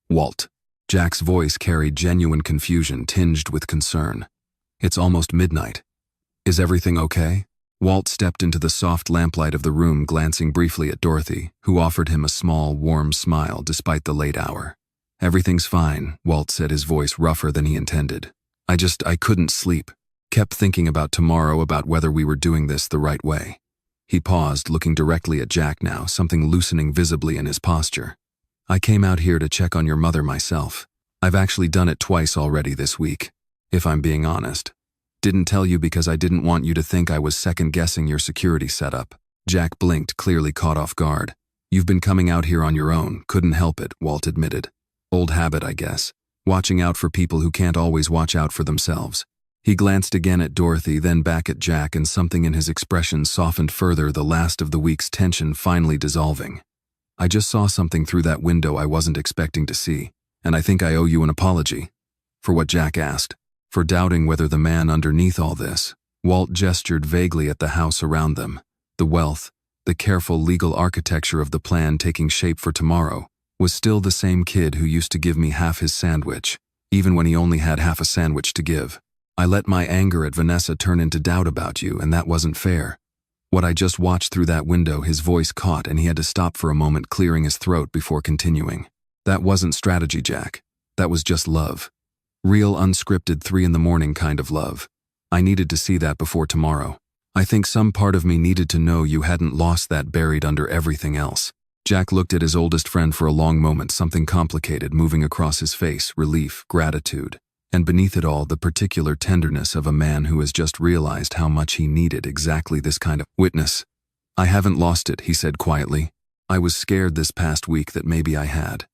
"Walt." Jack's voice carried genuine confusion tinged with concern. "It's almost midnight. Is everything okay?" Walt stepped into the soft lamplight of the room, glancing briefly at Dorothy, who offered him a small, warm smile despite the late hour. "Everything's fine," Walt said, his voice rougher than he intended. I couldn't sleep. Kept thinking about tomorrow, about whether we were doing this the right way." He paused, looking directly at Jack now, something loosening visibly in his posture. "I came out here to check on your mother myself. I've actually done it twice already this week, if I'm being honest. Didn't tell you because I didn't want you to think I was second-guessing your security setup." Jack blinked, clearly caught off guard. You've been coming out here on your own, couldn't help it, Walt admitted. Old habit, I guess. Watching out for people who can't always watch out for themselves. He glanced again at Dorothy, then back at Jack, and something in his expression softened further, the last of the week's tension finally dissolving. I just saw something through that window I wasn't expecting to see, and I think I owe you an apology. For what? Jack asked. For doubting whether the man underneath all this. Walt gestured vaguely at the house around them. The wealth, the careful legal architecture of the plan taking shape for tomorrow, was still the same kid who used to give me half his sandwich, even when he only had half a sandwich to give. I let my anger at Vanessa turn into doubt about you, and that wasn't fair. What I just watched through that window, his voice caught, and he had to stop for a moment, clearing his throat before continuing. That wasn't strategy, Jack. That was just love. Real unscripted 3 a.m. kind of love. I needed to see that before tomorrow. I think some part of me needed to know you hadn't lost that buried under everything else. Jack looked at his oldest friend for a long moment, something complicated moving across his face, relief, gratitude, and beneath it all, the particular tenderness of a man who has just realized how much he needed exactly this kind of witness. I haven't lost it, he said quietly. I was scared this past week that maybe I had.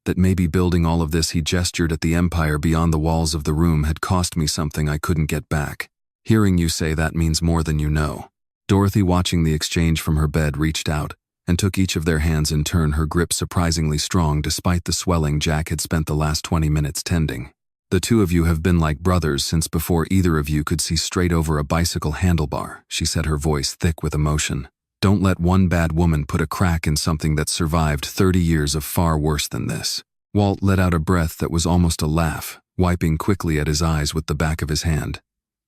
That maybe building all of this, he gestured at the empire beyond the walls of the room, had cost me something I couldn't get back. Hearing you say that means more than you know. Dorothy, watching the exchange from her bed, reached out and took each of their hands in turn, her grip surprisingly strong despite the swelling Jack had spent the last 20 minutes tending. The two of you have been like brothers since before either of you could see straight over a bicycle handlebar, she said, her voice thick with emotion. Don't let one bad woman put a crack in something that survived 30 years of far worse than this. Walt let out a breath that was almost a laugh, wiping quickly at his eyes with the back of his hand.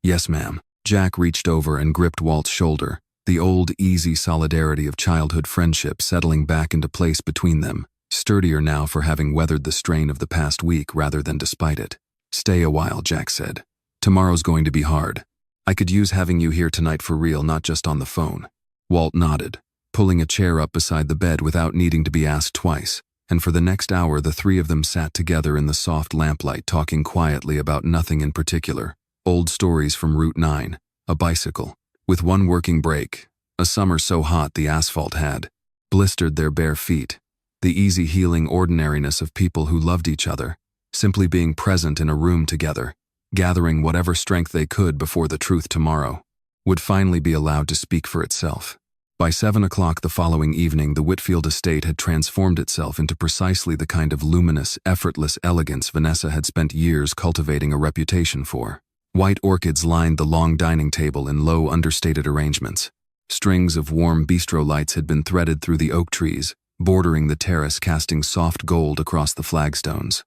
Yes, ma'am. Jack reached over and gripped Walt's shoulder, the old, easy solidarity of childhood friendship settling back into place between them, sturdier now for having weathered the strain of the past week rather than despite it. Stay a while, Jack said. Tomorrow's going to be hard. I could use having you here tonight for real, not just on the phone. Walt nodded, pulling a chair up beside the bed without needing to be asked twice, and for the next hour the three of them sat together in the soft lamplight, talking quietly about nothing in particular. Old stories from Route 9, a bicycle, with one working brake, a summer so hot the asphalt had blistered their bare feet, the easy healing ordinariness of people who loved each other, simply being present in a room together, gathering whatever strength they could before the truth tomorrow would finally be allowed to speak for itself. By 7 o'clock the following evening, the Whitfield estate had transformed itself into precisely the kind of luminous, effortless elegance Vanessa had spent years cultivating a reputation for. White orchids lined the long dining table in low, understated arrangements. Strings of warm bistro lights had been threaded through the oak trees, bordering the terrace, casting soft gold across the flagstones.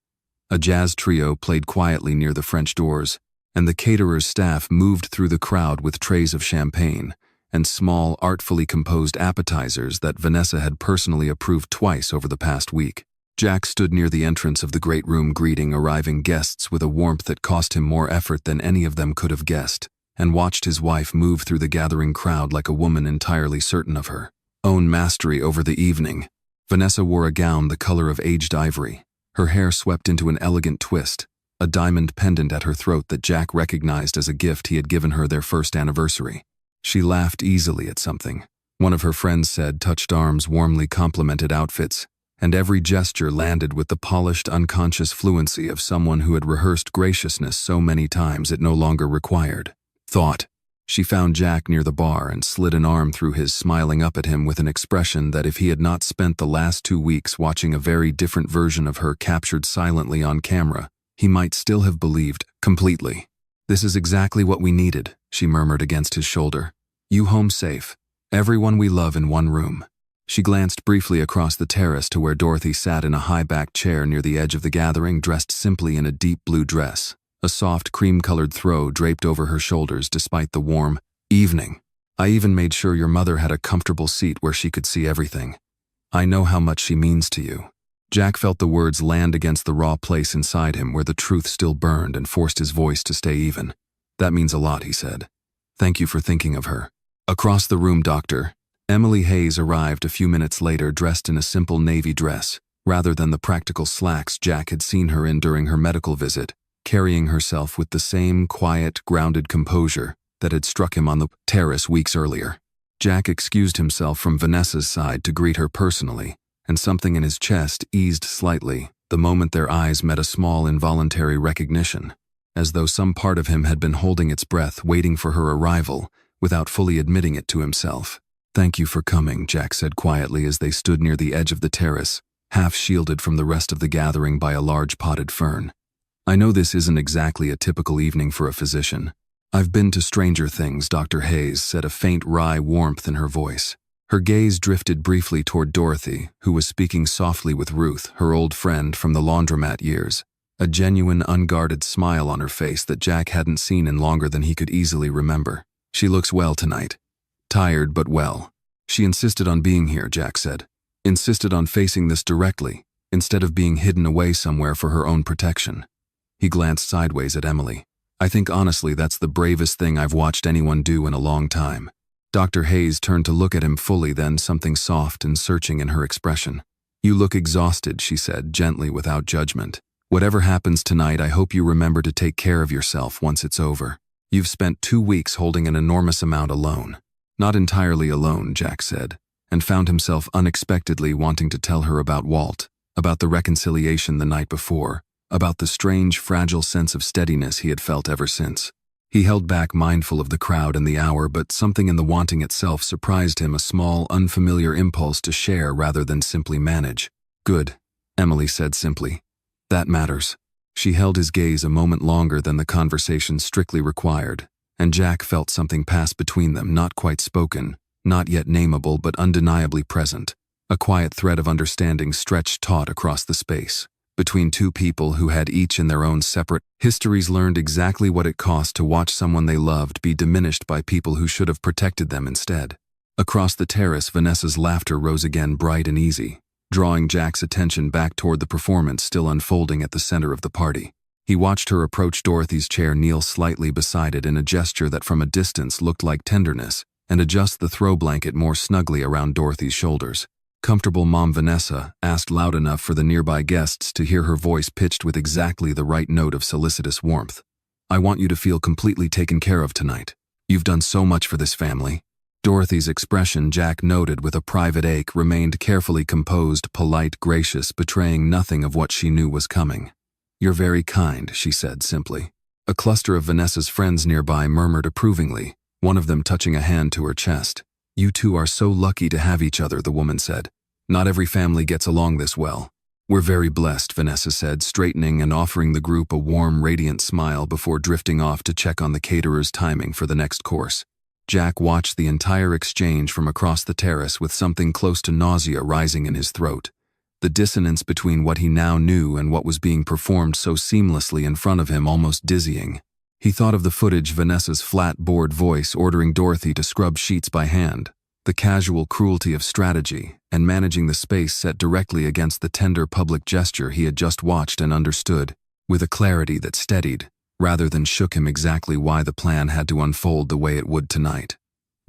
A jazz trio played quietly near the French doors, and the caterer's staff moved through the crowd with trays of champagne and small, artfully composed appetizers that Vanessa had personally approved twice over the past week. Jack stood near the entrance of the great room, greeting arriving guests with a warmth that cost him more effort than any of them could have guessed, and watched his wife move through the gathering crowd like a woman entirely certain of her own mastery over the evening. Vanessa wore a gown the color of aged ivory, her hair swept into an elegant twist, a diamond pendant at her throat that Jack recognized as a gift he had given her their first anniversary. She laughed easily at something one of her friends said, touched arms warmly complimented outfits, and every gesture landed with the polished, unconscious fluency of someone who had rehearsed graciousness so many times it no longer required thought. She found Jack near the bar and slid an arm through his, smiling up at him with an expression that if he had not spent the last 2 weeks watching a very different version of her captured silently on camera, he might still have believed completely. This is exactly what we needed, she murmured against his shoulder. You home safe. Everyone we love in one room. She glanced briefly across the terrace to where Dorothy sat in a high-backed chair near the edge of the gathering, dressed simply in a deep blue dress, a soft cream-colored throw draped over her shoulders despite the warm evening. I even made sure your mother had a comfortable seat where she could see everything. I know how much she means to you. Jack felt the words land against the raw place inside him where the truth still burned and forced his voice to stay even. That means a lot, he said. Thank you for thinking of her. Across the room, Dr. Emily Hayes arrived a few minutes later, dressed in a simple navy dress, rather than the practical slacks Jack had seen her in during her medical visit, carrying herself with the same quiet, grounded composure that had struck him on the terrace weeks earlier. Jack excused himself from Vanessa's side to greet her personally, and something in his chest eased slightly the moment their eyes met a small involuntary recognition, as though some part of him had been holding its breath waiting for her arrival without fully admitting it to himself. "Thank you for coming," Jack said quietly as they stood near the edge of the terrace, half shielded from the rest of the gathering by a large potted fern. "I know this isn't exactly a typical evening for a physician. I've been to stranger things," Dr. Hayes said, a faint wry warmth in her voice. Her gaze drifted briefly toward Dorothy, who was speaking softly with Ruth, her old friend from the laundromat years, a genuine, unguarded smile on her face that Jack hadn't seen in longer than he could easily remember. "She looks well tonight. Tired, but well." "She insisted on being here," Jack said. "Insisted on facing this directly, instead of being hidden away somewhere for her own protection." He glanced sideways at Emily. "I think honestly that's the bravest thing I've watched anyone do in a long time." Dr. Hayes turned to look at him fully, then something soft and searching in her expression. "You look exhausted," she said, gently without judgment. "Whatever happens tonight, I hope you remember to take care of yourself once it's over. You've spent 2 weeks holding an enormous amount alone." "Not entirely alone," Jack said, and found himself unexpectedly wanting to tell her about Walt, about the reconciliation the night before, about the strange, fragile sense of steadiness he had felt ever since. He held back, mindful of the crowd and the hour, but something in the wanting itself surprised him, a small, unfamiliar impulse to share rather than simply manage. "Good," Emily said simply. "That matters." She held his gaze a moment longer than the conversation strictly required, and Jack felt something pass between them, not quite spoken, not yet nameable, but undeniably present. A quiet thread of understanding stretched taut across the space, between two people who had each in their own separate histories learned exactly what it cost to watch someone they loved be diminished by people who should have protected them instead. Across the terrace, Vanessa's laughter rose again, bright and easy, drawing Jack's attention back toward the performance still unfolding at the center of the party. He watched her approach Dorothy's chair, kneel slightly beside it in a gesture that from a distance looked like tenderness, and adjust the throw blanket more snugly around Dorothy's shoulders. "Comfortable, Mom?" Vanessa asked loud enough for the nearby guests to hear her voice pitched with exactly the right note of solicitous warmth. "I want you to feel completely taken care of tonight. You've done so much for this family." Dorothy's expression, Jack noted with a private ache, remained carefully composed, polite, gracious, betraying nothing of what she knew was coming. "You're very kind," she said simply. A cluster of Vanessa's friends nearby murmured approvingly, one of them touching a hand to her chest. "You two are so lucky to have each other," the woman said. "Not every family gets along this well." "We're very blessed," Vanessa said, straightening and offering the group a warm, radiant smile before drifting off to check on the caterer's timing for the next course. Jack watched the entire exchange from across the terrace with something close to nausea rising in his throat. The dissonance between what he now knew and what was being performed so seamlessly in front of him almost dizzying. He thought of the footage, Vanessa's flat, bored voice ordering Dorothy to scrub sheets by hand, the casual cruelty of strategy, and managing the space set directly against the tender public gesture he had just watched and understood, with a clarity that steadied, rather than shook him, exactly why the plan had to unfold the way it would tonight.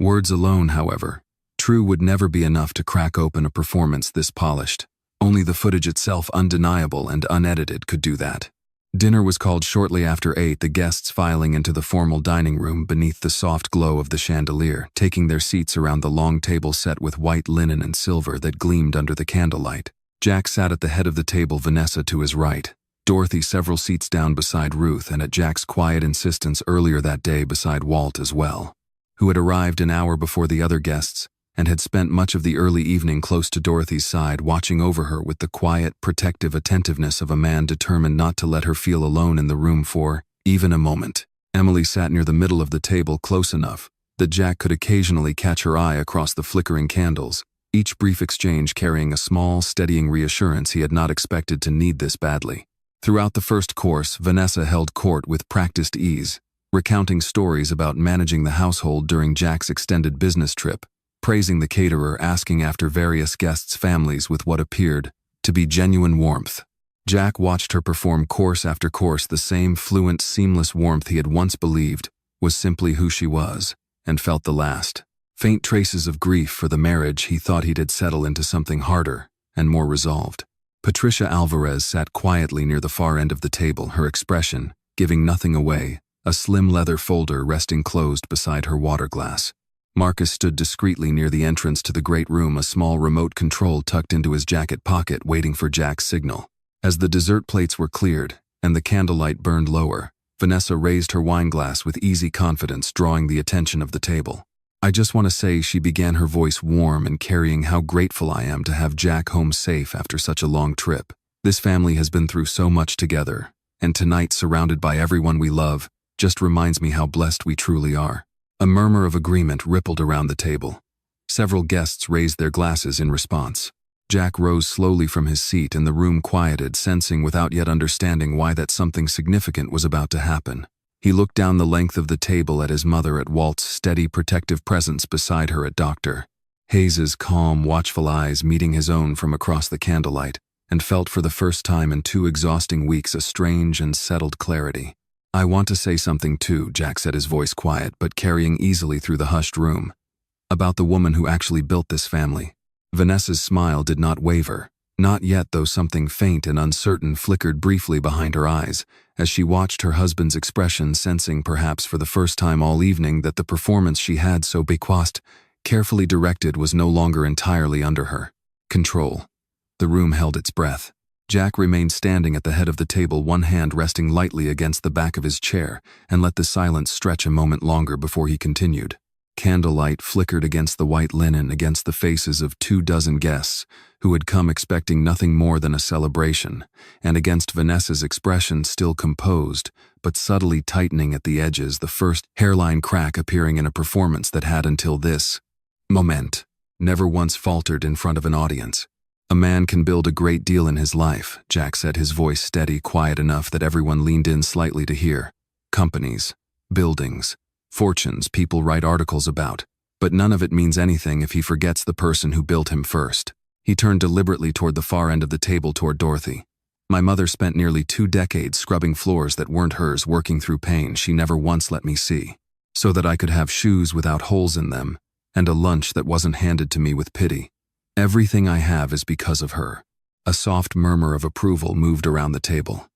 Words alone, however, true, would never be enough to crack open a performance this polished. Only the footage itself, undeniable and unedited, could do that. Dinner was called shortly after 8, the guests filing into the formal dining room beneath the soft glow of the chandelier, taking their seats around the long table set with white linen and silver that gleamed under the candlelight. Jack sat at the head of the table, Vanessa to his right, Dorothy several seats down beside Ruth, and at Jack's quiet insistence earlier that day beside Walt as well, who had arrived an hour before the other guests and had spent much of the early evening close to Dorothy's side, watching over her with the quiet, protective attentiveness of a man determined not to let her feel alone in the room for even a moment. Emily sat near the middle of the table, close enough that Jack could occasionally catch her eye across the flickering candles, each brief exchange carrying a small, steadying reassurance he had not expected to need this badly. Throughout the first course, Vanessa held court with practiced ease, recounting stories about managing the household during Jack's extended business trip, praising the caterer, asking after various guests' families with what appeared to be genuine warmth. Jack watched her perform course after course, the same fluent, seamless warmth he had once believed was simply who she was, and felt the last faint traces of grief for the marriage he thought he'd settle into something harder and more resolved. Patricia Alvarez sat quietly near the far end of the table, her expression giving nothing away, a slim leather folder resting closed beside her water glass. Marcus stood discreetly near the entrance to the great room, a small remote control tucked into his jacket pocket, waiting for Jack's signal. As the dessert plates were cleared and the candlelight burned lower, Vanessa raised her wineglass with easy confidence, drawing the attention of the table. "I just want to say," she began, her voice warm and carrying, "how grateful I am to have Jack home safe after such a long trip. This family has been through so much together, and tonight, surrounded by everyone we love, just reminds me how blessed we truly are." A murmur of agreement rippled around the table. Several guests raised their glasses in response. Jack rose slowly from his seat and the room quieted, sensing without yet understanding why that something significant was about to happen. He looked down the length of the table at his mother, at Walt's steady, protective presence beside her, at Dr. Hayes's calm, watchful eyes meeting his own from across the candlelight, and felt for the first time in 2 exhausting weeks a strange and settled clarity. "I want to say something too," Jack said, his voice quiet but carrying easily through the hushed room. "About the woman who actually built this family." Vanessa's smile did not waver. Not yet, though something faint and uncertain flickered briefly behind her eyes as she watched her husband's expression, sensing perhaps for the first time all evening that the performance she had so bequeathed, carefully directed, was no longer entirely under her control. The room held its breath. Jack remained standing at the head of the table, one hand resting lightly against the back of his chair, and let the silence stretch a moment longer before he continued. Candlelight flickered against the white linen, against the faces of 24 guests who had come expecting nothing more than a celebration, and against Vanessa's expression, still composed, but subtly tightening at the edges, the first hairline crack appearing in a performance that had until this moment never once faltered in front of an audience. "A man can build a great deal in his life," Jack said, his voice steady, quiet enough that everyone leaned in slightly to hear. "Companies, buildings, fortunes people write articles about, but none of it means anything if he forgets the person who built him first." He turned deliberately toward the far end of the table, toward Dorothy. "My mother spent nearly 2 decades scrubbing floors that weren't hers, working through pain she never once let me see, so that I could have shoes without holes in them, and a lunch that wasn't handed to me with pity. Everything I have is because of her." A soft murmur of approval moved around the table.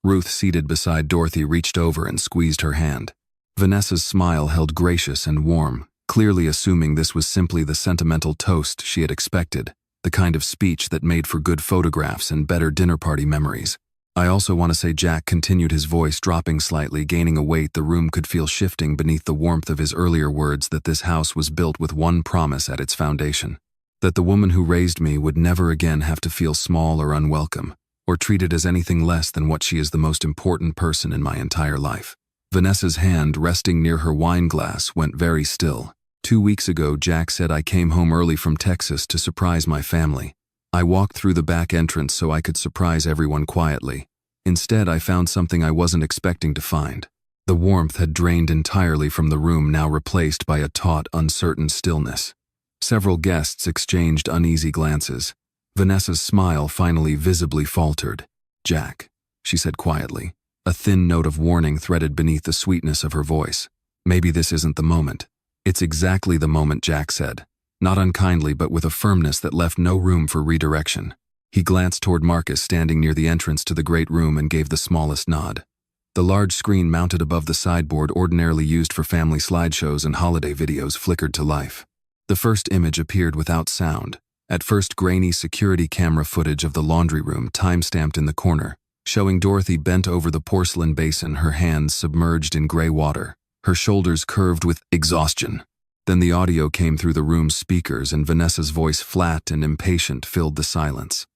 Ruth, seated beside Dorothy, reached over and squeezed her hand. Vanessa's smile held gracious and warm, clearly assuming this was simply the sentimental toast she had expected, the kind of speech that made for good photographs and better dinner party memories. "I also want to say," Jack continued, his voice dropping slightly, gaining a weight the room could feel shifting beneath the warmth of his earlier words, "that this house was built with one promise at its foundation. That the woman who raised me would never again have to feel small or unwelcome, or treated as anything less than what she is, the most important person in my entire life." Vanessa's hand, resting near her wineglass, went very still. 2 weeks ago, Jack said, "I came home early from Texas to surprise my family. I walked through the back entrance so I could surprise everyone quietly. Instead, I found something I wasn't expecting to find." The warmth had drained entirely from the room, now replaced by a taut, uncertain stillness. Several guests exchanged uneasy glances. Vanessa's smile finally visibly faltered. "Jack," she said quietly, a thin note of warning threaded beneath the sweetness of her voice. "Maybe this isn't the moment." "It's exactly the moment," Jack said, not unkindly but with a firmness that left no room for redirection. He glanced toward Marcus, standing near the entrance to the great room, and gave the smallest nod. The large screen mounted above the sideboard, ordinarily used for family slideshows and holiday videos, flickered to life. The first image appeared without sound, at first grainy security camera footage of the laundry room, time-stamped in the corner, showing Dorothy bent over the porcelain basin, her hands submerged in gray water, her shoulders curved with exhaustion. Then the audio came through the room's speakers, and Vanessa's voice, flat and impatient, filled the silence.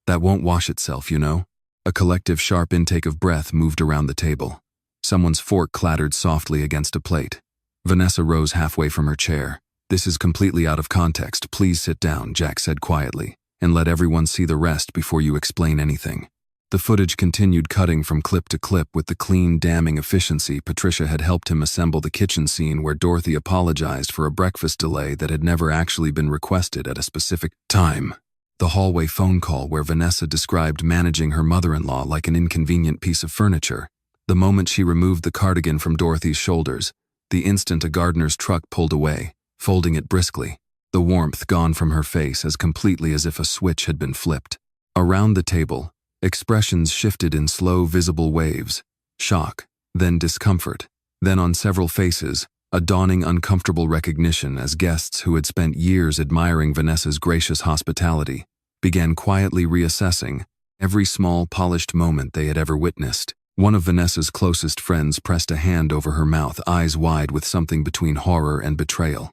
"That won't wash itself, you know." A collective sharp intake of breath moved around the table. Someone's fork clattered softly against a plate. Vanessa rose halfway from her chair. "This is completely out of context. Please sit down," Jack said quietly, "and let everyone see the rest before you explain anything." The footage continued, cutting from clip to clip with the clean, damning efficiency Patricia had helped him assemble. The kitchen scene where Dorothy apologized for a breakfast delay that had never actually been requested at a specific time. The hallway phone call where Vanessa described managing her mother-in-law like an inconvenient piece of furniture. The moment she removed the cardigan from Dorothy's shoulders, the instant a gardener's truck pulled away, folding it briskly, the warmth gone from her face as completely as if a switch had been flipped. Around the table, expressions shifted in slow, visible waves: shock, then discomfort, then on several faces, a dawning uncomfortable recognition as guests who had spent years admiring Vanessa's gracious hospitality began quietly reassessing every small, polished moment they had ever witnessed. One of Vanessa's closest friends pressed a hand over her mouth, eyes wide with something between horror and betrayal.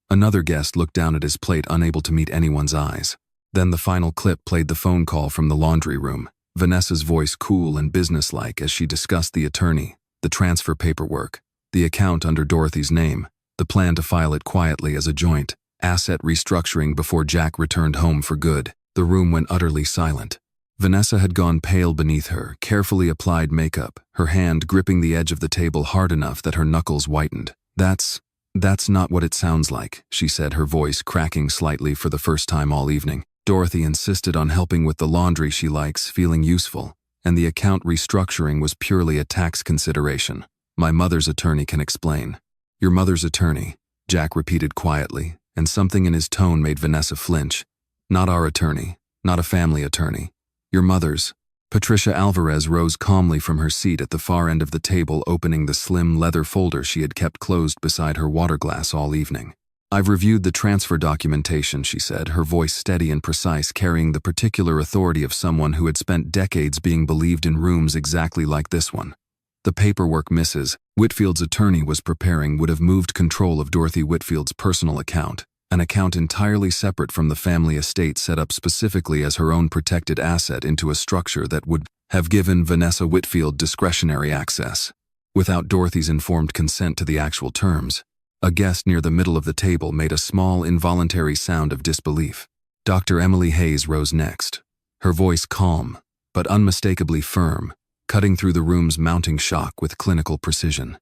Another guest looked down at his plate, unable to meet anyone's eyes. Then the final clip played the phone call from the laundry room, Vanessa's voice cool and businesslike as she discussed the attorney, the transfer paperwork, the account under Dorothy's name, the plan to file it quietly as a joint asset restructuring before Jack returned home for good. The room went utterly silent. Vanessa had gone pale beneath her carefully applied makeup, her hand gripping the edge of the table hard enough that her knuckles whitened. That's not what it sounds like, she said, her voice cracking slightly for the first time all evening. Dorothy insisted on helping with the laundry she likes, feeling useful, and the account restructuring was purely a tax consideration. My mother's attorney can explain. Your mother's attorney, Jack repeated quietly, and something in his tone made Vanessa flinch. Not our attorney, not a family attorney. Your mother's. Patricia Alvarez rose calmly from her seat at the far end of the table, opening the slim leather folder she had kept closed beside her water glass all evening. I've reviewed the transfer documentation, she said, her voice steady and precise, carrying the particular authority of someone who had spent decades being believed in rooms exactly like this one. The paperwork Mrs. Whitfield's attorney was preparing would have moved control of Dorothy Whitfield's personal account, an account entirely separate from the family estate set up specifically as her own protected asset, into a structure that would have given Vanessa Whitfield discretionary access. Without Dorothy's informed consent to the actual terms, a guest near the middle of the table made a small, involuntary sound of disbelief. Dr. Emily Hayes rose next, her voice calm, but unmistakably firm, cutting through the room's mounting shock with clinical precision.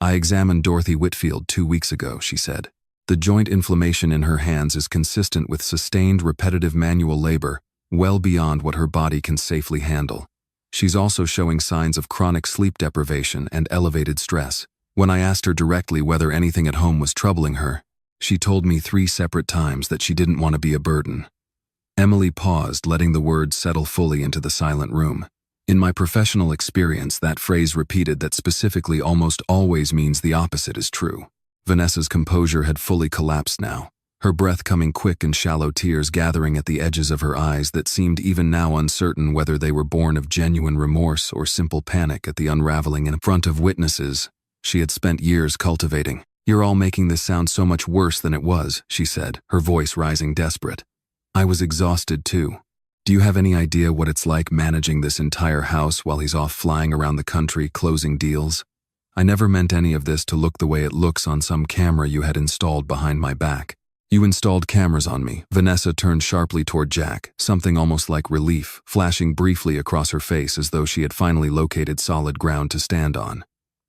I examined Dorothy Whitfield 2 weeks ago, she said. The joint inflammation in her hands is consistent with sustained repetitive manual labor, well beyond what her body can safely handle. She's also showing signs of chronic sleep deprivation and elevated stress. When I asked her directly whether anything at home was troubling her, she told me 3 separate times that she didn't want to be a burden. Emily paused, letting the words settle fully into the silent room. In my professional experience, that phrase repeated that specifically almost always means the opposite is true. Vanessa's composure had fully collapsed now, her breath coming quick and shallow tears gathering at the edges of her eyes that seemed even now uncertain whether they were born of genuine remorse or simple panic at the unraveling in front of witnesses she had spent years cultivating. You're all making this sound so much worse than it was, she said, her voice rising desperate. I was exhausted too. Do you have any idea what it's like managing this entire house while he's off flying around the country closing deals? I never meant any of this to look the way it looks on some camera you had installed behind my back. You installed cameras on me. Vanessa turned sharply toward Jack, something almost like relief flashing briefly across her face as though she had finally located solid ground to stand on.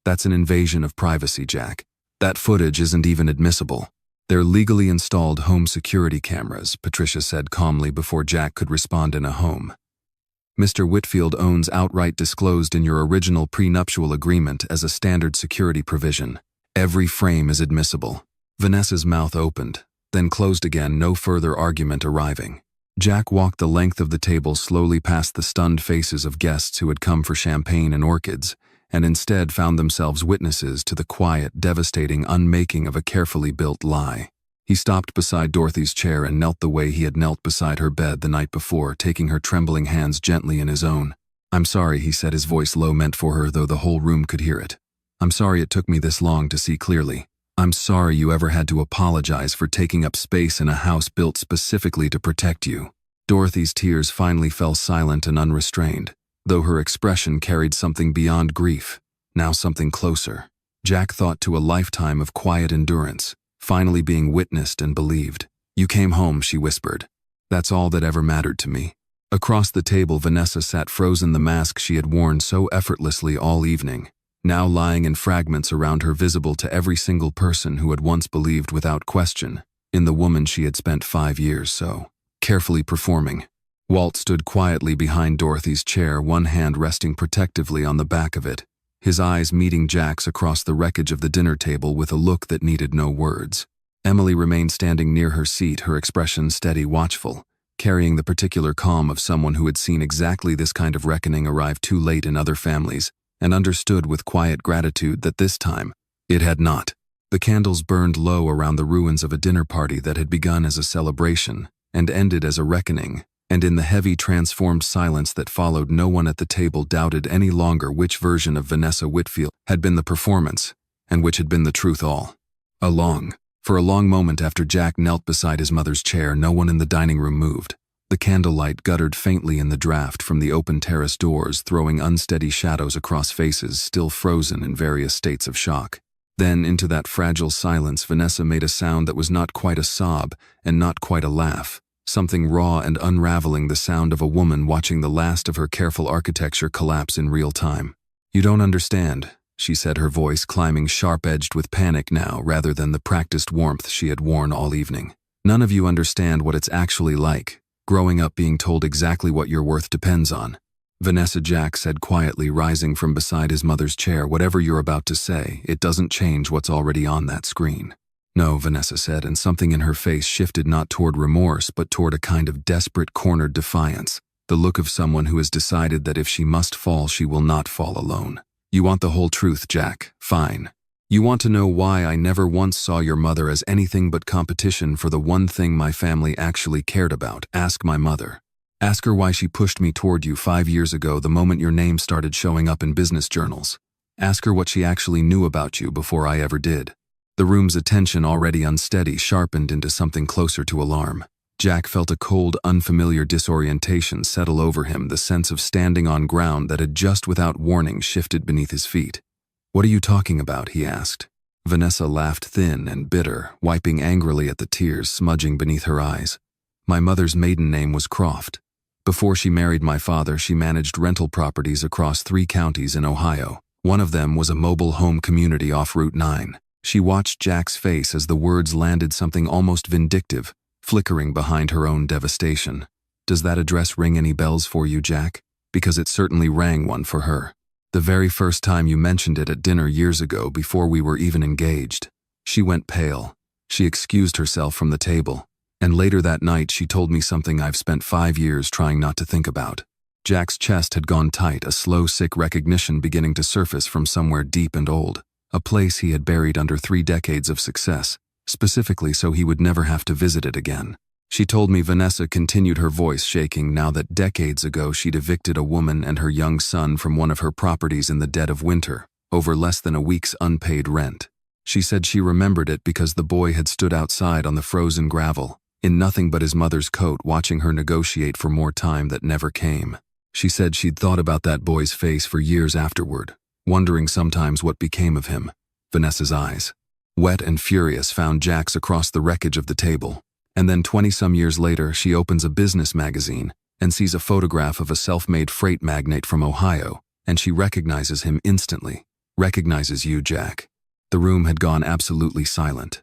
That's an invasion of privacy, Jack. That footage isn't even admissible. They're legally installed home security cameras, Patricia said calmly before Jack could respond in a home. Mr. Whitfield owns outright disclosed in your original prenuptial agreement as a standard security provision. Every frame is admissible. Vanessa's mouth opened, then closed again, no further argument arriving. Jack walked the length of the table slowly past the stunned faces of guests who had come for champagne and orchids, and instead found themselves witnesses to the quiet, devastating unmaking of a carefully built lie. He stopped beside Dorothy's chair and knelt the way he had knelt beside her bed the night before, taking her trembling hands gently in his own. I'm sorry, he said, his voice low, meant for her though the whole room could hear it. I'm sorry it took me this long to see clearly. I'm sorry you ever had to apologize for taking up space in a house built specifically to protect you. Dorothy's tears finally fell silent and unrestrained, though her expression carried something beyond grief, now something closer. Jack thought to a lifetime of quiet endurance, finally being witnessed and believed. You came home, she whispered. That's all that ever mattered to me. Across the table, Vanessa sat frozen, the mask she had worn so effortlessly all evening, now lying in fragments around her, visible to every single person who had once believed without question in the woman she had spent 5 years so carefully performing. Walt stood quietly behind Dorothy's chair, one hand resting protectively on the back of it, his eyes meeting Jack's across the wreckage of the dinner table with a look that needed no words. Emily remained standing near her seat, her expression steady, watchful, carrying the particular calm of someone who had seen exactly this kind of reckoning arrive too late in other families and understood with quiet gratitude that this time it had not. The candles burned low around the ruins of a dinner party that had begun as a celebration and ended as a reckoning, and in the heavy transformed silence that followed, no one at the table doubted any longer which version of Vanessa Whitfield had been the performance and which had been the truth all along. For a long moment after Jack knelt beside his mother's chair, no one in the dining room moved. The candlelight guttered faintly in the draft from the open terrace doors, throwing unsteady shadows across faces still frozen in various states of shock. Then, into that fragile silence, Vanessa made a sound that was not quite a sob and not quite a laugh, something raw and unraveling, the sound of a woman watching the last of her careful architecture collapse in real time. "You don't understand," she said, her voice climbing sharp-edged with panic now rather than the practiced warmth she had worn all evening. "None of you understand what it's actually like, growing up being told exactly what your worth depends on." "Vanessa," Jack said quietly, rising from beside his mother's chair, "whatever you're about to say, it doesn't change what's already on that screen." "No," Vanessa said, and something in her face shifted not toward remorse but toward a kind of desperate, cornered defiance, the look of someone who has decided that if she must fall, she will not fall alone. "You want the whole truth, Jack. Fine. You want to know why I never once saw your mother as anything but competition for the one thing my family actually cared about. Ask my mother. Ask her why she pushed me toward you 5 years ago, the moment your name started showing up in business journals. Ask her what she actually knew about you before I ever did." The room's attention, already unsteady, sharpened into something closer to alarm. Jack felt a cold, unfamiliar disorientation settle over him, the sense of standing on ground that had just without warning shifted beneath his feet. "What are you talking about?" he asked. Vanessa laughed, thin and bitter, wiping angrily at the tears smudging beneath her eyes. "My mother's maiden name was Croft. Before she married my father, she managed rental properties across 3 counties in Ohio. One of them was a mobile home community off Route 9. She watched Jack's face as the words landed, something almost vindictive, flickering behind her own devastation. "Does that address ring any bells for you, Jack? Because it certainly rang one for her. The very first time you mentioned it at dinner years ago, before we were even engaged." She went pale. She excused herself from the table. "And later that night she told me something I've spent 5 years trying not to think about." Jack's chest had gone tight, a slow, sick recognition beginning to surface from somewhere deep and old, a place he had buried under 3 decades of success, specifically so he would never have to visit it again. "She told me," Vanessa continued, her voice shaking, "now that decades ago she'd evicted a woman and her young son from one of her properties in the dead of winter, over less than a week's unpaid rent. She said she remembered it because the boy had stood outside on the frozen gravel, in nothing but his mother's coat, watching her negotiate for more time that never came. She said she'd thought about that boy's face for years afterward, wondering sometimes what became of him." Vanessa's eyes, wet and furious, found Jack's across the wreckage of the table. And then 20-some years later, she opens a business magazine and sees a photograph of a self-made freight magnate from Ohio, and she recognizes him instantly. "Recognizes you, Jack." The room had gone absolutely silent.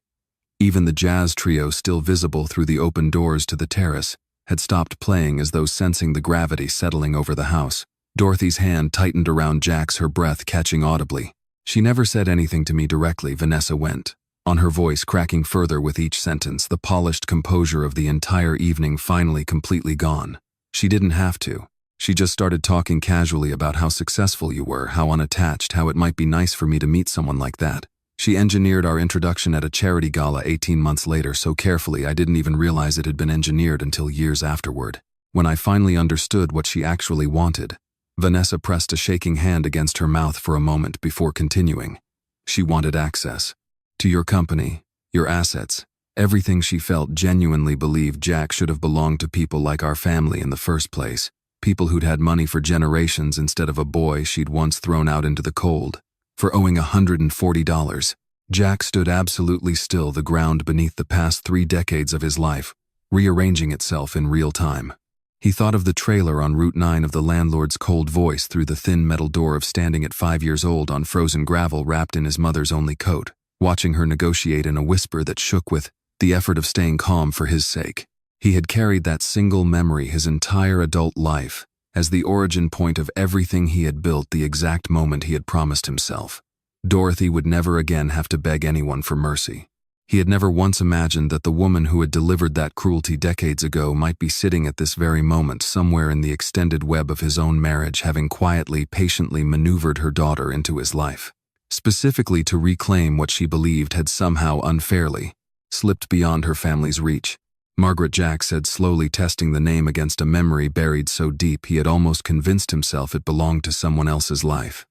Even the jazz trio, still visible through the open doors to the terrace, had stopped playing, as though sensing the gravity settling over the house. Dorothy's hand tightened around Jack's, her breath catching audibly. "She never said anything to me directly," Vanessa went on, her voice cracking further with each sentence, the polished composure of the entire evening finally completely gone. "She didn't have to. She just started talking casually about how successful you were, how unattached, how it might be nice for me to meet someone like that. She engineered our introduction at a charity gala 18 months later so carefully I didn't even realize it had been engineered until years afterward. When I finally understood what she actually wanted." Vanessa pressed a shaking hand against her mouth for a moment before continuing. "She wanted access to your company, your assets, everything. She felt, genuinely believed, Jack should have belonged to people like our family in the first place, people who'd had money for generations instead of a boy she'd once thrown out into the cold for owing $140. Jack stood absolutely still, the ground beneath the past 3 decades of his life rearranging itself in real time. He thought of the trailer on Route 9, of the landlord's cold voice through the thin metal door, of standing at 5 years old on frozen gravel wrapped in his mother's only coat, watching her negotiate in a whisper that shook with the effort of staying calm for his sake. He had carried that single memory his entire adult life, as the origin point of everything he had built the exact moment he had promised himself. Dorothy would never again have to beg anyone for mercy. He had never once imagined that the woman who had delivered that cruelty decades ago might be sitting at this very moment somewhere in the extended web of his own marriage, having quietly, patiently maneuvered her daughter into his life. specifically to reclaim what she believed had somehow unfairly slipped beyond her family's reach. Margaret, Jack said, slowly testing the name against a memory buried so deep he had almost convinced himself it belonged to someone else's life.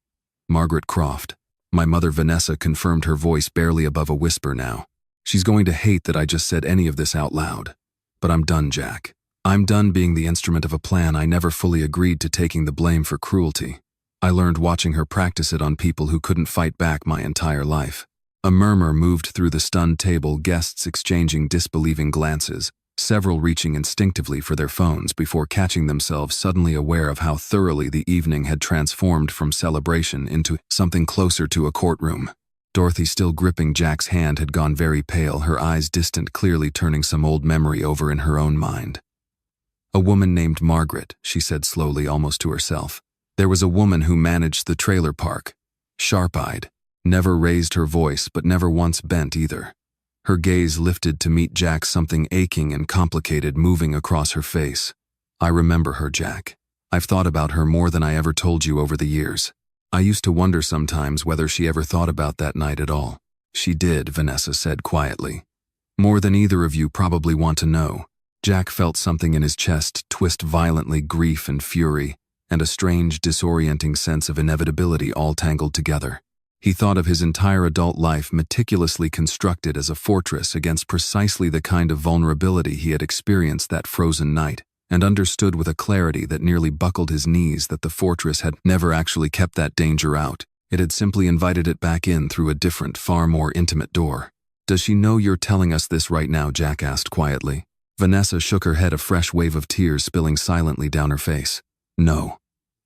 Margaret Croft. My mother Vanessa confirmed, her voice barely above a whisper now. She's going to hate that I just said any of this out loud. But I'm done, Jack. I'm done being the instrument of a plan I never fully agreed to, taking the blame for cruelty. I learned watching her practice it on people who couldn't fight back my entire life. A murmur moved through the stunned table, guests exchanging disbelieving glances, several reaching instinctively for their phones before catching themselves suddenly aware of how thoroughly the evening had transformed from celebration into something closer to a courtroom. Dorothy, still gripping Jack's hand, had gone very pale, her eyes distant, clearly turning some old memory over in her own mind. A woman named Margaret, she said slowly, almost to herself. There was a woman who managed the trailer park. Sharp-eyed, never raised her voice but never once bent either. Her gaze lifted to meet Jack's, something aching and complicated moving across her face. I remember her, Jack. I've thought about her more than I ever told you over the years. I used to wonder sometimes whether she ever thought about that night at all. She did, Vanessa said quietly. More than either of you probably want to know. Jack felt something in his chest twist violently, grief and fury, and a strange, disorienting sense of inevitability all tangled together. He thought of his entire adult life meticulously constructed as a fortress against precisely the kind of vulnerability he had experienced that frozen night, and understood with a clarity that nearly buckled his knees that the fortress had never actually kept that danger out. It had simply invited it back in through a different, far more intimate door. Does she know you're telling us this right now? Jack asked quietly. Vanessa shook her head, a fresh wave of tears spilling silently down her face. No.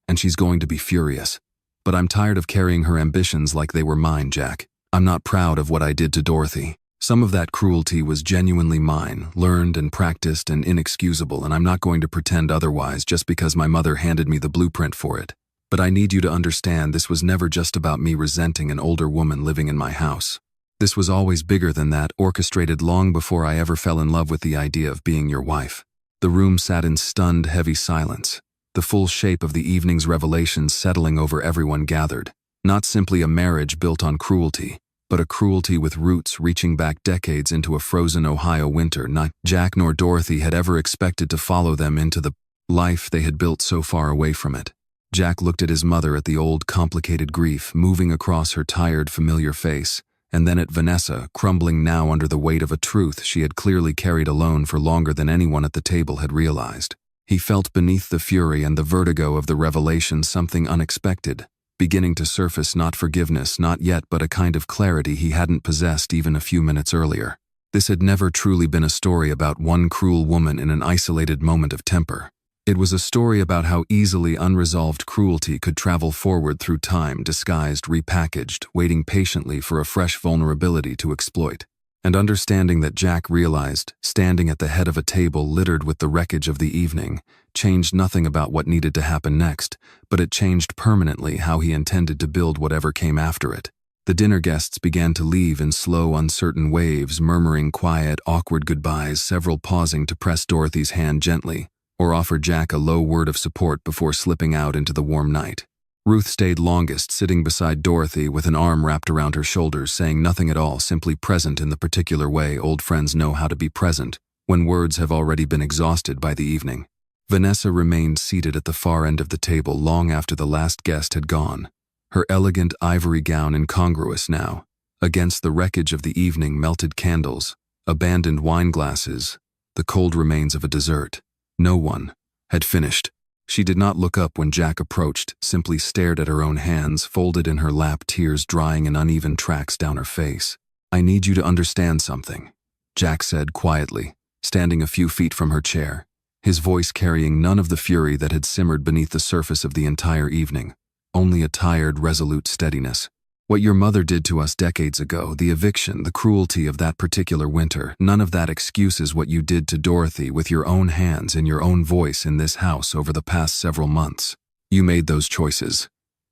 And she's going to be furious. But I'm tired of carrying her ambitions like they were mine, Jack. I'm not proud of what I did to Dorothy. Some of that cruelty was genuinely mine, learned and practiced and inexcusable, and I'm not going to pretend otherwise just because my mother handed me the blueprint for it. But I need you to understand, this was never just about me resenting an older woman living in my house. This was always bigger than that, orchestrated long before I ever fell in love with the idea of being your wife. The room sat in stunned, heavy silence, the full shape of the evening's revelations settling over everyone gathered. Not simply a marriage built on cruelty, but a cruelty with roots reaching back decades into a frozen Ohio winter not Jack nor Dorothy had ever expected to follow them into the life they had built so far away from it. Jack looked at his mother, at the old, complicated grief moving across her tired, familiar face, and then at Vanessa, crumbling now under the weight of a truth she had clearly carried alone for longer than anyone at the table had realized. He felt beneath the fury and the vertigo of the revelation something unexpected, beginning to surface, not forgiveness, not yet, but a kind of clarity he hadn't possessed even a few minutes earlier. This had never truly been a story about one cruel woman in an isolated moment of temper. It was a story about how easily unresolved cruelty could travel forward through time, disguised, repackaged, waiting patiently for a fresh vulnerability to exploit. And understanding that, Jack realized, standing at the head of a table littered with the wreckage of the evening, changed nothing about what needed to happen next, but it changed permanently how he intended to build whatever came after it. The dinner guests began to leave in slow, uncertain waves, murmuring quiet, awkward goodbyes, several pausing to press Dorothy's hand gently, or offer Jack a low word of support before slipping out into the warm night. Ruth stayed longest, sitting beside Dorothy with an arm wrapped around her shoulders, saying nothing at all, simply present in the particular way old friends know how to be present when words have already been exhausted by the evening. Vanessa remained seated at the far end of the table long after the last guest had gone, her elegant ivory gown incongruous now, against the wreckage of the evening, melted candles, abandoned wine glasses, the cold remains of a dessert. No one had finished. She did not look up when Jack approached, simply stared at her own hands folded in her lap, tears drying in uneven tracks down her face. I need you to understand something, Jack said quietly, standing a few feet from her chair, his voice carrying none of the fury that had simmered beneath the surface of the entire evening, only a tired, resolute steadiness. What your mother did to us decades ago, the eviction, the cruelty of that particular winter, none of that excuses what you did to Dorothy with your own hands and your own voice in this house over the past several months. You made those choices,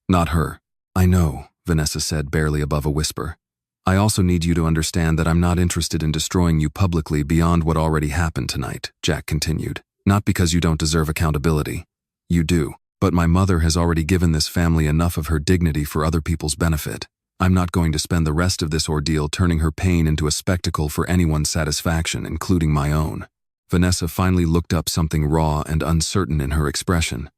not her. I know, Vanessa said, barely above a whisper. I also need you to understand that I'm not interested in destroying you publicly beyond what already happened tonight, Jack continued. Not because you don't deserve accountability. You do. But my mother has already given this family enough of her dignity for other people's benefit. I'm not going to spend the rest of this ordeal turning her pain into a spectacle for anyone's satisfaction, including my own. Vanessa finally looked up, something raw and uncertain in her expression.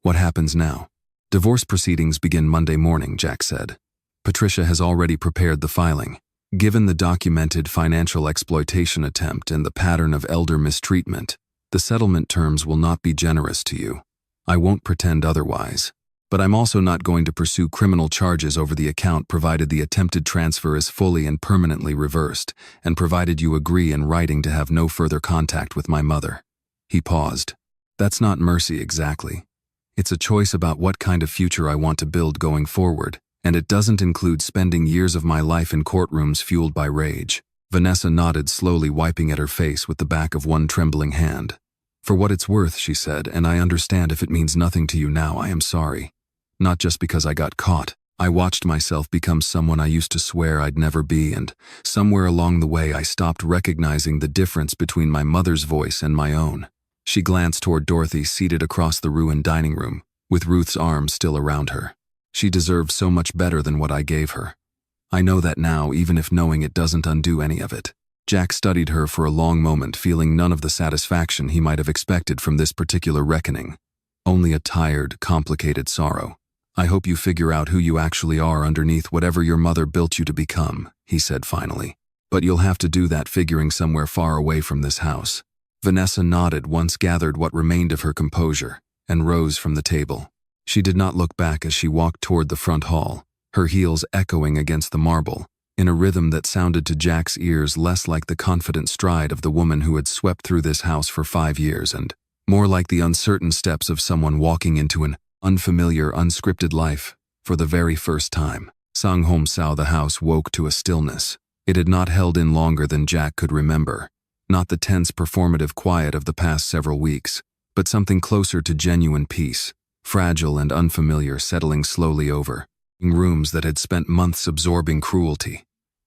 What happens now? Divorce proceedings begin Monday morning, Jack said. Patricia has already prepared the filing. Given the documented financial exploitation attempt and the pattern of elder mistreatment, the settlement terms will not be generous to you. I won't pretend otherwise. But I'm also not going to pursue criminal charges over the account provided the attempted transfer is fully and permanently reversed, and provided you agree in writing to have no further contact with my mother. He paused. That's not mercy exactly. It's a choice about what kind of future I want to build going forward, and it doesn't include spending years of my life in courtrooms fueled by rage. Vanessa nodded, slowly wiping at her face with the back of one trembling hand. For what it's worth, she said, and I understand if it means nothing to you now, I am sorry. Not just because I got caught. I watched myself become someone I used to swear I'd never be, and somewhere along the way I stopped recognizing the difference between my mother's voice and my own. She glanced toward Dorothy, seated across the ruined dining room, with Ruth's arms still around her. She deserved so much better than what I gave her. I know that now, even if knowing it doesn't undo any of it. Jack studied her for a long moment, feeling none of the satisfaction he might have expected from this particular reckoning. Only a tired, complicated sorrow. I hope you figure out who you actually are underneath whatever your mother built you to become, he said finally. But you'll have to do that figuring somewhere far away from this house. Vanessa nodded, once gathered what remained of her composure, and rose from the table. She did not look back as she walked toward the front hall, her heels echoing against the marble, in a rhythm that sounded to Jack's ears less like the confident stride of the woman who had swept through this house for 5 years and more like the uncertain steps of someone walking into an unfamiliar, unscripted life for the very first time. Sang Hom Sao, the house woke to a stillness. It had not held in longer than Jack could remember. Not the tense, performative quiet of the past several weeks, but something closer to genuine peace, fragile and unfamiliar, settling slowly over. In rooms that had spent months absorbing cruelty,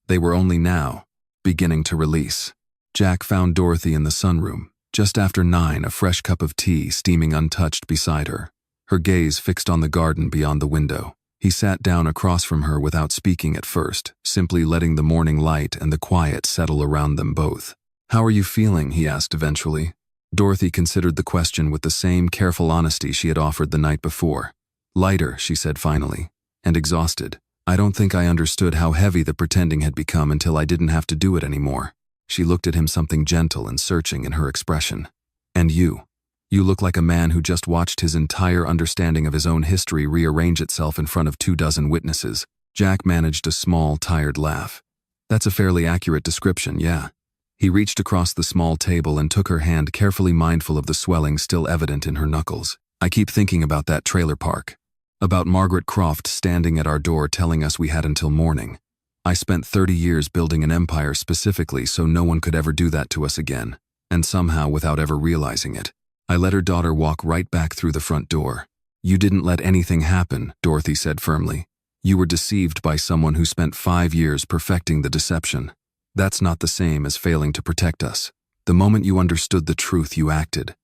they were only now beginning to release. Jack found Dorothy in the sunroom, just after 9, a fresh cup of tea steaming untouched beside her, her gaze fixed on the garden beyond the window. He sat down across from her without speaking at first, simply letting the morning light and the quiet settle around them both. "How are you feeling?" he asked eventually. Dorothy considered the question with the same careful honesty she had offered the night before. "Lighter," she said finally, "and exhausted. I don't think I understood how heavy the pretending had become until I didn't have to do it anymore." She looked at him, something gentle and searching in her expression. "And you? You look like a man who just watched his entire understanding of his own history rearrange itself in front of 24 witnesses." Jack managed a small, tired laugh. "That's a fairly accurate description, yeah." He reached across the small table and took her hand, carefully mindful of the swelling still evident in her knuckles. "I keep thinking about that trailer park. About Margaret Croft standing at our door telling us we had until morning. I spent 30 years building an empire specifically so no one could ever do that to us again, and somehow, without ever realizing it, I let her daughter walk right back through the front door." "You didn't let anything happen," Dorothy said firmly. "You were deceived by someone who spent 5 years perfecting the deception. That's not the same as failing to protect us. The moment you understood the truth, you acted.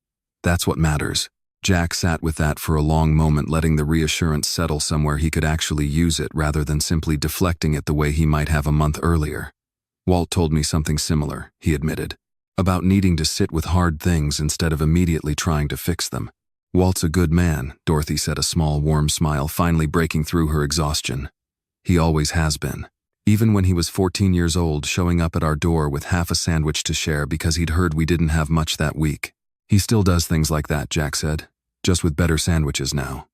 That's what matters." Jack sat with that for a long moment, letting the reassurance settle somewhere he could actually use it rather than simply deflecting it the way he might have a month earlier. "Walt told me something similar," he admitted, "about needing to sit with hard things instead of immediately trying to fix them." "Walt's a good man," Dorothy said, a small, warm smile finally breaking through her exhaustion. "He always has been. Even when he was 14 years old, showing up at our door with half a sandwich to share because he'd heard we didn't have much that week. He still does things like that," Jack said, "just with better sandwiches now."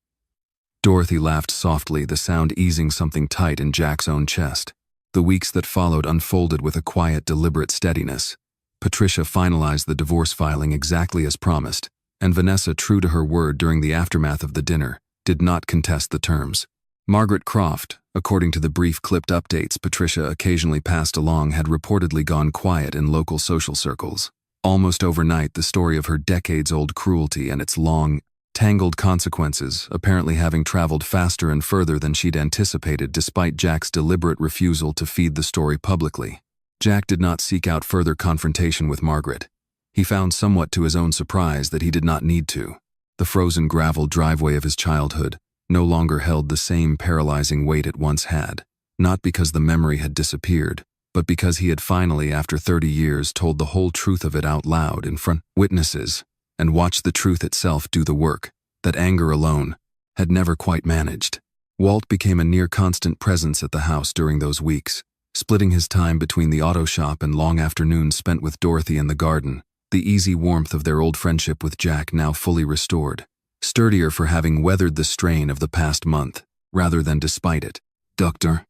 Dorothy laughed softly, the sound easing something tight in Jack's own chest. The weeks that followed unfolded with a quiet, deliberate steadiness. Patricia finalized the divorce filing exactly as promised, and Vanessa, true to her word during the aftermath of the dinner, did not contest the terms. Margaret Croft, according to the brief clipped updates Patricia occasionally passed along, had reportedly gone quiet in local social circles. Almost overnight, the story of her decades-old cruelty and its long, tangled consequences apparently having traveled faster and further than she'd anticipated despite Jack's deliberate refusal to feed the story publicly. Jack did not seek out further confrontation with Margaret. He found somewhat to his own surprise that he did not need to. The frozen gravel driveway of his childhood no longer held the same paralyzing weight it once had. not because the memory had disappeared, but because he had finally, after 30 years, told the whole truth of it out loud in front of witnesses and watched the truth itself do the work that anger alone had never quite managed. Walt became a near-constant presence at the house during those weeks, splitting his time between the auto shop and long afternoons spent with Dorothy in the garden, the easy warmth of their old friendship with Jack now fully restored, sturdier for having weathered the strain of the past month, rather than despite it. Dr.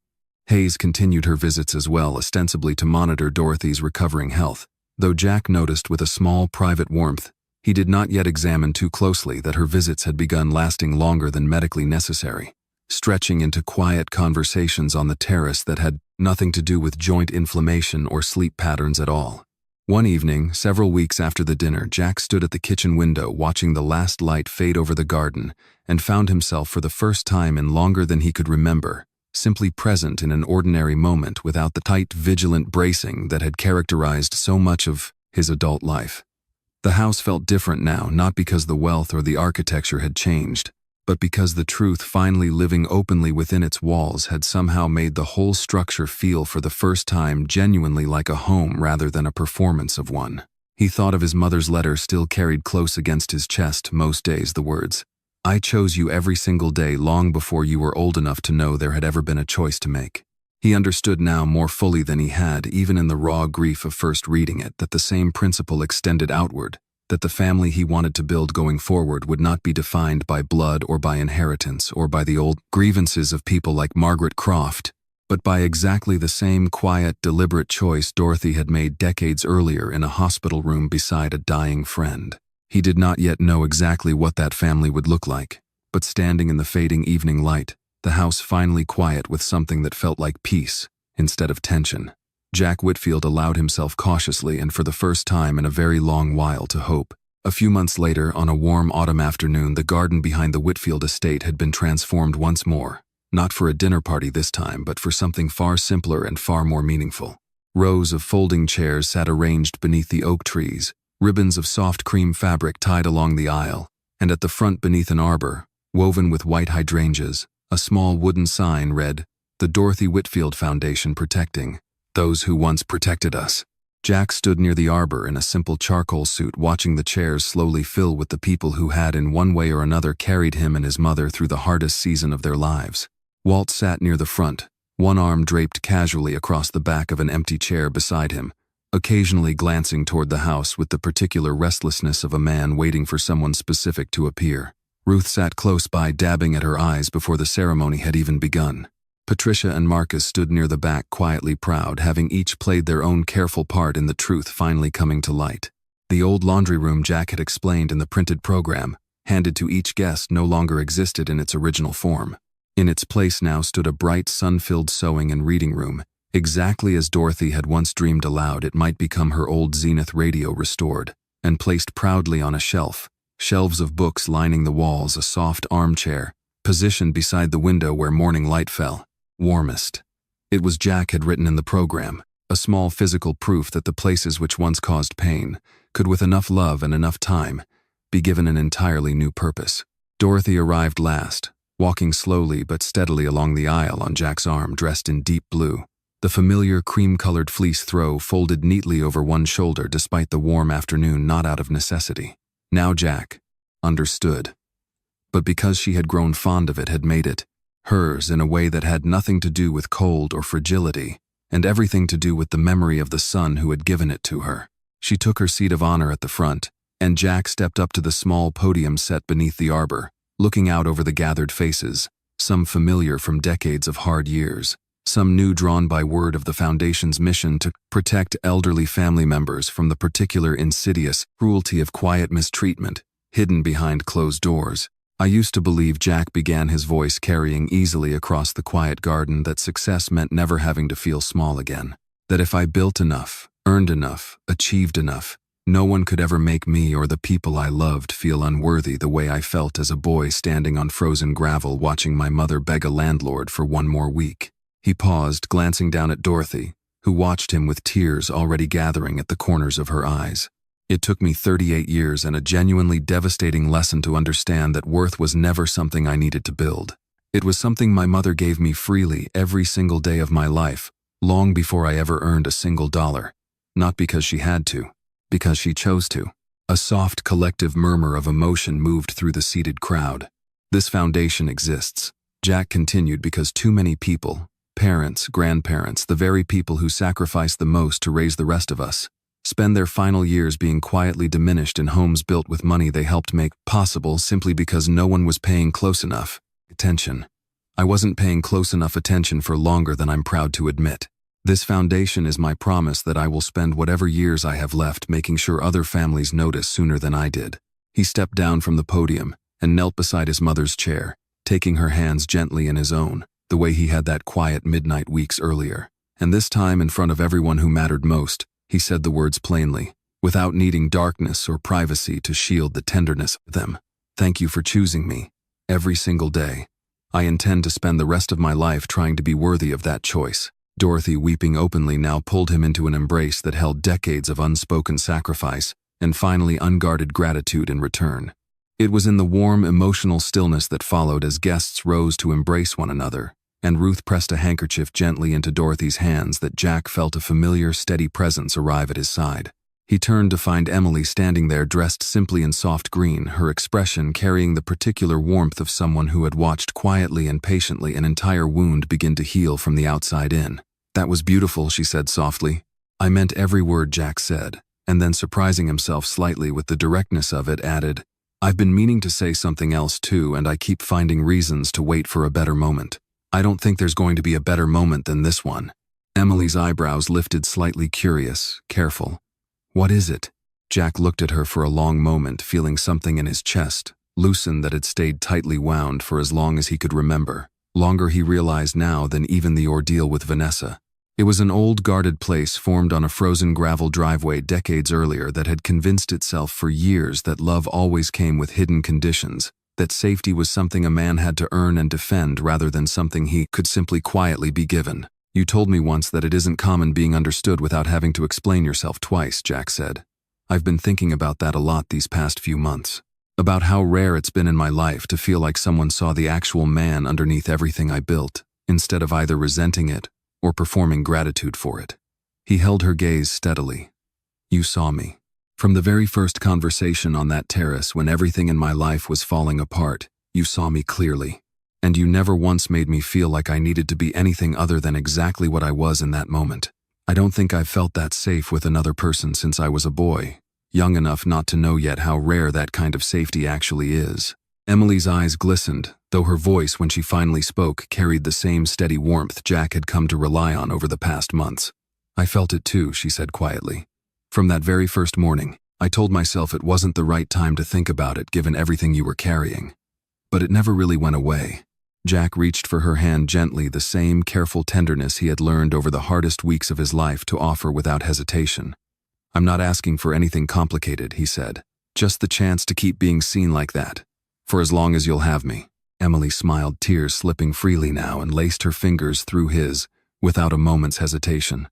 Hayes continued her visits as well, ostensibly to monitor Dorothy's recovering health, though Jack noticed with a small private warmth he did not yet examine too closely that her visits had begun lasting longer than medically necessary, stretching into quiet conversations on the terrace that had nothing to do with joint inflammation or sleep patterns at all. One evening, several weeks after the dinner, Jack stood at the kitchen window watching the last light fade over the garden and found himself for the first time in longer than he could remember, simply present in an ordinary moment without the tight, vigilant bracing that had characterized so much of his adult life. The house felt different now, not because the wealth or the architecture had changed, but because the truth finally living openly within its walls had somehow made the whole structure feel for the first time genuinely like a home rather than a performance of one. He thought of his mother's letter still carried close against his chest most days, the words, "I chose you every single day long before you were old enough to know there had ever been a choice to make." He understood now more fully than he had, even in the raw grief of first reading it, that the same principle extended outward, that the family he wanted to build going forward would not be defined by blood or by inheritance or by the old grievances of people like Margaret Croft, but by exactly the same quiet, deliberate choice Dorothy had made decades earlier in a hospital room beside a dying friend. He did not yet know exactly what that family would look like, but standing in the fading evening light, the house finally quiet with something that felt like peace instead of tension, Jack Whitfield allowed himself cautiously and for the first time in a very long while to hope. A few months later, on a warm autumn afternoon, the garden behind the Whitfield estate had been transformed once more, not for a dinner party this time, but for something far simpler and far more meaningful. Rows of folding chairs sat arranged beneath the oak trees, ribbons of soft cream fabric tied along the aisle, and at the front beneath an arbor, woven with white hydrangeas, a small wooden sign read, "The Dorothy Whitfield Foundation Protecting Those Who Once Protected Us." Jack stood near the arbor in a simple charcoal suit, watching the chairs slowly fill with the people who had in one way or another carried him and his mother through the hardest season of their lives. Walt sat near the front, one arm draped casually across the back of an empty chair beside him, occasionally glancing toward the house with the particular restlessness of a man waiting for someone specific to appear. Ruth sat close by, dabbing at her eyes before the ceremony had even begun. Patricia and Marcus stood near the back, quietly proud, having each played their own careful part in the truth finally coming to light. The old laundry room Jack had explained in the printed program, handed to each guest, no longer existed in its original form. In its place now stood a bright, sun-filled sewing and reading room, exactly as Dorothy had once dreamed aloud it might become her old Zenith radio restored, and placed proudly on a shelf. Shelves of books lining the walls, a soft armchair, positioned beside the window where morning light fell. Warmest. It was Jack had written in the program, a small physical proof that the places which once caused pain could, with enough love and enough time, be given an entirely new purpose. Dorothy arrived last, walking slowly but steadily along the aisle on Jack's arm, dressed in deep blue, the familiar cream-colored fleece throw folded neatly over one shoulder despite the warm afternoon, not out of necessity. Now Jack understood, but because she had grown fond of it, had made it hers in a way that had nothing to do with cold or fragility, and everything to do with the memory of the son who had given it to her. She took her seat of honor at the front, and Jack stepped up to the small podium set beneath the arbor, looking out over the gathered faces, some familiar from decades of hard years, some new drawn by word of the Foundation's mission to protect elderly family members from the particular insidious cruelty of quiet mistreatment hidden behind closed doors. I used to believe, Jack began, his voice carrying easily across the quiet garden, that success meant never having to feel small again. That if I built enough, earned enough, achieved enough, no one could ever make me or the people I loved feel unworthy the way I felt as a boy standing on frozen gravel watching my mother beg a landlord for one more week. He paused, glancing down at Dorothy, who watched him with tears already gathering at the corners of her eyes. It took me 38 years and a genuinely devastating lesson to understand that worth was never something I needed to build. It was something my mother gave me freely every single day of my life, long before I ever earned a single dollar. Not because she had to, because she chose to. A soft collective murmur of emotion moved through the seated crowd. This foundation exists, Jack continued, because too many people, parents, grandparents, the very people who sacrificed the most to raise the rest of us, spend their final years being quietly diminished in homes built with money they helped make possible simply because no one was paying close enough attention. I wasn't paying close enough attention for longer than I'm proud to admit. This foundation is my promise that I will spend whatever years I have left making sure other families notice sooner than I did. He stepped down from the podium and knelt beside his mother's chair, taking her hands gently in his own, the way he had that quiet midnight weeks earlier. And this time, in front of everyone who mattered most, he said the words plainly, without needing darkness or privacy to shield the tenderness of them. Thank you for choosing me. Every single day. I intend to spend the rest of my life trying to be worthy of that choice. Dorothy, weeping openly, now pulled him into an embrace that held decades of unspoken sacrifice and finally unguarded gratitude in return. It was in the warm, emotional stillness that followed as guests rose to embrace one another, and Ruth pressed a handkerchief gently into Dorothy's hands, that Jack felt a familiar, steady presence arrive at his side. He turned to find Emily standing there, dressed simply in soft green, her expression carrying the particular warmth of someone who had watched quietly and patiently an entire wound begin to heal from the outside in. That was beautiful, she said softly. I meant every word, Jack said, and then, surprising himself slightly with the directness of it, added, I've been meaning to say something else too, and I keep finding reasons to wait for a better moment. I don't think there's going to be a better moment than this one. Emily's eyebrows lifted slightly, curious, careful. What is it? Jack looked at her for a long moment, feeling something in his chest, loosen that had stayed tightly wound for as long as he could remember. Longer, he realized now, than even the ordeal with Vanessa. It was an old guarded place formed on a frozen gravel driveway decades earlier that had convinced itself for years that love always came with hidden conditions, that safety was something a man had to earn and defend rather than something he could simply quietly be given. You told me once that it isn't common being understood without having to explain yourself twice, Jack said. I've been thinking about that a lot these past few months. About how rare it's been in my life to feel like someone saw the actual man underneath everything I built, instead of either resenting it or performing gratitude for it. He held her gaze steadily. You saw me. From the very first conversation on that terrace when everything in my life was falling apart, you saw me clearly. And you never once made me feel like I needed to be anything other than exactly what I was in that moment. I don't think I've felt that safe with another person since I was a boy, young enough not to know yet how rare that kind of safety actually is. Emily's eyes glistened, though her voice, when she finally spoke, carried the same steady warmth Jack had come to rely on over the past months. I felt it too, she said quietly. From that very first morning, I told myself it wasn't the right time to think about it given everything you were carrying. But it never really went away. Jack reached for her hand gently, the same careful tenderness he had learned over the hardest weeks of his life to offer without hesitation. I'm not asking for anything complicated, he said. Just the chance to keep being seen like that. For as long as you'll have me. Emily smiled, tears slipping freely now, and laced her fingers through his, without a moment's hesitation.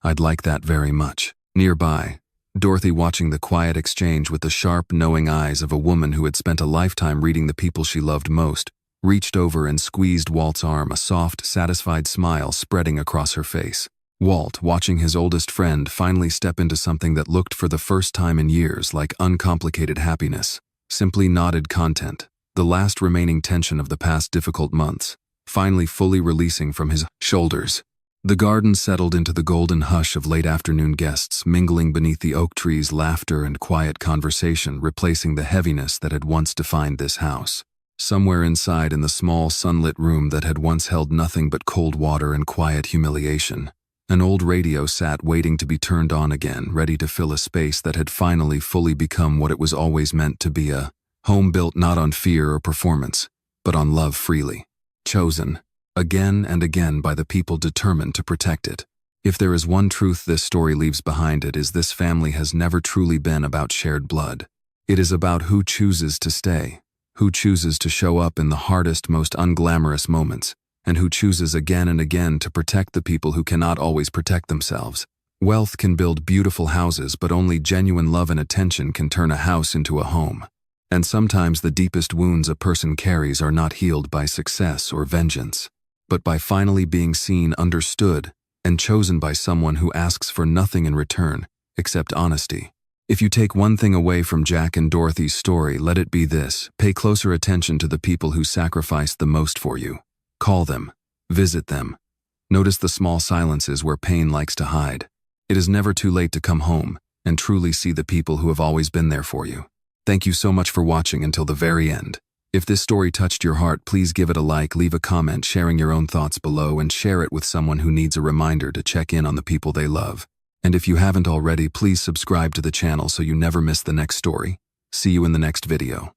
I'd like that very much. Nearby, Dorothy, watching the quiet exchange with the sharp, knowing eyes of a woman who had spent a lifetime reading the people she loved most, reached over and squeezed Walt's arm, a soft, satisfied smile spreading across her face. Walt, watching his oldest friend finally step into something that looked for the first time in years like uncomplicated happiness, simply nodded, content, the last remaining tension of the past difficult months, finally fully releasing from his shoulders. The garden settled into the golden hush of late afternoon guests, mingling beneath the oak trees, laughter and quiet conversation replacing the heaviness that had once defined this house. Somewhere inside, in the small sunlit room that had once held nothing but cold water and quiet humiliation, an old radio sat waiting to be turned on again, ready to fill a space that had finally fully become what it was always meant to be, a home built not on fear or performance, but on love freely, chosen, again and again by the people determined to protect it. If there is one truth this story leaves behind, it is this family has never truly been about shared blood. It is about who chooses to stay, who chooses to show up in the hardest, most unglamorous moments, and who chooses again and again to protect the people who cannot always protect themselves. Wealth can build beautiful houses, but only genuine love and attention can turn a house into a home. And sometimes the deepest wounds a person carries are not healed by success or vengeance, but by finally being seen, understood, and chosen by someone who asks for nothing in return except honesty. If you take one thing away from Jack and Dorothy's story, let it be this: pay closer attention to the people who sacrificed the most for you. Call them, visit them. Notice the small silences where pain likes to hide. It is never too late to come home and truly see the people who have always been there for you. Thank you so much for watching until the very end. If this story touched your heart, please give it a like, leave a comment sharing your own thoughts below, and share it with someone who needs a reminder to check in on the people they love. And if you haven't already, please subscribe to the channel so you never miss the next story. See you in the next video.